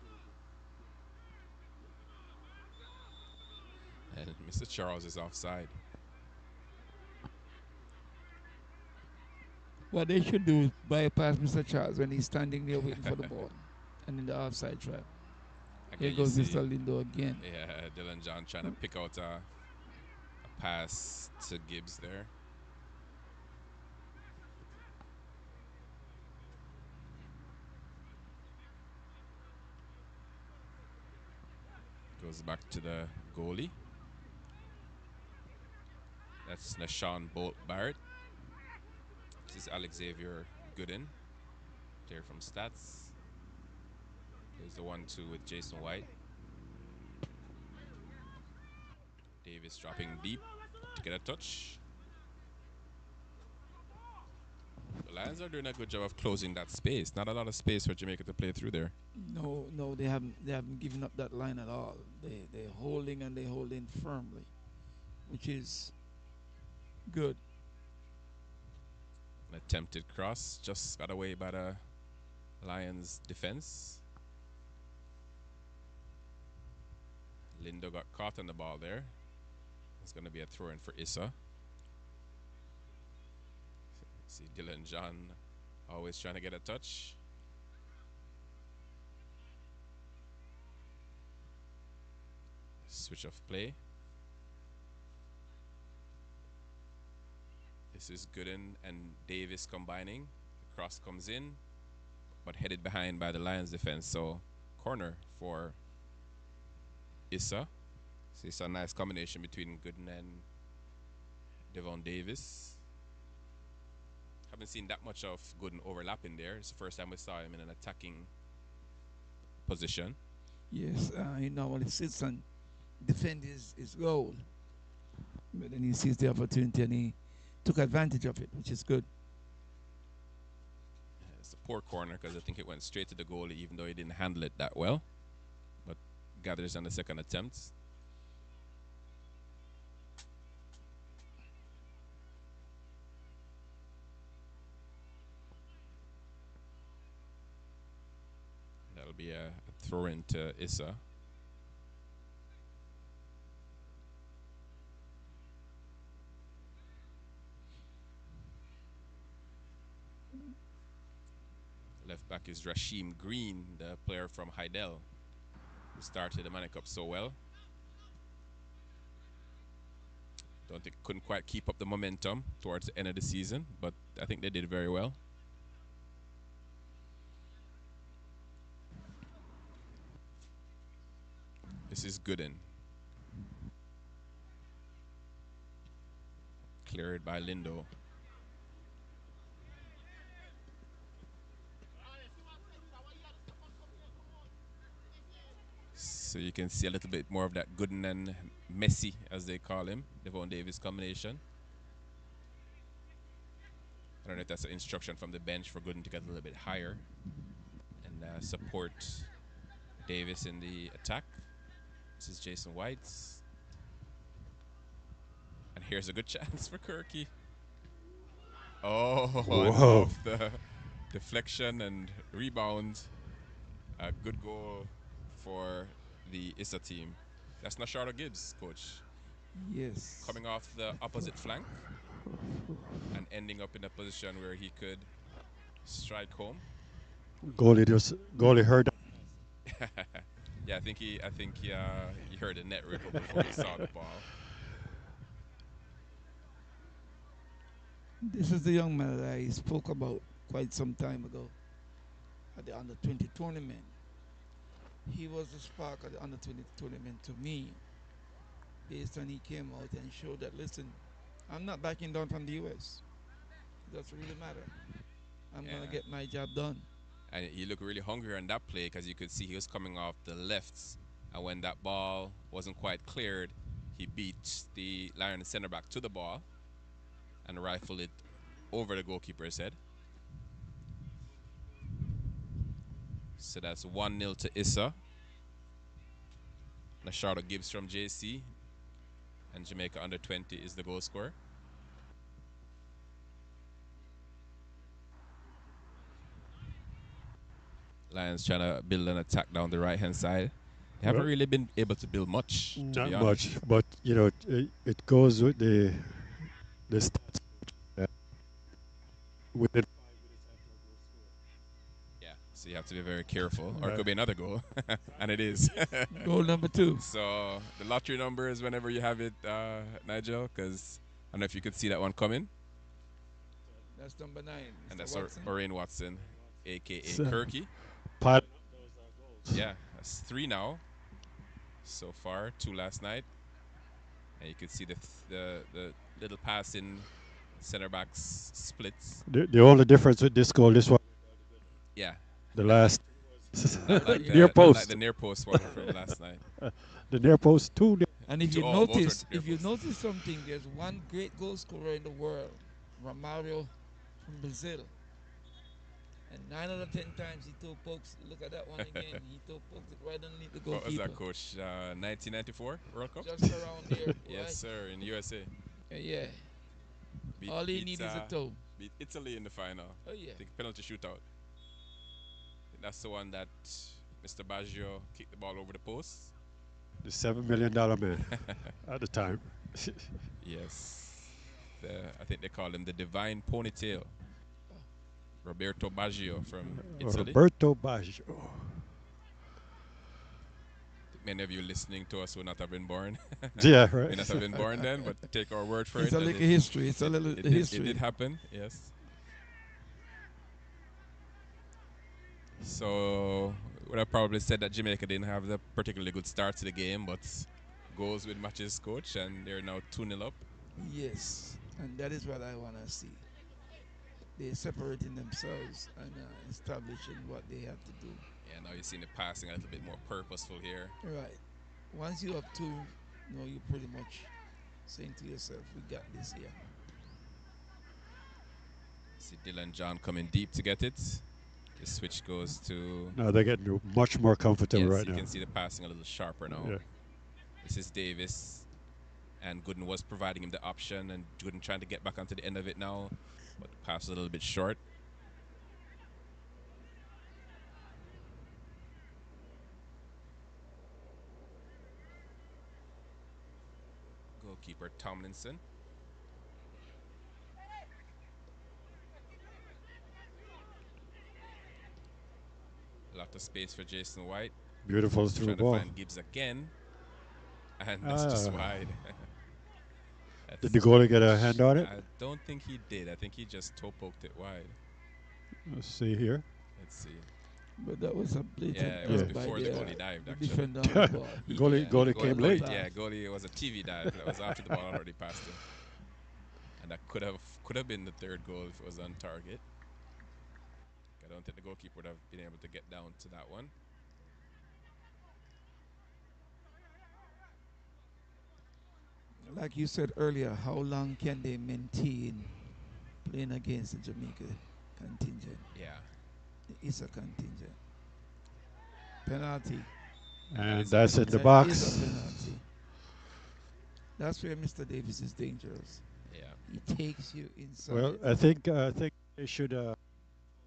And Mr. Charles is offside. What they should do is bypass Mr. Charles when he's standing there waiting for the ball and in the offside trap. Here goes Mr. Lindo again. Yeah, Dylan John trying to pick out a pass to Gibbs there. Goes back to the goalie. That's Nashawn Bolt Barrett. This is Alex Xavier Gooden, player from Stats. There's the 1-2 with Jason White. Davis dropping deep to get a touch. The Lions are doing a good job of closing that space. Not a lot of space for Jamaica to play through there. No, no, they haven't given up that line at all. They're holding and they're holding firmly, which is good. An attempted cross just got away by the Lions defense. Lindo got caught on the ball there. It's going to be a throw in for Issa. See Dylan John always trying to get a touch. Switch of play. This is Gooden and Davis combining. The cross comes in, but headed behind by the Lions defense. So corner for Issa. So it's a nice combination between Gooden and Devon Davis. Haven't seen that much of Gooden overlapping there. It's the first time we saw him in an attacking position. Yes, he normally sits and defend his goal. But then he sees the opportunity and he took advantage of it, which is good. It's a poor corner because I think it went straight to the goalie, even though he didn't handle it that well. But gathers on the second attempt. That'll be a throw in to Issa. Left back is Rasheem Green, the player from Heidel, who started the Manic Cup so well. Don't think couldn't quite keep up the momentum towards the end of the season, but I think they did very well. This is Gooden. Cleared by Lindo. So you can see a little bit more of that Gooden and Messi, as they call him, Devon Davis combination. I don't know if that's an instruction from the bench for Gooden to get a little bit higher and support Davis in the attack. This is Jason White. And here's a good chance for Kirky. Oh, and Whoa. off the deflection and rebound. A good goal for the Issa team. That's Nashardo Gibbs, coach. Yes. Coming off the opposite flank and ending up in a position where he could strike home. Goalie heard that. Yeah, he heard the net ripple before he saw the ball. This is the young man that I spoke about quite some time ago at the under 20 tournament. He was the spark of the under 20 tournament to me, based on he came out and showed that, listen, I'm not backing down from the US. It doesn't really matter. I'm going to Yeah. get my job done. And he looked really hungry on that play because you could see he was coming off the left. And when that ball wasn't quite cleared, he beat the Lion center back to the ball and rifled it over the goalkeeper's head. So that's 1-0 to Issa. Nashardo Gibbs from JC. And Jamaica under 20 is the goal scorer. Lions trying to build an attack down the right-hand side. They haven't really been able to build much, to Not be much, honest. but it goes with the stats. Within 5 minutes after a goal scored. Yeah, so you have to be very careful. Or it Right. could be another goal. And it is. Goal number 2. So the lottery number is whenever you have it, Nigel, because I don't know if you could see that one coming. That's number 9. And Mr. that's Watson. Orion Watson, a.k.a. So- Kirky. Piling up those goals. Yeah, that's 3 now so far, 2 last night. And you could see the little passing center backs splits. The only difference with this goal, this one, Yeah, the last near not like the post, near post one from last night. the near post two. And if you Both were notice, near if you post. notice something, there's one great goal scorer in the world, Romario from Brazil. And 9 out of 10 times he toe pokes. Look at that one again. He toe pokes it right underneath the What was goalkeeper. that, coach? 1994 World Cup? Just around there, Yes, boy. sir, in USA. Yeah. Beat All he beat needs is a toe. beat Italy in the final. Oh yeah. I think penalty shootout. That's the one that Mr. Baggio kicked the ball over the post. The $7 million man at the time. Yes. I think they call him the Divine Ponytail. Roberto Baggio from Italy. Roberto Baggio. Many of you listening to us will not have been born. Yeah, May not have right. been born then, but take our word for It's it. a That little history. It's a little it history. did happen. Yes. So would have probably said that Jamaica didn't have the particularly good start to the game, but goals with matches coach, and they're now 2-0 up. Yes. And that is what I want to see. They're separating themselves and establishing what they have to do. Yeah, now you're seeing the passing a little bit more purposeful here. Right. Once you have two, you're pretty much saying to yourself, we got this here. See Dylan John coming deep to get it. The switch goes to. Now they're getting much more comfortable Yes, right you now. can see the passing a little sharper now. Yeah. This is Davis, and Gooden was providing him the option, and Gooden trying to get back onto the end of it now, but the pass was a little bit short. Goalkeeper Tomlinson. A lot of space for Jason White. Beautiful He's through trying to ball. find Gibbs again, and that's just Ah, wide. did the goalie get a hand on it? I don't think he did. I think he just toe poked it wide. Let's see here. Let's see. But that was a blatant Yeah, it was Yeah. by before the goalie dived, the actually. defender on the ball. The goalie came late. Yeah, goalie was a TV dive. That was after the ball already passed him, and that could have been the third goal if it was on target. I don't think the goalkeeper would have been able to get down to that one. Like you said earlier, how long can they maintain playing against the Jamaica contingent? Yeah, It's a contingent. Penalty. And is that's a in the That is a box. penalty. That's where Mr. Davis is dangerous. yeah. He takes you inside. Well, I think they should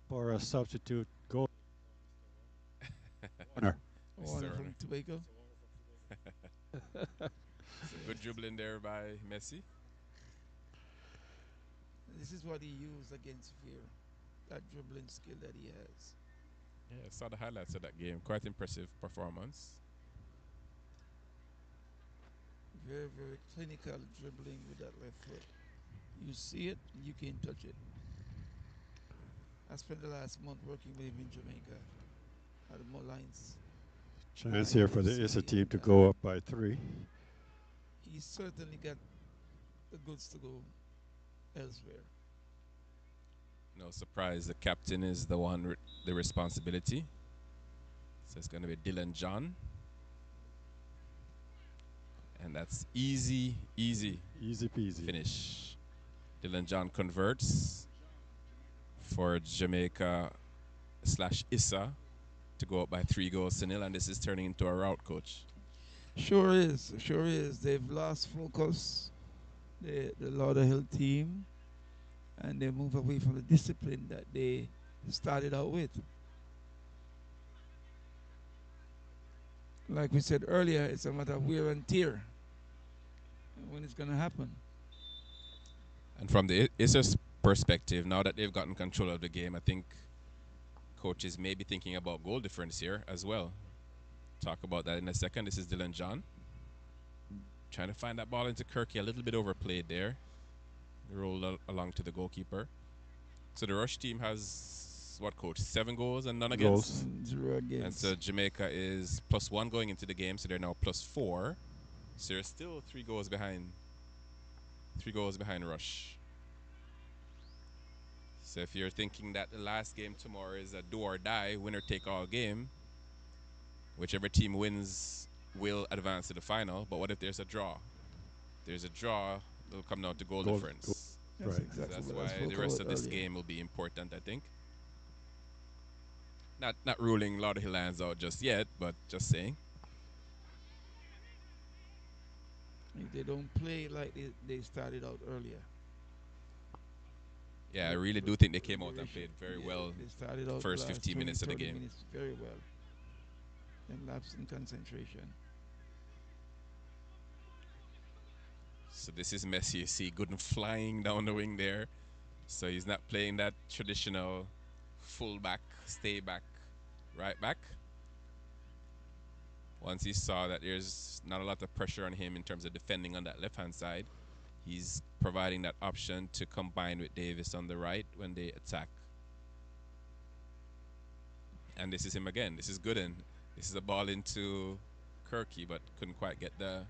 for a substitute goal. Warner. Warner Mr. from Tobago. Good dribbling there by Messi. This is what he used against Fear. That dribbling skill that he has. Yeah, I saw the highlights of that game. Quite impressive performance. Very, very clinical dribbling with that left foot. You see it, you can't touch it. I spent the last month working with him in Jamaica at the Molines. Chance here for the FC, ISA team to and, go up by 3. He certainly got the goods to go elsewhere. No surprise, the captain is the one with the responsibility. So it's going to be Dylan John. And that's easy Easy peasy. finish. Dylan John converts for Jamaica / Issa to go up by 3 goals to 0, and this is turning into a rout, coach. Sure is, sure is. They've lost focus, the Lauderhill team, and they move away from the discipline that they started out with. Like we said earlier, it's a matter of wear and tear. And when it's going to happen. And from the Issa's perspective, now that they've gotten control of the game, I think coaches may be thinking about goal difference here as well. Talk about that in a second. This is Dylan John. Trying to find that ball into Kirky, a little bit overplayed there. Rolled along to the goalkeeper. So the Rush team has, what, coach? 7 goals and none against? Goals. 0 And against. so Jamaica is +1 going into the game, so they're now +4. So you're still 3 goals behind. 3 goals behind Rush. So if you're thinking that the last game tomorrow is a do or die, winner take all game, whichever team wins will advance to the final. But what if there's a draw? There's a draw, it'll come down to goal Goal. difference. That's Right. So exactly that's what I why the spoke rest about of this earlier. game will be important, I think. Not ruling Lauderhill Lions out just yet, but just saying. If they don't play like they started out earlier, Yeah, I really do think they came out and played very yeah, well they started the out the first last 15 20, minutes of the 30 game. minutes very well. Then lapse in concentration. So this is Messi. You see Gooden flying down the wing there. So he's not playing that traditional full back, stay back, right back. Once he saw that there's not a lot of pressure on him in terms of defending on that left hand side, he's providing that option to combine with Davis on the right when they attack. And this is him again. This is Gooden. This is a ball into Kirky, but couldn't quite get the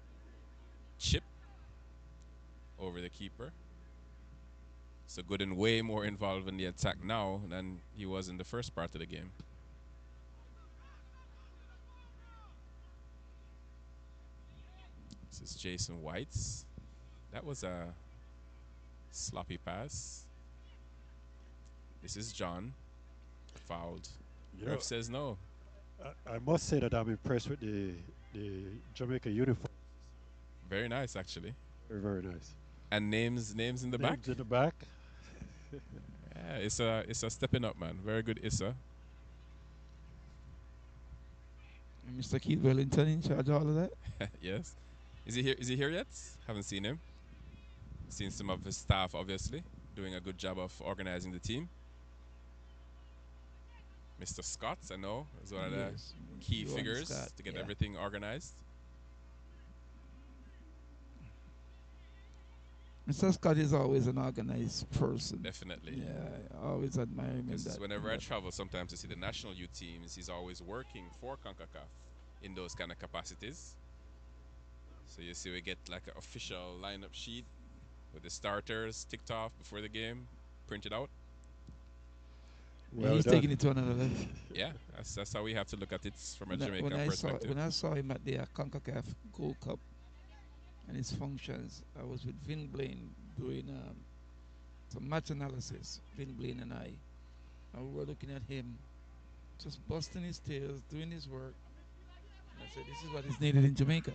chip over the keeper. So Gooden way more involved in the attack now than he was in the first part of the game. This is Jason White's. That was a sloppy pass. This is John. Fouled. You know, Ref says no. I must say that I'm impressed with the Jamaica uniform. Very nice, actually. Very nice. And names in the back. Names in the back. Yeah, it's a stepping up, man. Very good, Issa. And Mr. Keith Wellington in charge of all of that. Yes. Is he here? Is he here yet? Haven't seen him. Seen some of his staff, obviously, doing a good job of organizing the team. Mr. Scott, I know, is one of the Yes, key Johan figures Scott, to get yeah. everything organized. Mr. Scott is always an organized person. Definitely. Yeah, I always admire him in Because that. whenever in I that. travel, sometimes to see the national youth teams, he's always working for CONCACAF in those kind of capacities. So you see, we get like an official lineup sheet with the starters ticked off before the game, printed out. Yeah, Well he's done. taking it to another level. Yeah, that's how we have to look at it from a When I, Jamaican perspective. when I saw him at the CONCACAF Gold Cup and his functions, I was with Vin Blaine doing some match analysis. Vin Blaine and I, and we were looking at him, just busting his tails, doing his work. And I said, "This is what is needed in Jamaica."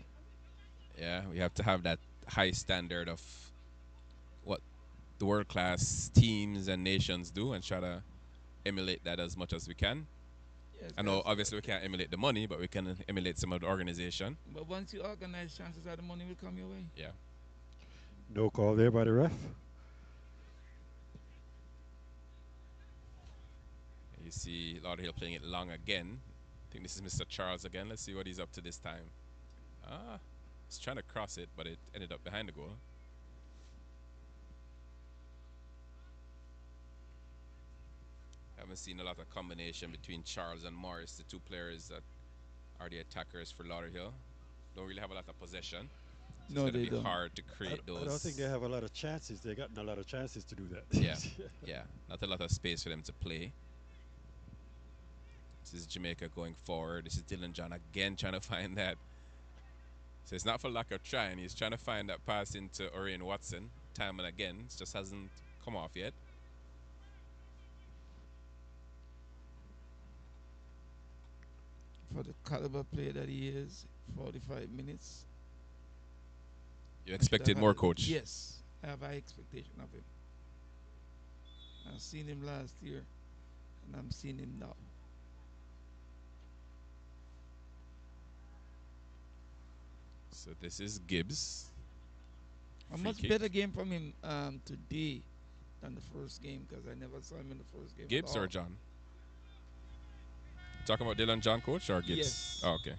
Yeah, we have to have that high standard of what the world class teams and nations do and try to emulate that as much as we can. Yes, I know obviously we can't emulate the money, but we can emulate some of the organization. But once you organize, chances are the money will come your way. Yeah. No call there by the ref. You see Lauderhill playing it long again. I think this is Mr. Charles again. Let's see what he's up to this time. Ah, he's trying to cross it, but it ended up behind the goal. Haven't seen a lot of combination between Charles and Morris, the two players that are the attackers for Lauderhill. Don't really have a lot of possession. So No, it's going they to be don't. hard to create those. I don't think they have a lot of chances. They gotten a lot of chances to do that. Yeah, yeah. Not a lot of space for them to play. This is Jamaica going forward. This is Dylan John again trying to find that. So it's not for lack of trying. He's trying to find that pass into Orion Watson time and again. It just hasn't come off yet. For the caliber player that he is, 45 minutes. You expected more, coach? Yes, I have high expectation of him. I've seen him last year, and I'm seeing him now. So this is Gibbs. A Free much kick. better game from him today than the first game because I never saw him in the first game. at Gibbs all. or John? Talking about Dylan John, coach, or Gibbs? Yes. Oh, okay.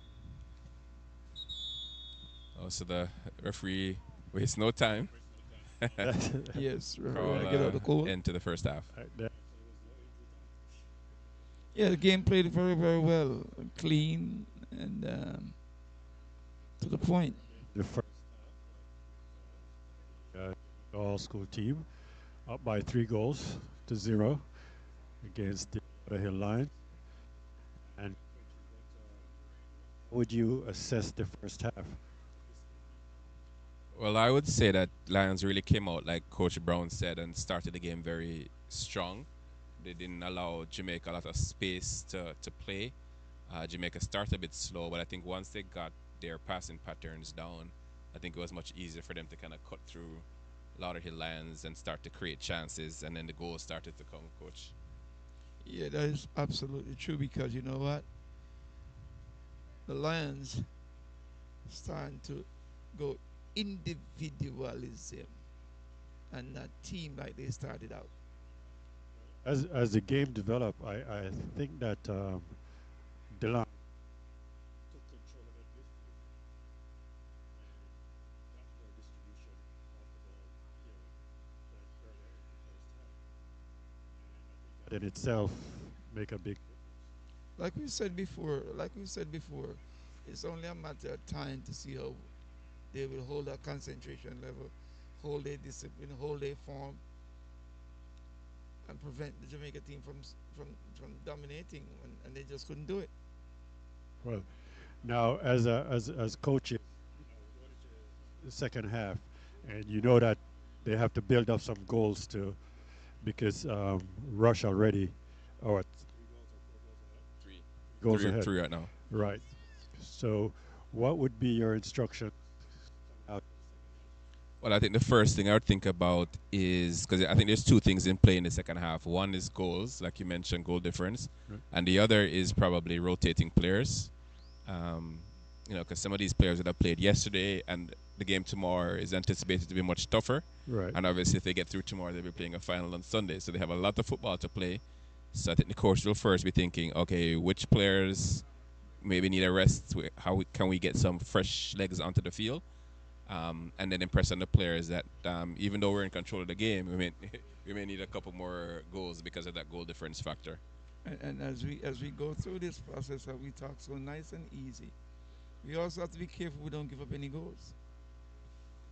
Oh, so the referee wastes no time. Yes, Call get out the goal. end to the first half. Yeah, the game played very, very well, clean, and to the point. The first all school team, up by 3 goals to 0 against the Hill Lions. And how would you assess the first half? Well, I would say that Lions really came out, like Coach Brown said, and started the game very strong. They didn't allow Jamaica a lot of space to play. Jamaica started a bit slow, but I think once they got their passing patterns down, I think it was much easier for them to kind of cut through Lauderhill Lions and start to create chances, and then the goals started to come, Coach. Yeah, that is absolutely true because you know what? The Lions starting to go individualism and not team like they started out. As the game developed, I think that Delan took control of that midfield and got more distribution of the ball, than earlier in the first half. And I think that in itself make a big difference. Like we said before, it's only a matter of time to see how they will hold their concentration level, hold their discipline, hold their form, and prevent the Jamaica team from dominating, and they just couldn't do it. Well, now as coaches, we're going into the second half, and you know that they have to build up some goals to because Rush already, or 3 goals or 4 goals ahead, Three, 3 goals three, ahead, three right now. right? So, what would be your instructions coming out for the second half? Well, I think the first thing I would think about is because I think there's two things in play in the second half. One is goals, like you mentioned, goal difference, Right. and the other is probably rotating players. Um, because some of these players that have played yesterday and the game tomorrow is anticipated to be much tougher. Right. And obviously, if they get through tomorrow, they'll be playing a final on Sunday. So they have a lot of football to play. So I think the coach will first be thinking, okay, which players maybe need a rest? Can we get some fresh legs onto the field? And then impress on the players that even though we're in control of the game, we may need a couple more goals because of that goal difference factor. And as we go through this process that we talk so nice and easy, we also have to be careful we don't give up any goals.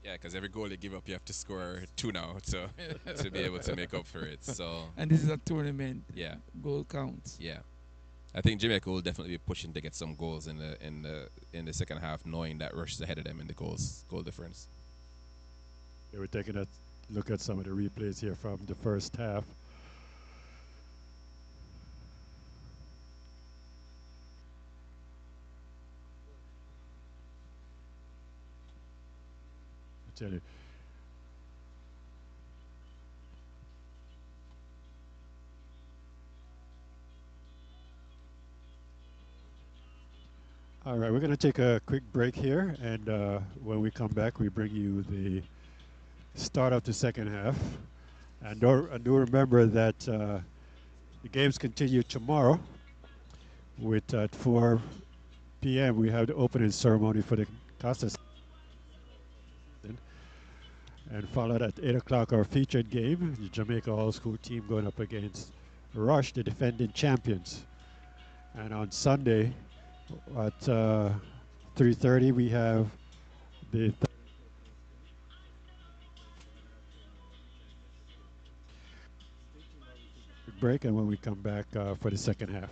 Yeah, because every goal you give up, you have to score two now to be able to make up for it. So And this is a tournament. yeah, Goal counts. yeah. I think Jamaica will definitely be pushing to get some goals in the second half, knowing that Rush is ahead of them in the goal difference. They were taking a look at some of the replays here from the first half. I tell you. All right, we're going to take a quick break here, and when we come back, we bring you the start of the second half. And do remember that the games continue tomorrow. With at 4 p.m. we have the opening ceremony for the Casa season, and followed at 8 o'clock our featured game, the Jamaica All School team going up against Rush, the defending champions. And on Sunday at 3:30 we have the stay tuned while we take a quick break, and when we come back for the second half.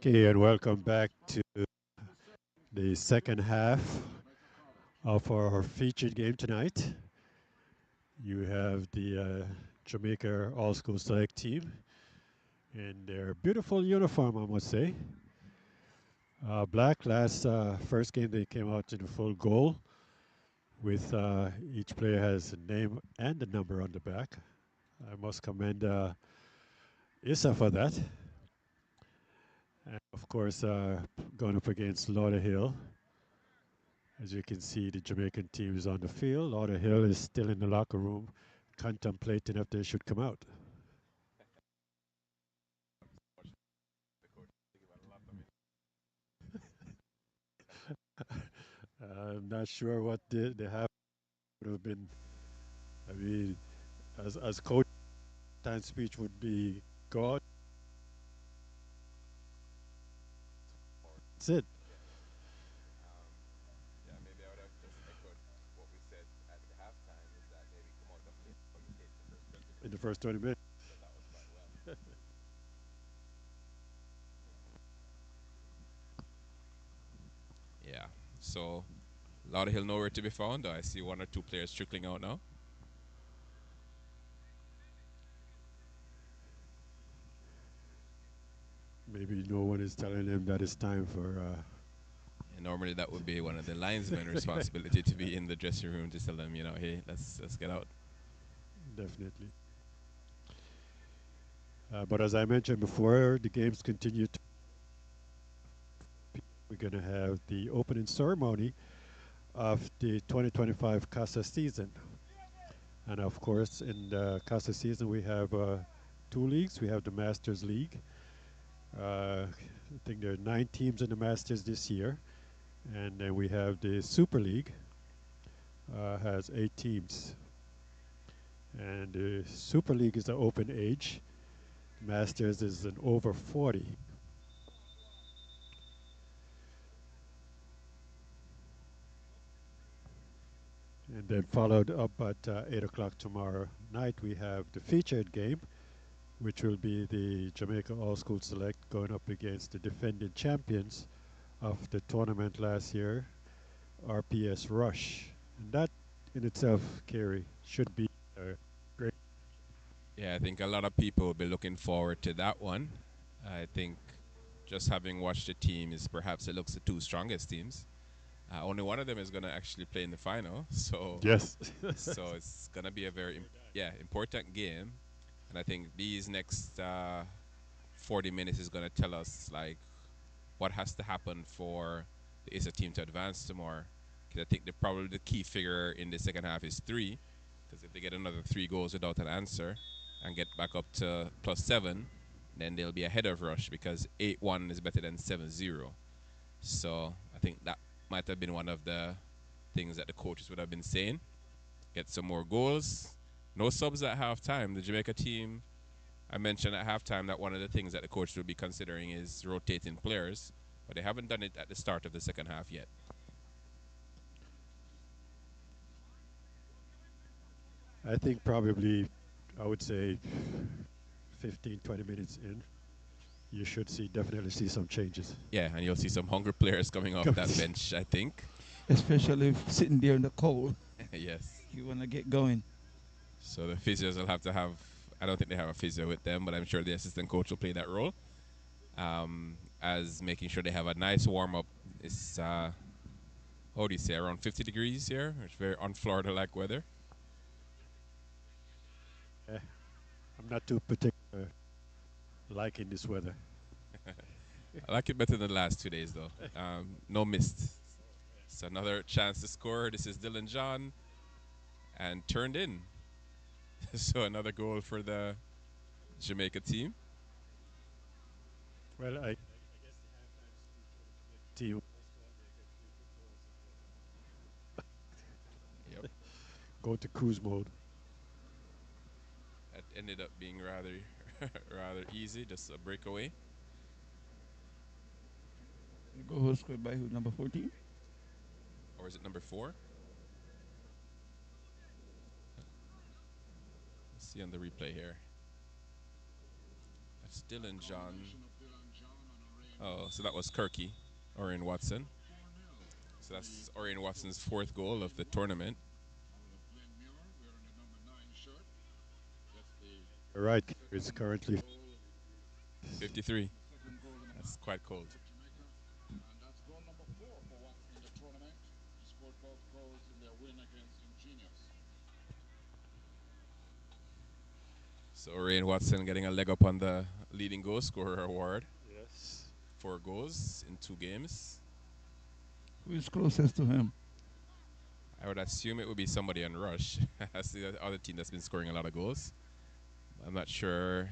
Okay, and welcome back to the second half of our featured game tonight. You have the Jamaica All School Select team in their beautiful uniform, I must say. Black, last first game they came out in full goal with each player has a name and a number on the back. I must commend Issa for that. And of course, going up against Lauderhill. As you can see, the Jamaican team is on the field. Lauderhill is still in the locker room contemplating if they should come out. I'm not sure what they have would have been. I mean, as coach, time speech would be God. That's it Yeah, maybe I would have just echoed what we said at the halftime is that maybe come out and play how you played in the first 20 in the minutes first 20 minutes. because that was quite well. Yeah. So Lauderhill nowhere to be found. I see one or two players trickling out now. Maybe no one is telling them that it's time for. And normally that would be one of the linesmen' responsibility to be in the dressing room to tell them, hey, let's get out. Definitely. But as I mentioned before, the games continue. We're going to have the opening ceremony of the 2025 Casa season. And of course, in the Casa season, we have two leagues. We have the Masters League. I think there are 9 teams in the Masters this year. And then we have the Super League, has 8 teams. And the Super League is the open age. Masters is an over 40. And then followed up at 8 o'clock tomorrow night, we have the featured game, which will be the Jamaica All School Select going up against the defending champions of the tournament last year, RPS Rush. And that in itself, Kerry, should be a great. Yeah, I think a lot of people will be looking forward to that one. I think just having watched the team is perhaps it looks the two strongest teams. Only one of them is going to actually play in the final, so Yes. it's going to be a very important game. And I think these next 40 minutes is going to tell us like what has to happen for the ISA team to advance tomorrow. Because I think probably the key figure in the second half is 3. Because if they get another 3 goals without an answer and get back up to +7, then they'll be ahead of Rush because 8-1 is better than 7-0. So I think that might have been one of the things that the coaches would have been saying. Get some more goals. No subs at halftime. The Jamaica team, I mentioned at halftime that one of the things that the coach will be considering is rotating players, but they haven't done it at the start of the second half yet. I think probably, I would say 15, 20 minutes in, you should definitely see some changes. Yeah, and you'll see some hungry players coming off that bench, I think. Especially if sitting there in the cold. Yes. You want to get going. So the physios will have to have, I don't think they have a physio with them, but I'm sure the assistant coach will play that role as making sure they have a nice warm up. It's, how do you say, around 50 degrees here. It's very on Florida like weather. Eh, I'm not too particular liking this weather. I like it better than the last 2 days, though. No mist. It's another chance to score. This is Dylan John and turned in. So another goal for the Jamaica team. Well, I guess the halftime speech for the Jamaican team was go on there and get 3 quick goals and Yep. then go to cruise mode. That ended up being rather rather easy, just a breakaway. The goal was scored by who? Number 14? Or is it number 4? Let's see on the replay here. That's Dylan John. Oh, so that was Kirky, Orion Watson. So that's Orion Watson's fourth goal of the tournament. You're right. It's currently 53. That's quite cold. So Orion Watson getting a leg up on the leading goal scorer award. yes. 4 goals in 2 games. Who is closest to him? I would assume it would be somebody on Rush. That's the other team that's been scoring a lot of goals. I'm not sure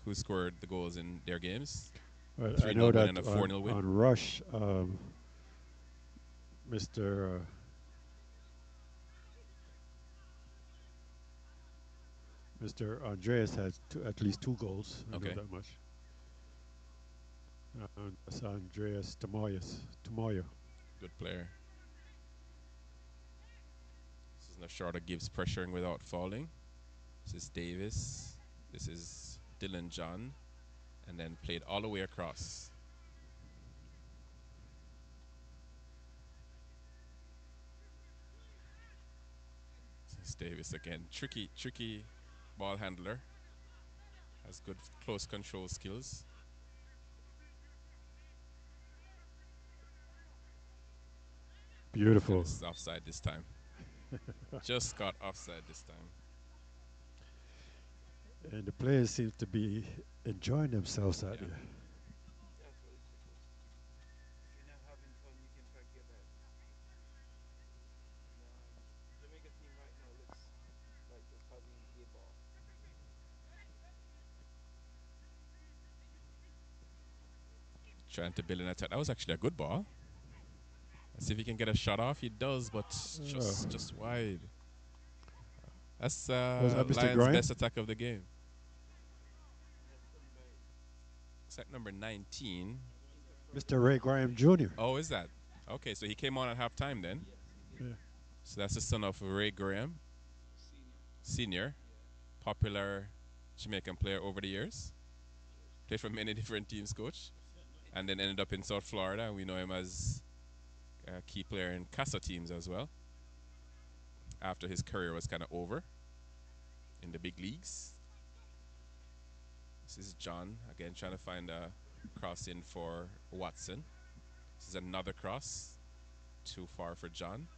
who scored the goals in their games. Well, I 3 know 0 win that and a 4-0 win. on Rush, Mr. Mr. Andreas has at least 2 goals. I know Okay, that much. That's Andreas Tamoyas. Tamoyo. good player. This is Nashorda Gibbs pressuring without falling. This is Davis. This is Dylan John. And then played all the way across. This is Davis again. Tricky ball handler. Has good close control skills. And Beautiful. it's offside this time. Just got offside this time. And the players seem to be enjoying themselves out Yeah. there. Trying to build an attack. That was actually a good ball. Let's see if he can get a shot off. He does, but Uh, just wide. That's was that Mr. Lions' Graham? best attack of the game. It's at number 19. Mr. Ray Graham Jr. Oh, is that? Okay, so he came on at halftime then. Yeah. So that's the son of Ray Graham, senior, popular Jamaican player over the years. Played for many different teams, coach. And then ended up in South Florida. And we know him as a key player in Casa teams as well. After his career was kind of over in the big leagues. This is John, again, trying to find a cross in for Watson. This is another cross. Too far for John.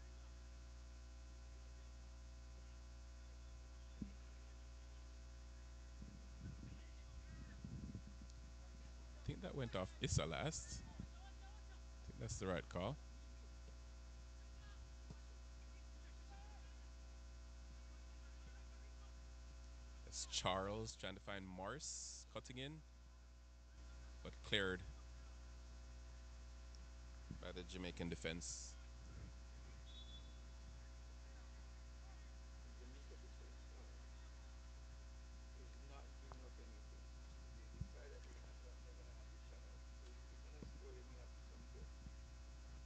I think that went off Issa last. I think that's the right call. It's Charles trying to find Morris cutting in, but cleared by the Jamaican defense.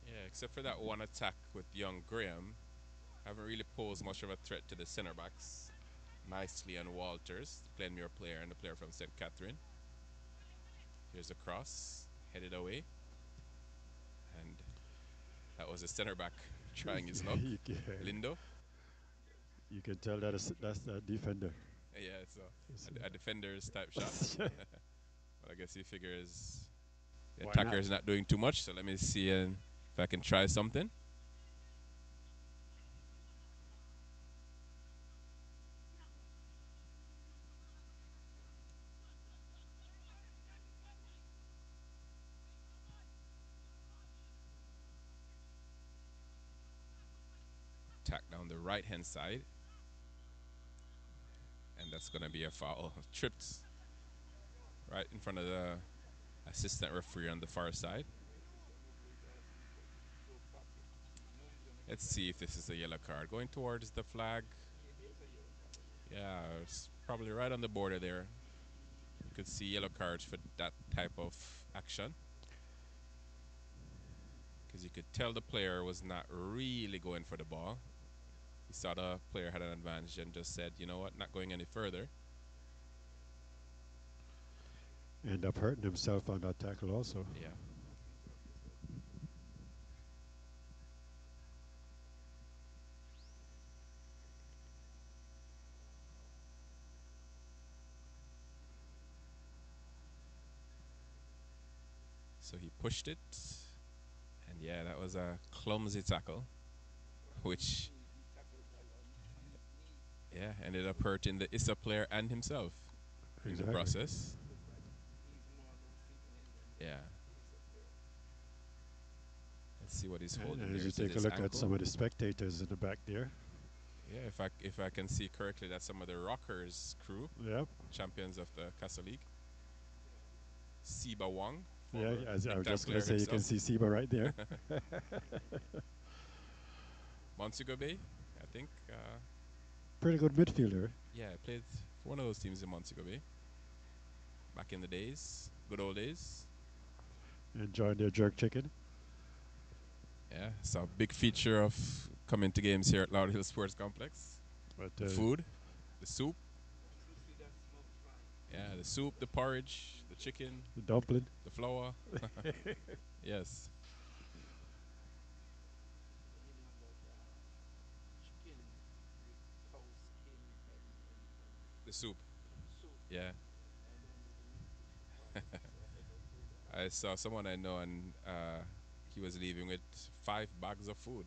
Yeah, except for that one attack with young Graham, haven't really posed much of a threat to the center backs. Nicely on Walters, the Glenmuir player and the player from St. Catherine. Here's a cross, headed away, and that was a center back trying his luck. you, can, Lindo. you can tell that that's the defender. Yeah, it's It's, a defender's type shot. But I guess he figures the why attacker not? is not doing too much, so let me see if I can try something. Attack down the right hand side, and that's going to be a foul. Tripped right in front of the assistant referee on the far side. Let's see if this is a yellow card. Going towards the flag. Yeah, it's probably right on the border there. You could see yellow cards for that type of action. Because you could tell the player was not really going for the ball. He saw the player had an advantage and just said, you know what, not going any further. End up hurting himself on that tackle also. Yeah. So he pushed it, and yeah, that was a clumsy tackle, which yeah ended up hurting the ISA player and himself in the Exactly. process. Yeah. Let's see what he's holding And as there. you Is it take a his look at ankle? some of the spectators in the back there, Yeah, if I can see correctly, that's some of the Rockers crew, yep, champions of the Casa League. Siba Wong, yeah, former as I big was time just gonna player say, you can himself. see Seba right there. Montego Bay, I think. Pretty good midfielder. Yeah, I played for one of those teams in Montego Bay back in the days, good old days. Enjoying their jerk chicken. Yeah, it's a big feature of coming to games here at Loud Hill Sports Complex. But The food, the soup, yeah, the soup, the porridge, the chicken, the dumpling. the flour. Yes, the soup. Yeah, I saw someone I know, and he was leaving with 5 bags of food.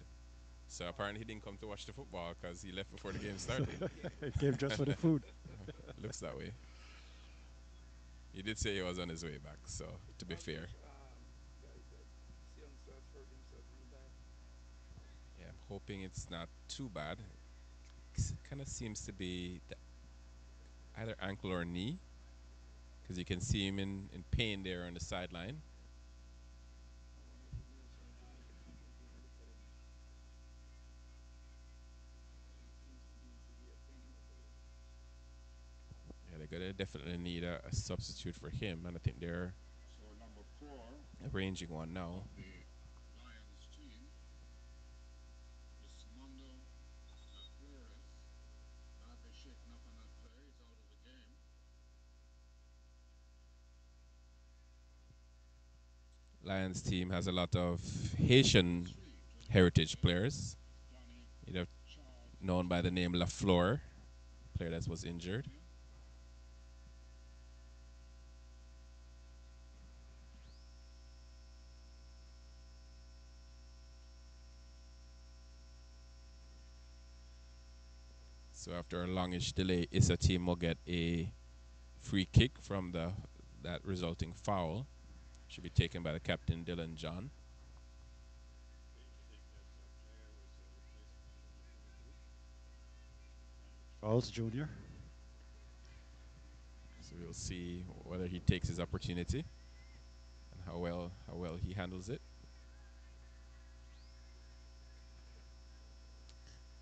So apparently he didn't come to watch the football because he left before the game started. It came just for the food. Looks that way. He did say he was on his way back. So to be fair, yeah, I'm hoping it's not too bad. Kind of seems to be either ankle or knee because you can see him in pain there on the sideline. Yeah, they're gonna definitely need a substitute for him, and I think they're So number 4 arranging one of now. the Lions team is Mondo Flores. Badly shaken up on that play. He's out of the game. Lions team has a lot of Haitian 3 to the heritage Lions. players. Donny You know, Charles known by the Jr. name Lafleur, player that was injured. Jr. So after a longish delay, Issa team will get a free kick from the that resulting foul. Should be taken by the captain Dylan John. Charles Jr. So we'll see whether he takes his opportunity and how well he handles it.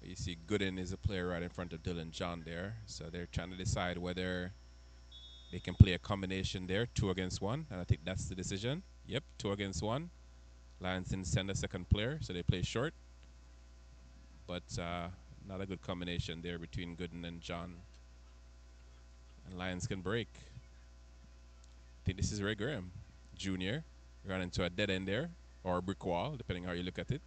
You see Gooden is a player right in front of Dylan John there. So they're trying to decide whether they can play a combination there, 2 against 1. And I think that's the decision. Yep, 2 against 1. Lions didn't send a second player, so they play short. But not a good combination there between Gooden and John. And Lions can break. I think this is Ray Graham Jr. Run into a dead end there, or a brick wall, depending how you look at it.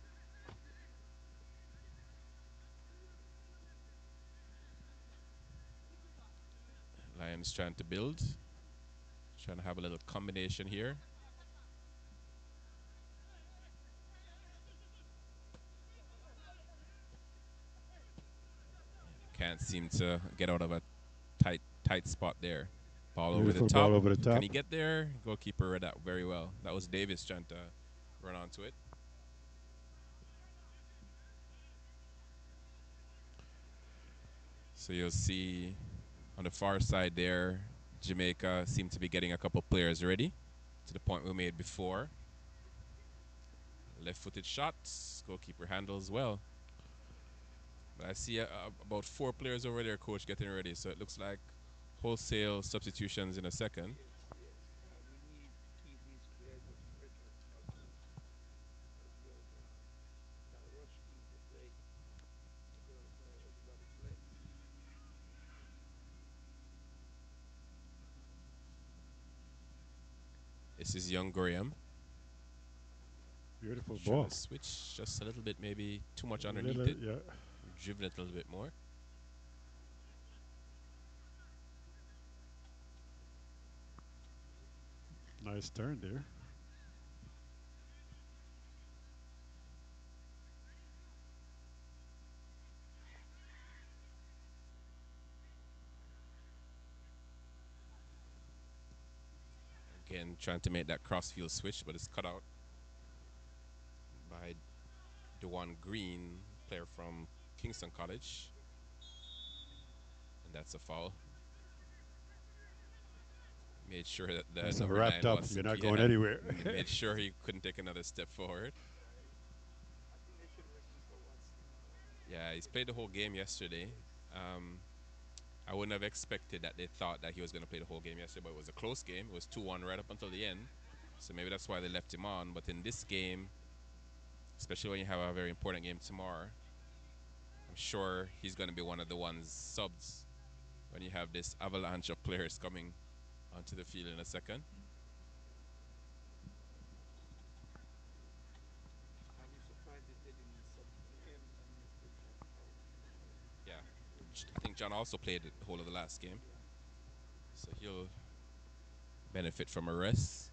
Lions trying to build, trying to have a little combination here. Can't seem to get out of a tight spot there. Ball over the Beautiful top. ball over the Can top. he get there? Goalkeeper read that very well. That was Davis trying to run onto it. So you'll see on the far side there, Jamaica seem to be getting a couple players ready to the point we made before. Left-footed shots, goalkeeper handles well. But I see about 4 players over there, coach, getting ready. So it looks like wholesale substitutions in a second. This is young Graham. Beautiful Trying ball. to switch just a little bit, maybe too much underneath Little, it. yeah. Driven it a little bit more. Nice turn there. Again, trying to make that crossfield switch, but it's cut out by Dewan Green, player from Kingston College. And that's a foul. Made sure that the That's a number wrapped 9 up. was, You're not going yeah, anywhere. made sure he couldn't take another step forward. Yeah, he's played the whole game yesterday. Um, I wouldn't have expected that they thought that he was going to play the whole game yesterday, but it was a close game. It was 2-1 right up until the end. So maybe that's why they left him on. But in this game, especially when you have a very important game tomorrow, I'm sure he's going to be one of the ones subs when you have this avalanche of players coming onto the field in a second. Yeah, I think John also played the whole of the last game, so he'll benefit from a rest.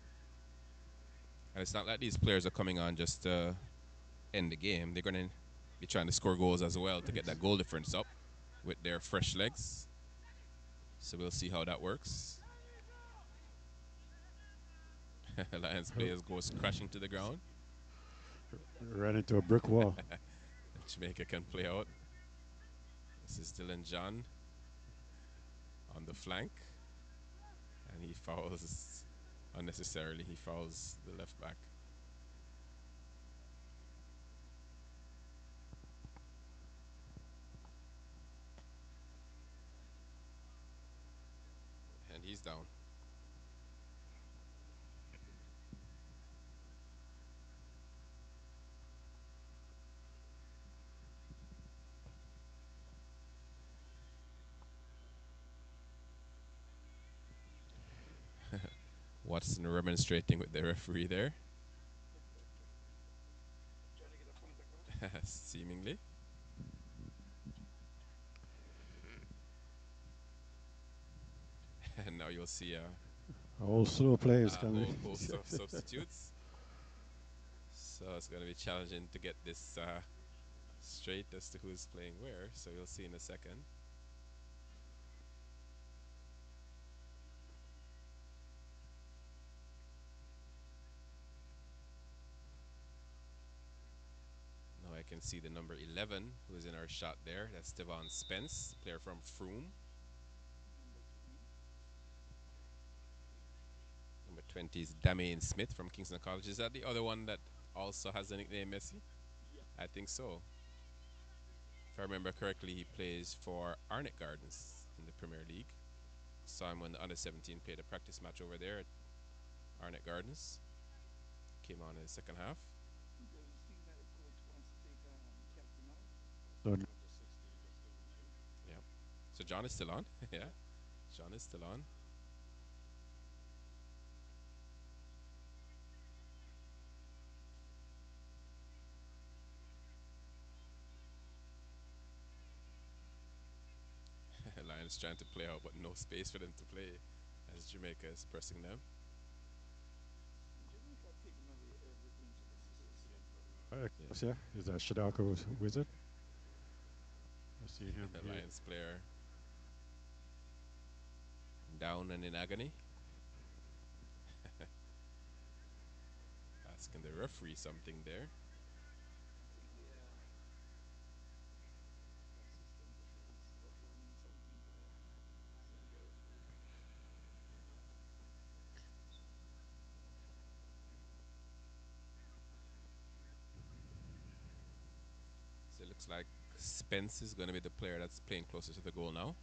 And it's not like these players are coming on just to end the game. They're going to be trying to score goals as well to get that goal difference up with their fresh legs. So we'll see how that works. Lions players goes crashing to the ground. Ran into a brick wall. Jamaica can play out. This is Dylan John on the flank. And he fouls unnecessarily. He fouls the left back. And he's down. Watson remonstrating with the referee there. Seemingly. And now you'll see All slow players a coming. whole host of substitutes. So it's going to be challenging to get this straight as to who's playing where. So you'll see in a second. Now I can see the number 11 who is in our shot there. That's Devon Spence, player from Froome. Number 20 is Damian Smith from Kingston College. Is that the other one that also has the nickname Messi? I think so. If I remember correctly, he plays for Arnett Gardens in the Premier League. Saw him when the under 17 played a practice match over there at Arnett Gardens. Came on in the second half. So Yeah. So John is still on. Yeah. John is still on. Lions trying to play out, but no space for them to play as Jamaica is pressing them. Yeah. yeah, is that Shadaka's wizard? I see him The here. Lions player down and in agony. Asking the referee something there. So it looks like Spence is going to be the player that's playing closer to the goal now,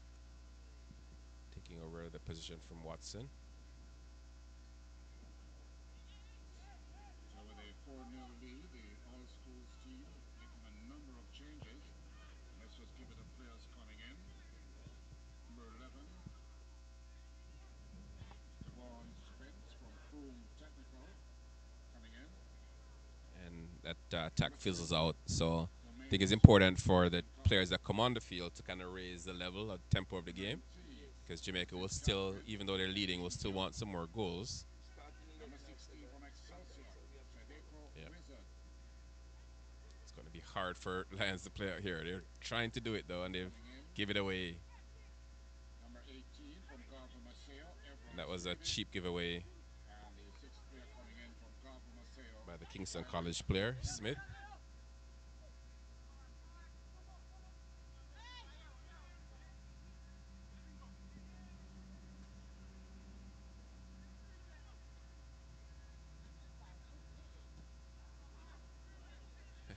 taking over the position from Watson. So with a 4-0 lead, the All Schools team making a number of changes. Let's just give it the players coming in. Number 11, Devon Spence from Froome Technical. that attack fizzles out. So I think it's important for the players that come on the field to kind of raise the level of tempo of the game because Jamaica will still, even though they're leading, will still want some more goals. Starting 11 now instead of standard, so we have to go around. Yeah, it's going to be hard for Lions to play out here. They're trying to do it though, and they've give it away. And that was a cheap giveaway by the Kingston College player Smith.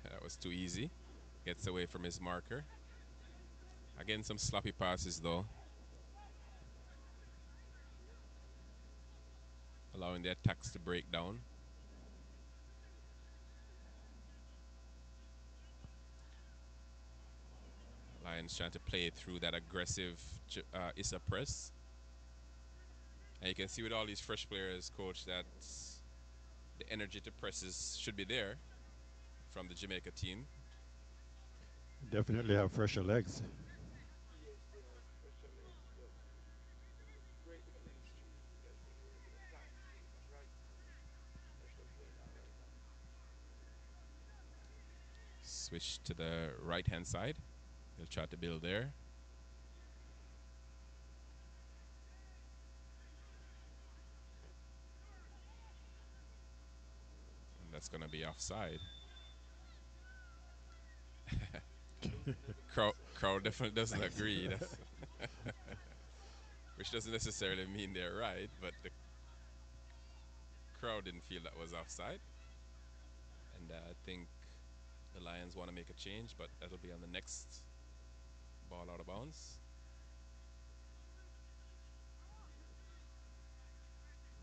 That was too easy. Gets away from his marker. Again, some sloppy passes though, allowing the attacks to break down. Lions trying to play through that aggressive Issa press. And you can see with all these fresh players, coach, that the energy to presses should be there from the Jamaica team. Definitely have fresher legs. Yes, they are special legs, but to break the killing streak, it does take a little bit of time to get them right. That's what's going on right now. Switch to the right hand side. He'll try to build there. And that's going to be offside. Crowd definitely doesn't agree. That's which doesn't necessarily mean they're right, but the crowd didn't feel that was offside. And I think the Lions want to make a change, but that'll be on the next ball out of bounds.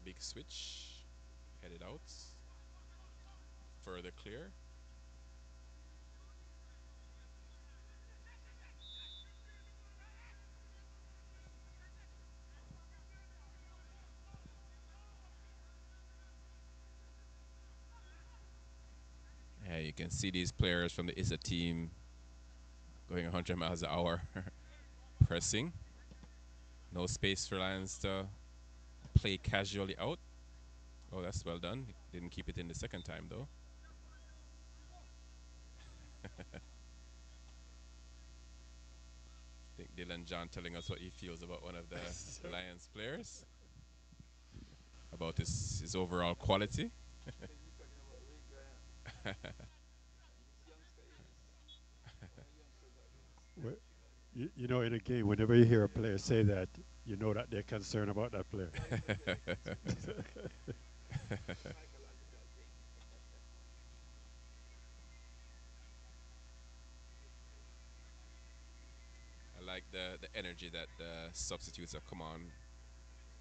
Big switch, headed out, further clear. Yeah, you can see these players from the ISA team going 100 miles an hour, pressing. No space for Lions to play casually out. Oh, that's well done. Didn't keep it in the second time, though. I think Dylan John telling us what he feels about one of the Lions players, about his overall quality. I think he's talking about Ray Graham. This youngster is one of the youngsters that we Well, you know you know, in a game, whenever you hear a player say that, you know that they're concerned about that player. that is a very concerned player. It's a psychological thing. I like the energy that the substitutes have come on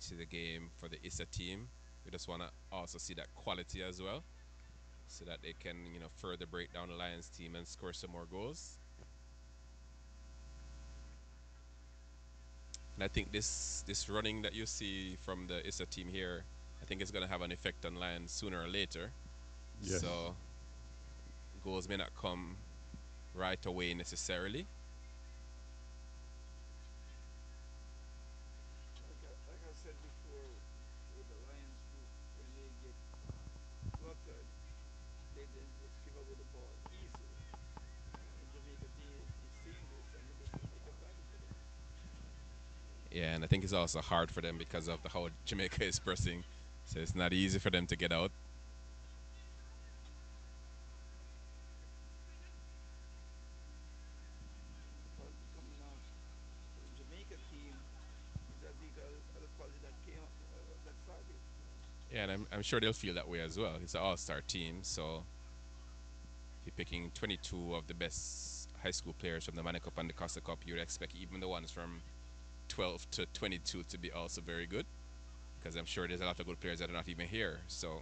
to the game for the ISA team. We just want to also see that quality as well, so that they can further break down the Lions team and score some more goals. And I think this running that you see from the ISA team here, I think it's going to have an effect on Lions sooner or later. Yes. So goals may not come right away necessarily. Like I said before, with the Lions group, when they get cluttered, they then just give away the ball easily. And Jamaica team is seeing this, and they're looking to take advantage of it. Yeah, and I think it's also hard for them because of how Jamaica is pressing. So it's not easy for them to get out. The quality coming off for the Jamaica team is as equal as the quality that came that started. Yeah, and I'm sure they'll feel that way as well. It's an all-star team, so if you're picking 22 of the best high school players from the Manny Cup and the Casa Cup, you'd expect even the ones from 12 to 22 to be also very good, because I'm sure there's a lot of good players that are not even here. So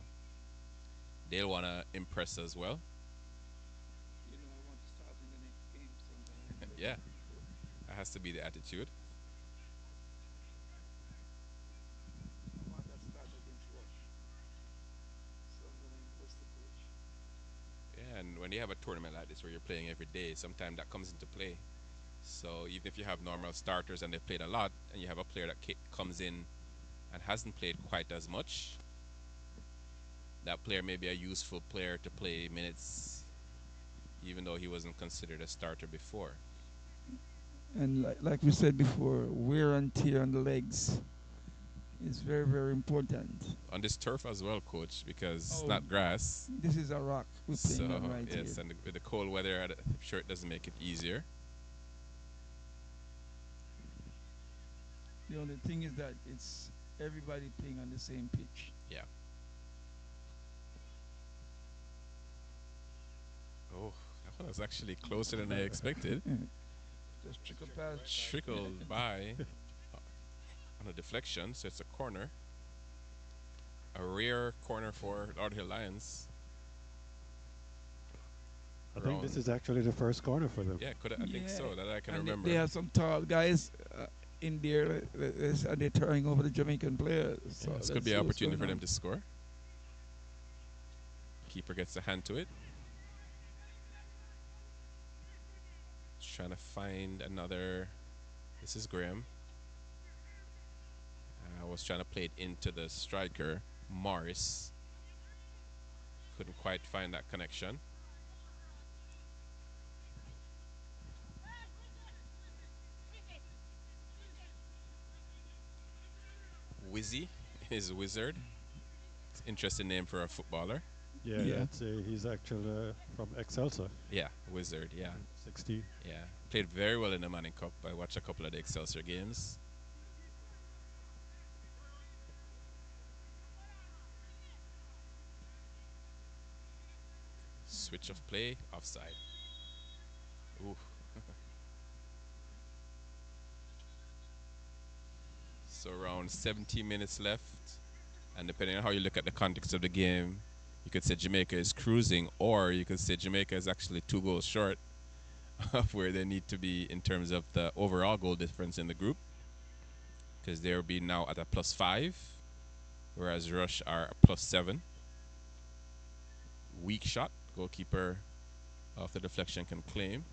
they'll want to impress as well. You know, I want to start in the next game sometime in Yeah, 2024. that has to be the attitude. I want that start against Rush. So I'm going to impress the coach. Yeah, when you have a tournament like this where you're playing every day, sometimes that comes into play. So even if you have normal starters and they've played a lot, and you have a player that comes in and hasn't played quite as much, that player may be a useful player to play minutes, even though he wasn't considered a starter before. And like we said before, wear and tear on the legs is very, very important. On this turf as well, coach, because it's Oh, not grass. this is a rock we're playing on So right here. yes, and with the cold weather, I'm sure it doesn't make it easier. The only thing is that it's everybody playing on the same pitch. Yeah. Oh, that one was actually closer than I expected. Just trickle past. Trickled by on a deflection, so it's a corner. A rare corner for the Hill Lions. I think this is actually the first corner for them. Yeah, I think so. That I can and remember. They have some tall guys in there, and they're turning over the Jamaican players. So This could be an opportunity for them to score. Keeper gets a hand to it. Trying to find another. This is Graham. I was trying to play it into the striker, Morris. Couldn't quite find that connection. Wizzy is Wizard. It's an interesting name for a footballer. Yeah. He's actually from Excelsior. Yeah, Wizard, yeah. 16. Yeah, played very well in the Manning Cup. I watched a couple of the Excelsior games. Switch of play, offside. Ooh. So around 17 minutes left, and depending on how you look at the context of the game, you could say Jamaica is cruising, or you could say Jamaica is actually 2 goals short of where they need to be in terms of the overall goal difference in the group, because they'll be now at a +5, whereas Rush are a +7. Weak shot, goalkeeper after deflection can claim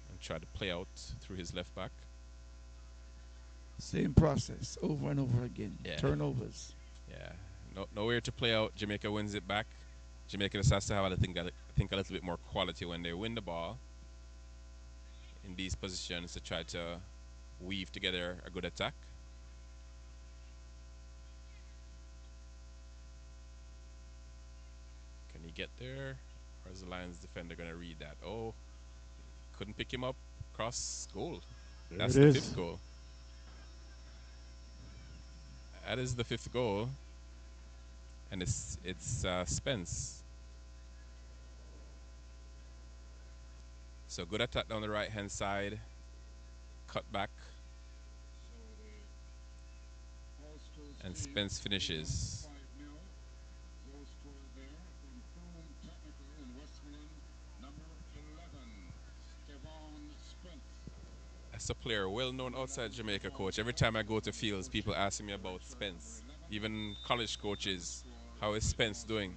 and try to play out through his left back. Same process over and over again. Yeah. Turnovers. Yeah, nowhere to play out. Jamaica wins it back. Jamaica just has to have, I think, a little bit more quality when they win the ball in these positions to try to weave together a good attack. Can he get there? Or is the Lions defender going to read that? Oh, couldn't pick him up. Cross goal. That's the 5th goal. That is the 5th goal. And it's Spence. So good attack down the right hand side. Cut back. And Spence finishes. As a player, well known outside Jamaica, coach. Every time I go to fields, people ask me about Spence. Even college coaches, how is Spence doing?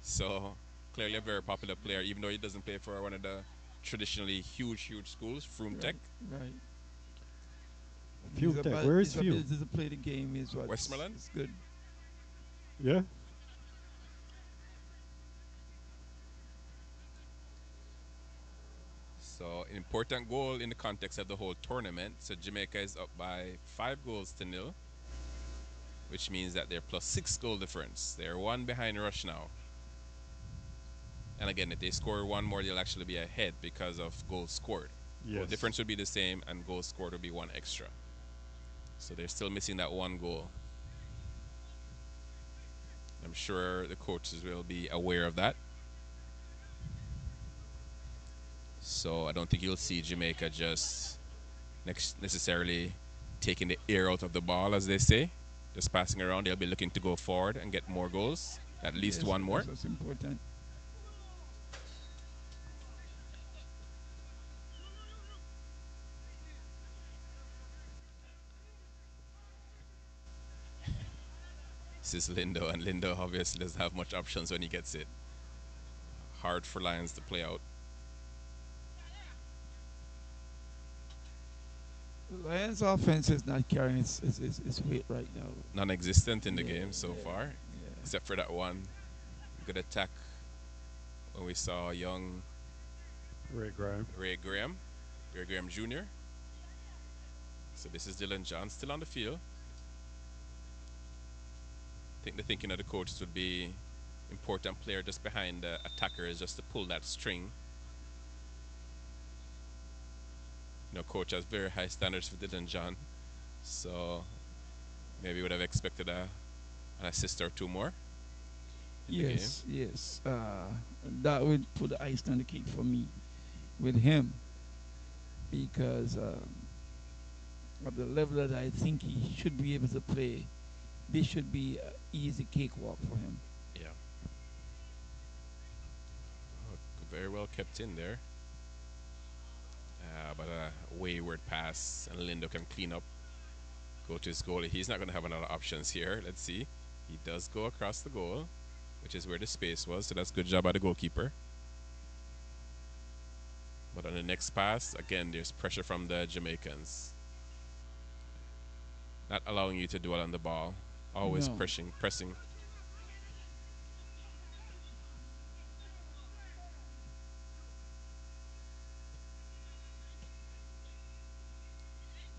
So clearly a very popular player, even though he doesn't play for one of the traditionally huge schools, Froome Tech. Right. Froome Tech. Where is Froome? His ability to play the game is what Westmoreland. It's good. Yeah. So an important goal in the context of the whole tournament. So Jamaica is up by 5-0, which means that they're +6 goal difference. They're 1 behind Rush now. And again, if they score 1 more, they'll actually be ahead because of goals scored. Yes. Goal difference would be the same, and goals scored would be 1 extra. So they're still missing that 1 goal. I'm sure the coaches will be aware of that. So I don't think you'll see Jamaica just necessarily taking the air out of the ball, as they say. Just passing around. They'll be looking to go forward and get more goals. At least 1 more. That's important. This is Lindo, and Lindo obviously doesn't have much options when he gets it. hard for Lions to play out. Lions offense is not carrying its weight right now. Non-existent in the Yeah, game so yeah, far, yeah. except for that one good attack when we saw young Ray Graham. Ray Graham, Ray Graham Jr. So this is Dylan John still on the field. I think the thinking of the coaches would be important player just behind the attacker is just to pull that string. Coach has very high standards for Dylan John, so maybe would have expected an assist or two more in the game. Yes, yes. That would put the ice on the cake for me with him because of the level that I think he should be able to play. This should be an easy cakewalk for him. Yeah. Oh, very well kept in there. But a wayward pass, and Lindo can clean up, go to his goal. He's not going to have another options here. Let's see. He does go across the goal, which is where the space was. So that's good job by the goalkeeper. But on the next pass, again, there's pressure from the Jamaicans. Not allowing you to dwell on the ball. Always No. pressing.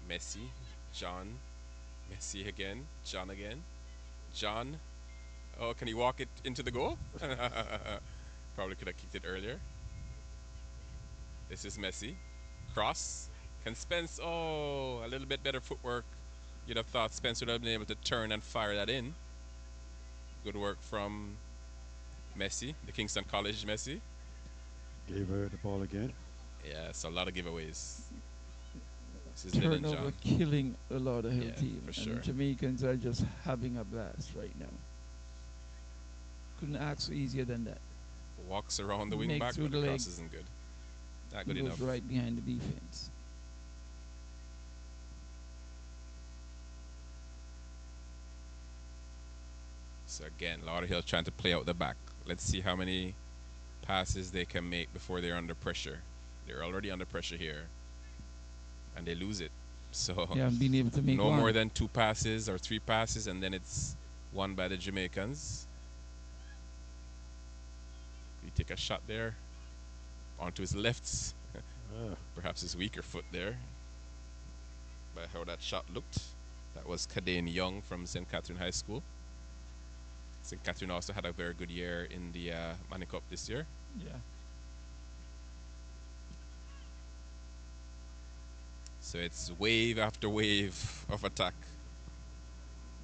Messi, John, Messi again, John again, John. Oh, can he walk it into the goal? Probably could have kicked it earlier. This is Messi. Cross. Can Spence? Oh, a little bit better footwork. You'd have thought Spence would have been able to turn and fire that in. Good work from Messi, the Kingston College Messi. Gave her the ball again. Yeah, so a lot of giveaways. This is Dylan Turnover John. killing a lot of Hill Yeah, team. for And sure. Jamaicans are just having a blast right now. Couldn't ask for easier than that. Walks around the wing Make back, through but the the leg. cross isn't good. Not good Goes enough. right behind the defense. So again, Lauderhill trying to play out the back. Let's see how many passes they can make before they're under pressure. They're already under pressure here, and they lose it. So Yeah, being able to make no one. more than 2 passes or 3 passes, and then it's won by the Jamaicans. He take a shot there onto his left, perhaps his weaker foot there. By how that shot looked, that was Kadane Young from St. Catherine High School. St. Catherine also had a very good year in the Manny Cup this year. Yeah. So it's wave after wave of attack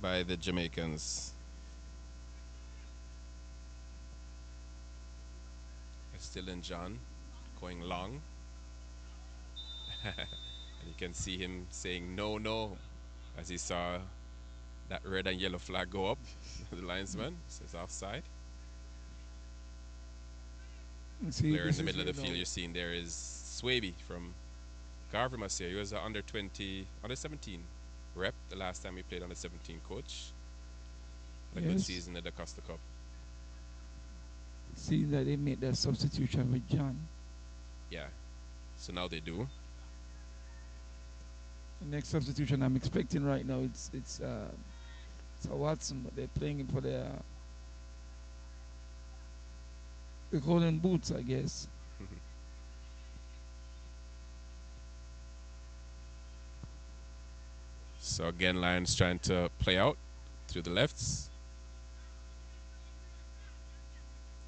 by the Jamaicans. Still in John, going long. And you can see him saying no, no, as he saw that red and yellow flag go up. The linesman says offside. See, Player in this the is middle of the where field now- you're seeing there is Swaby from Garver Masia. He was an under 20, under 17 rep the last time he played under 17 coach. Had a good Yes. season at the Costa Cup. See that they made that substitution with John. Yeah. So now they do. The next substitution I'm expecting right now it's a Watson, but they're playing him for the golden boots, I guess. So again, Lions trying to play out through the lefts.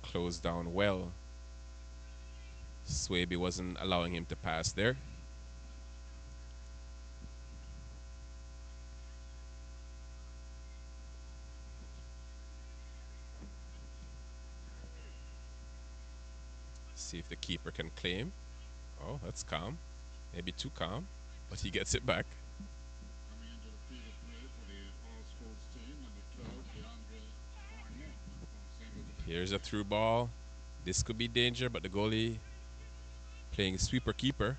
Close down well. Swaby wasn't allowing him to pass there. See if the keeper can claim. Oh, that's calm. Maybe too calm, but he gets it back. Coming into the field of play for the All Schools team, number 12, DeAndre Barnett from St. Louis. Here's a through ball. This could be danger, but the goalie playing sweeper keeper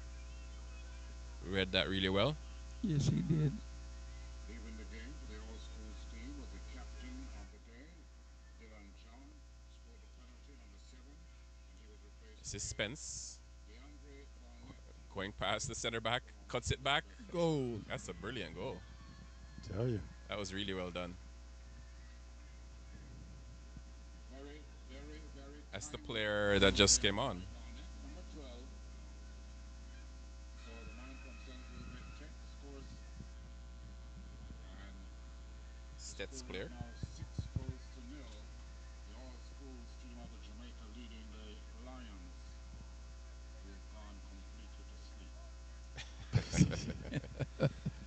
read that really well. Yes, he did. Leaving the game for the All Schools team was the captain of the day, Dylan John, scored the penalty, number 7, and he This is Spence DeAndre Barnett going past the center back, from cuts it back. Jamaica City. Goal. That's a brilliant goal. Tell you. That was really well done. Very, very, very That's the timely player that just came interception by on. Barnett, number 12. So the man from St. Louis check the scores, and the Stets score is player. now 6 goals to 0. The all schools team out of Jamaica leading the Lions, who've gone completely to sleep.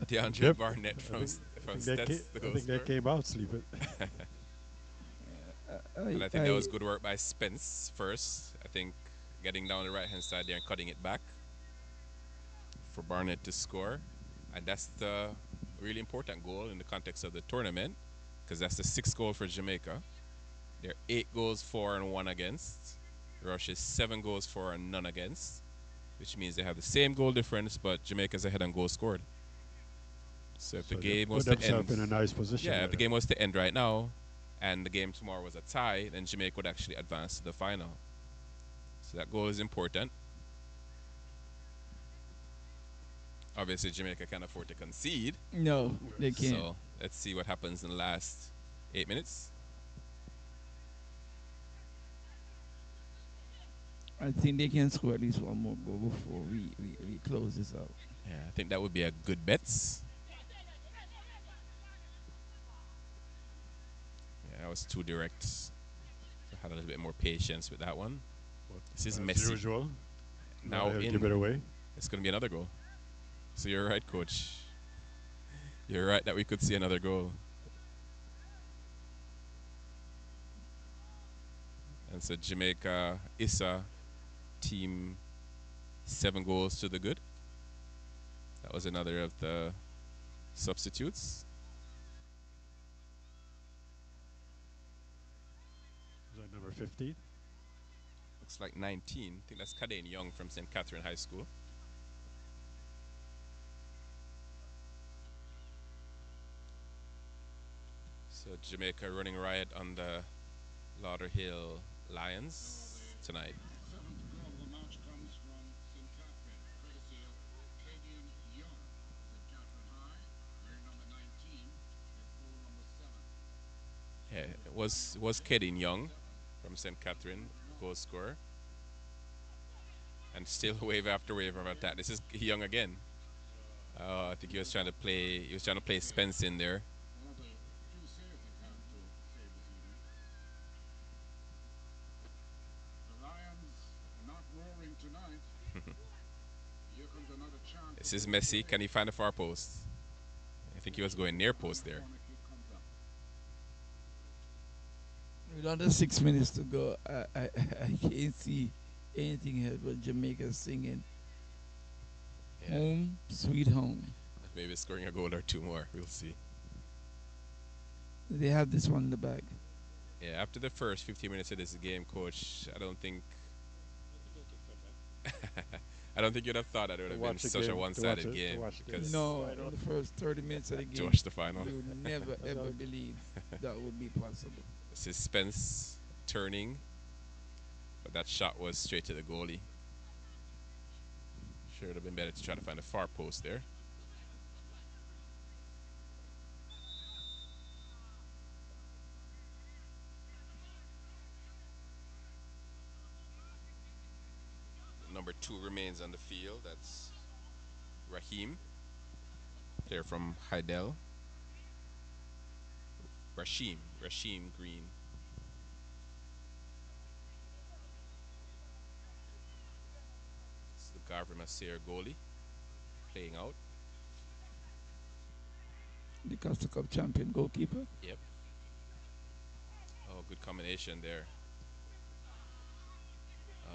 DeAndre Yep. Barnett I think from Stets, the I goal think they scorer. came out sleeping. And I, I think that I, was good work by Spence first. I think getting down the right hand side there and cutting it back for Barnett to score. And that's the really important goal in the context of the tournament because that's the sixth goal for Jamaica. They're 8 goals for and 1 against. Russia's 7 goals for and none against, which means they have the same goal difference, but Jamaica's ahead on goals scored. So if the So they game put was to themselves end, in a nice position yeah, if the there. game was to end right now, and the game tomorrow was a tie, then Jamaica would actually advance to the final. So that goal is important. Obviously, Jamaica can't afford to concede. no, they can't. So let's see what happens in the last 8 minutes. I think they can score at least one more goal before we close this out. Yeah, I think that would be a good bets. Yeah, that was too direct. So I had a little bit more patience with that one. But This is as Messi. usual, Now Lauderdale give in. it away. It's going to be another goal. So you're right, coach. You're right that we could see another goal. And so Jamaica, Issa, team 7 goals to the good. That was another of the substitutes. Is that number 15? Looks like 19. I think that's Kadane Young from St. Catherine High School. So Jamaica running riot on the Lauderhill So Lions the tonight. 7th goal of the match comes from St. Catherine, courtesy of Cadian Young, St. Catherine High, wearing number 19, his goal number 7. Yeah, So the it final was is Kadane number Young 7 from St. and Catherine, number 1. goal scorer. And still wave after wave of attack. Again, This is Young again. I think he was trying to play. He was trying to play save. Spence in there. One of the few saves he's had to save this evening. The Lions not roaring tonight. Here comes another chance to This is put it Messi. away. Can he find the far post? I think he was going near And post the there. corner kick comes up. With under 6 minutes to go, I can't see anything else but Jamaica singing Yeah, "Home Sweet Home." maybe scoring a goal or two more. We'll see. They have this one in the bag. Yeah, after the first 15 minutes of this game, coach, I don't think I don't think you'd have thought that it would To have been watch the such a game, one-sided to game watch the game. because No, Final. in the first 30 minutes of the to game, watch the final. you would never ever all. believe that would be possible. This is Spence turning, but that shot was straight to the goalie. Sure, it would have been better to try to find a far post there. Number 2 remains on the field. That's Raheem, player from Heidel. Rashim Green. It's the Garver Masseur goalie playing out. The Costa Cup champion goalkeeper. Yep. Oh, good combination there.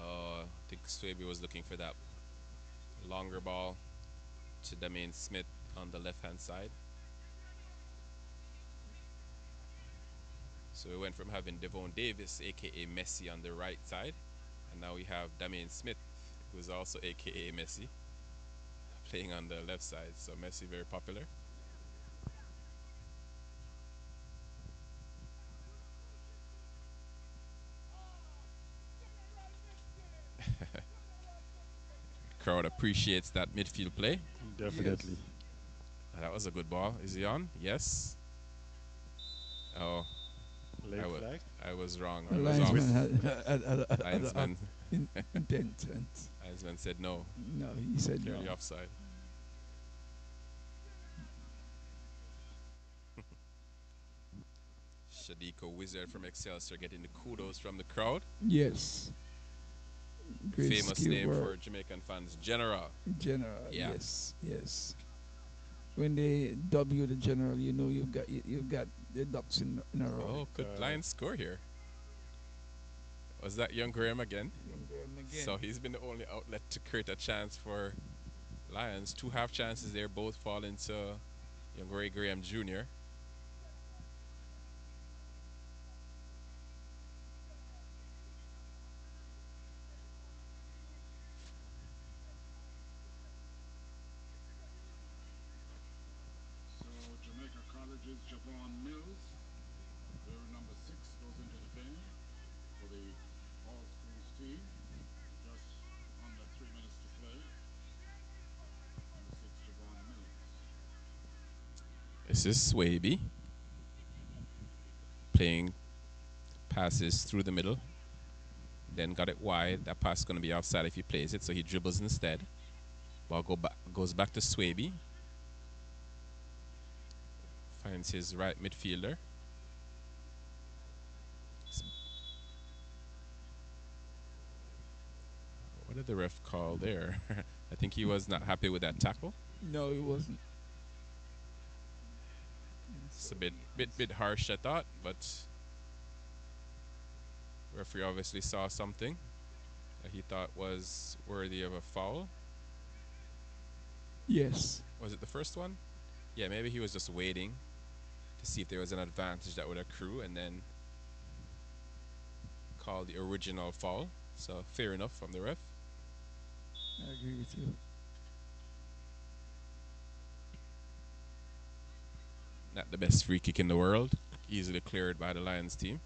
I think Swaby was looking for that longer ball to Damian Smith on the left hand side. So we went from having Devon Davis, aka Messi, on the right side, and now we have Damian Smith, who's also aka Messi, playing on the left side. So Messi very popular. Crowd appreciates that midfield play. Definitely. Yes. That was a good ball. Is he on? Yes. Oh, I Late was flag. I was wrong. The He was off. linesman had Linesman intent. linesman said no. No, he said no. Clearly offside. Shadiko Wizard from Excelsior getting the kudos from the crowd. Yes. Great Famous skill name for work. Jamaican fans. General. General. Yeah. Yes. Yes. When they dub you the general, you know you've got the ducks in a row. Oh, good Lions score here. Was that young Graham again? Again. So he's been the only outlet to create a chance for Lions. Two half chances there, both fall into young Ray Graham Jr. So Jamaica College's Javon Mills, their number 6, goes into the game for the all schools team. Just under 3 minutes to play. Number 6, Javon Mills. This is Swaby playing passes through the middle. Then got it wide. That pass is going to be outside if he plays it, so he dribbles instead. Ball goes back to Swaby. Finds his right midfielder. What did the ref call there? I think he was not happy with that tackle. No, it wasn't. It's a bit harsh, I thought, but referee obviously saw something that he thought was worthy of a foul. Yes. Was it the first one? Yeah, maybe he was just waiting to see if there was an advantage that would accrue and then call the original foul. So fair enough from the ref. I agree with you. Not the best free kick in the world. Easily cleared by the Lions team.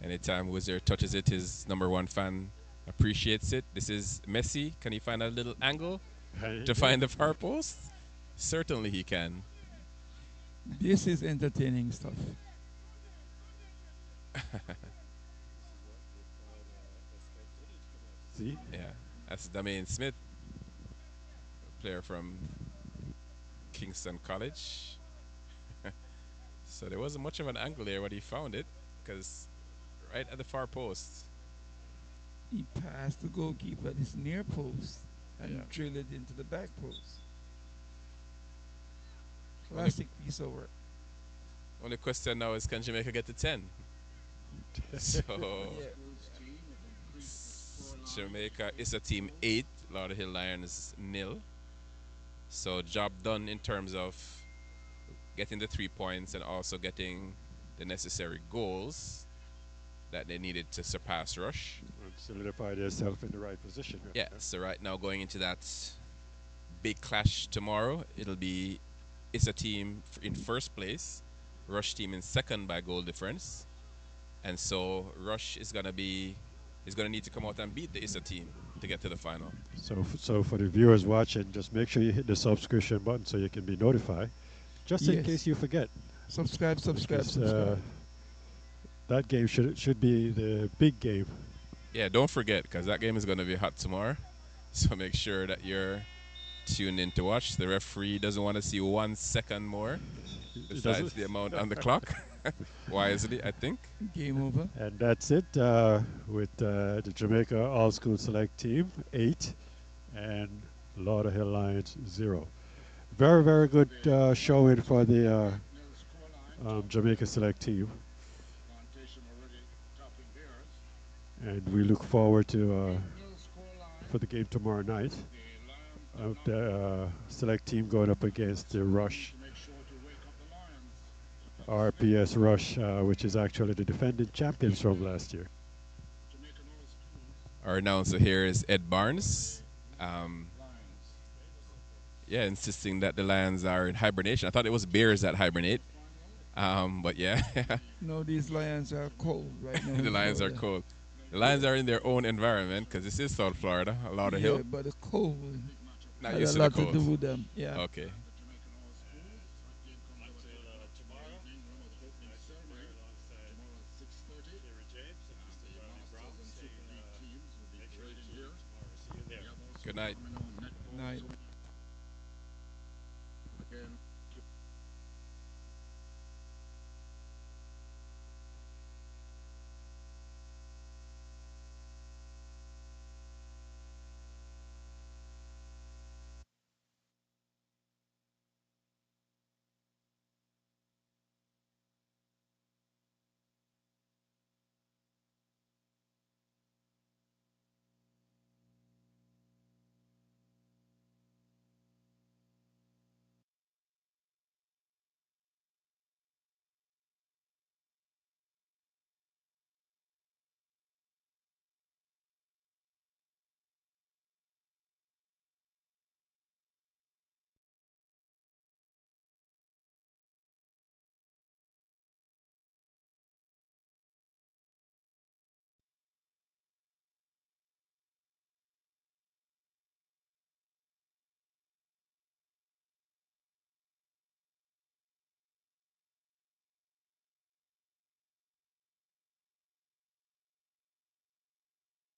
Anytime Wizard touches it, his number one fan appreciates it. This is Messi. Can he find a little angle to find the far post? Certainly he can. This is entertaining stuff. See? Yeah, that's Damain Smith, a player from Kingston College. So there wasn't much of an angle there when he found it, because right at the far post. He passed the goalkeeper at his near post and Yeah. drilled it into the back post. Classic piece of work. Only question now is, can Jamaica get to 10? So Yeah. Schools team have increased the scoreline. Jamaica is a team 8, Lauderhill Lions 0. So job done in terms of getting the 3 points and also getting the necessary goals that they needed to surpass Rush. And solidify themselves in the right position. Yeah, so right now going into that big clash tomorrow, it's a team in first place, Rush team in second by goal difference. And so Rush is gonna need to come out and beat the Issa team to get to the final. So for the viewers watching, just make sure you hit the subscription button so you can be notified, just in Yes. case you forget. Subscribe. Because, that game should be the big game. Yeah, don't forget, because that game is going to be hot tomorrow. So make sure that you're tuned in to watch. The referee doesn't want to see 1 second more besides doesn't? the amount on the clock. Wisely, I think. Game over. And that's it with the Jamaica All School Select team 8 and Lauderhill Lions 0. Very, very good showing for the Nil scoreline. Jamaica Select team. Plantation already topping theirs. And we look forward to Nil scoreline. for the game tomorrow night. The Lions The select team going up against the Rush, to make sure to wake up the Lions. RPS Rush, which is actually the defending champions from last year. Jamaican all schools. Our announcer here is Ed Barnes. Lions. Yeah, insisting that the Lions are in hibernation. I thought it was bears that hibernate. But yeah, No, these lions are cold right now. the Lions are cold. The Lions are in their own environment because this is South Florida, a lot of Yeah, hill. but the cold Not had a used to the lot to cold. do with them. Yeah. Okay. Tomorrow, nice to be there alongside Jerry James and Mr. Bobby Brown saying make sure you tune in tomorrow. See you there. Good night.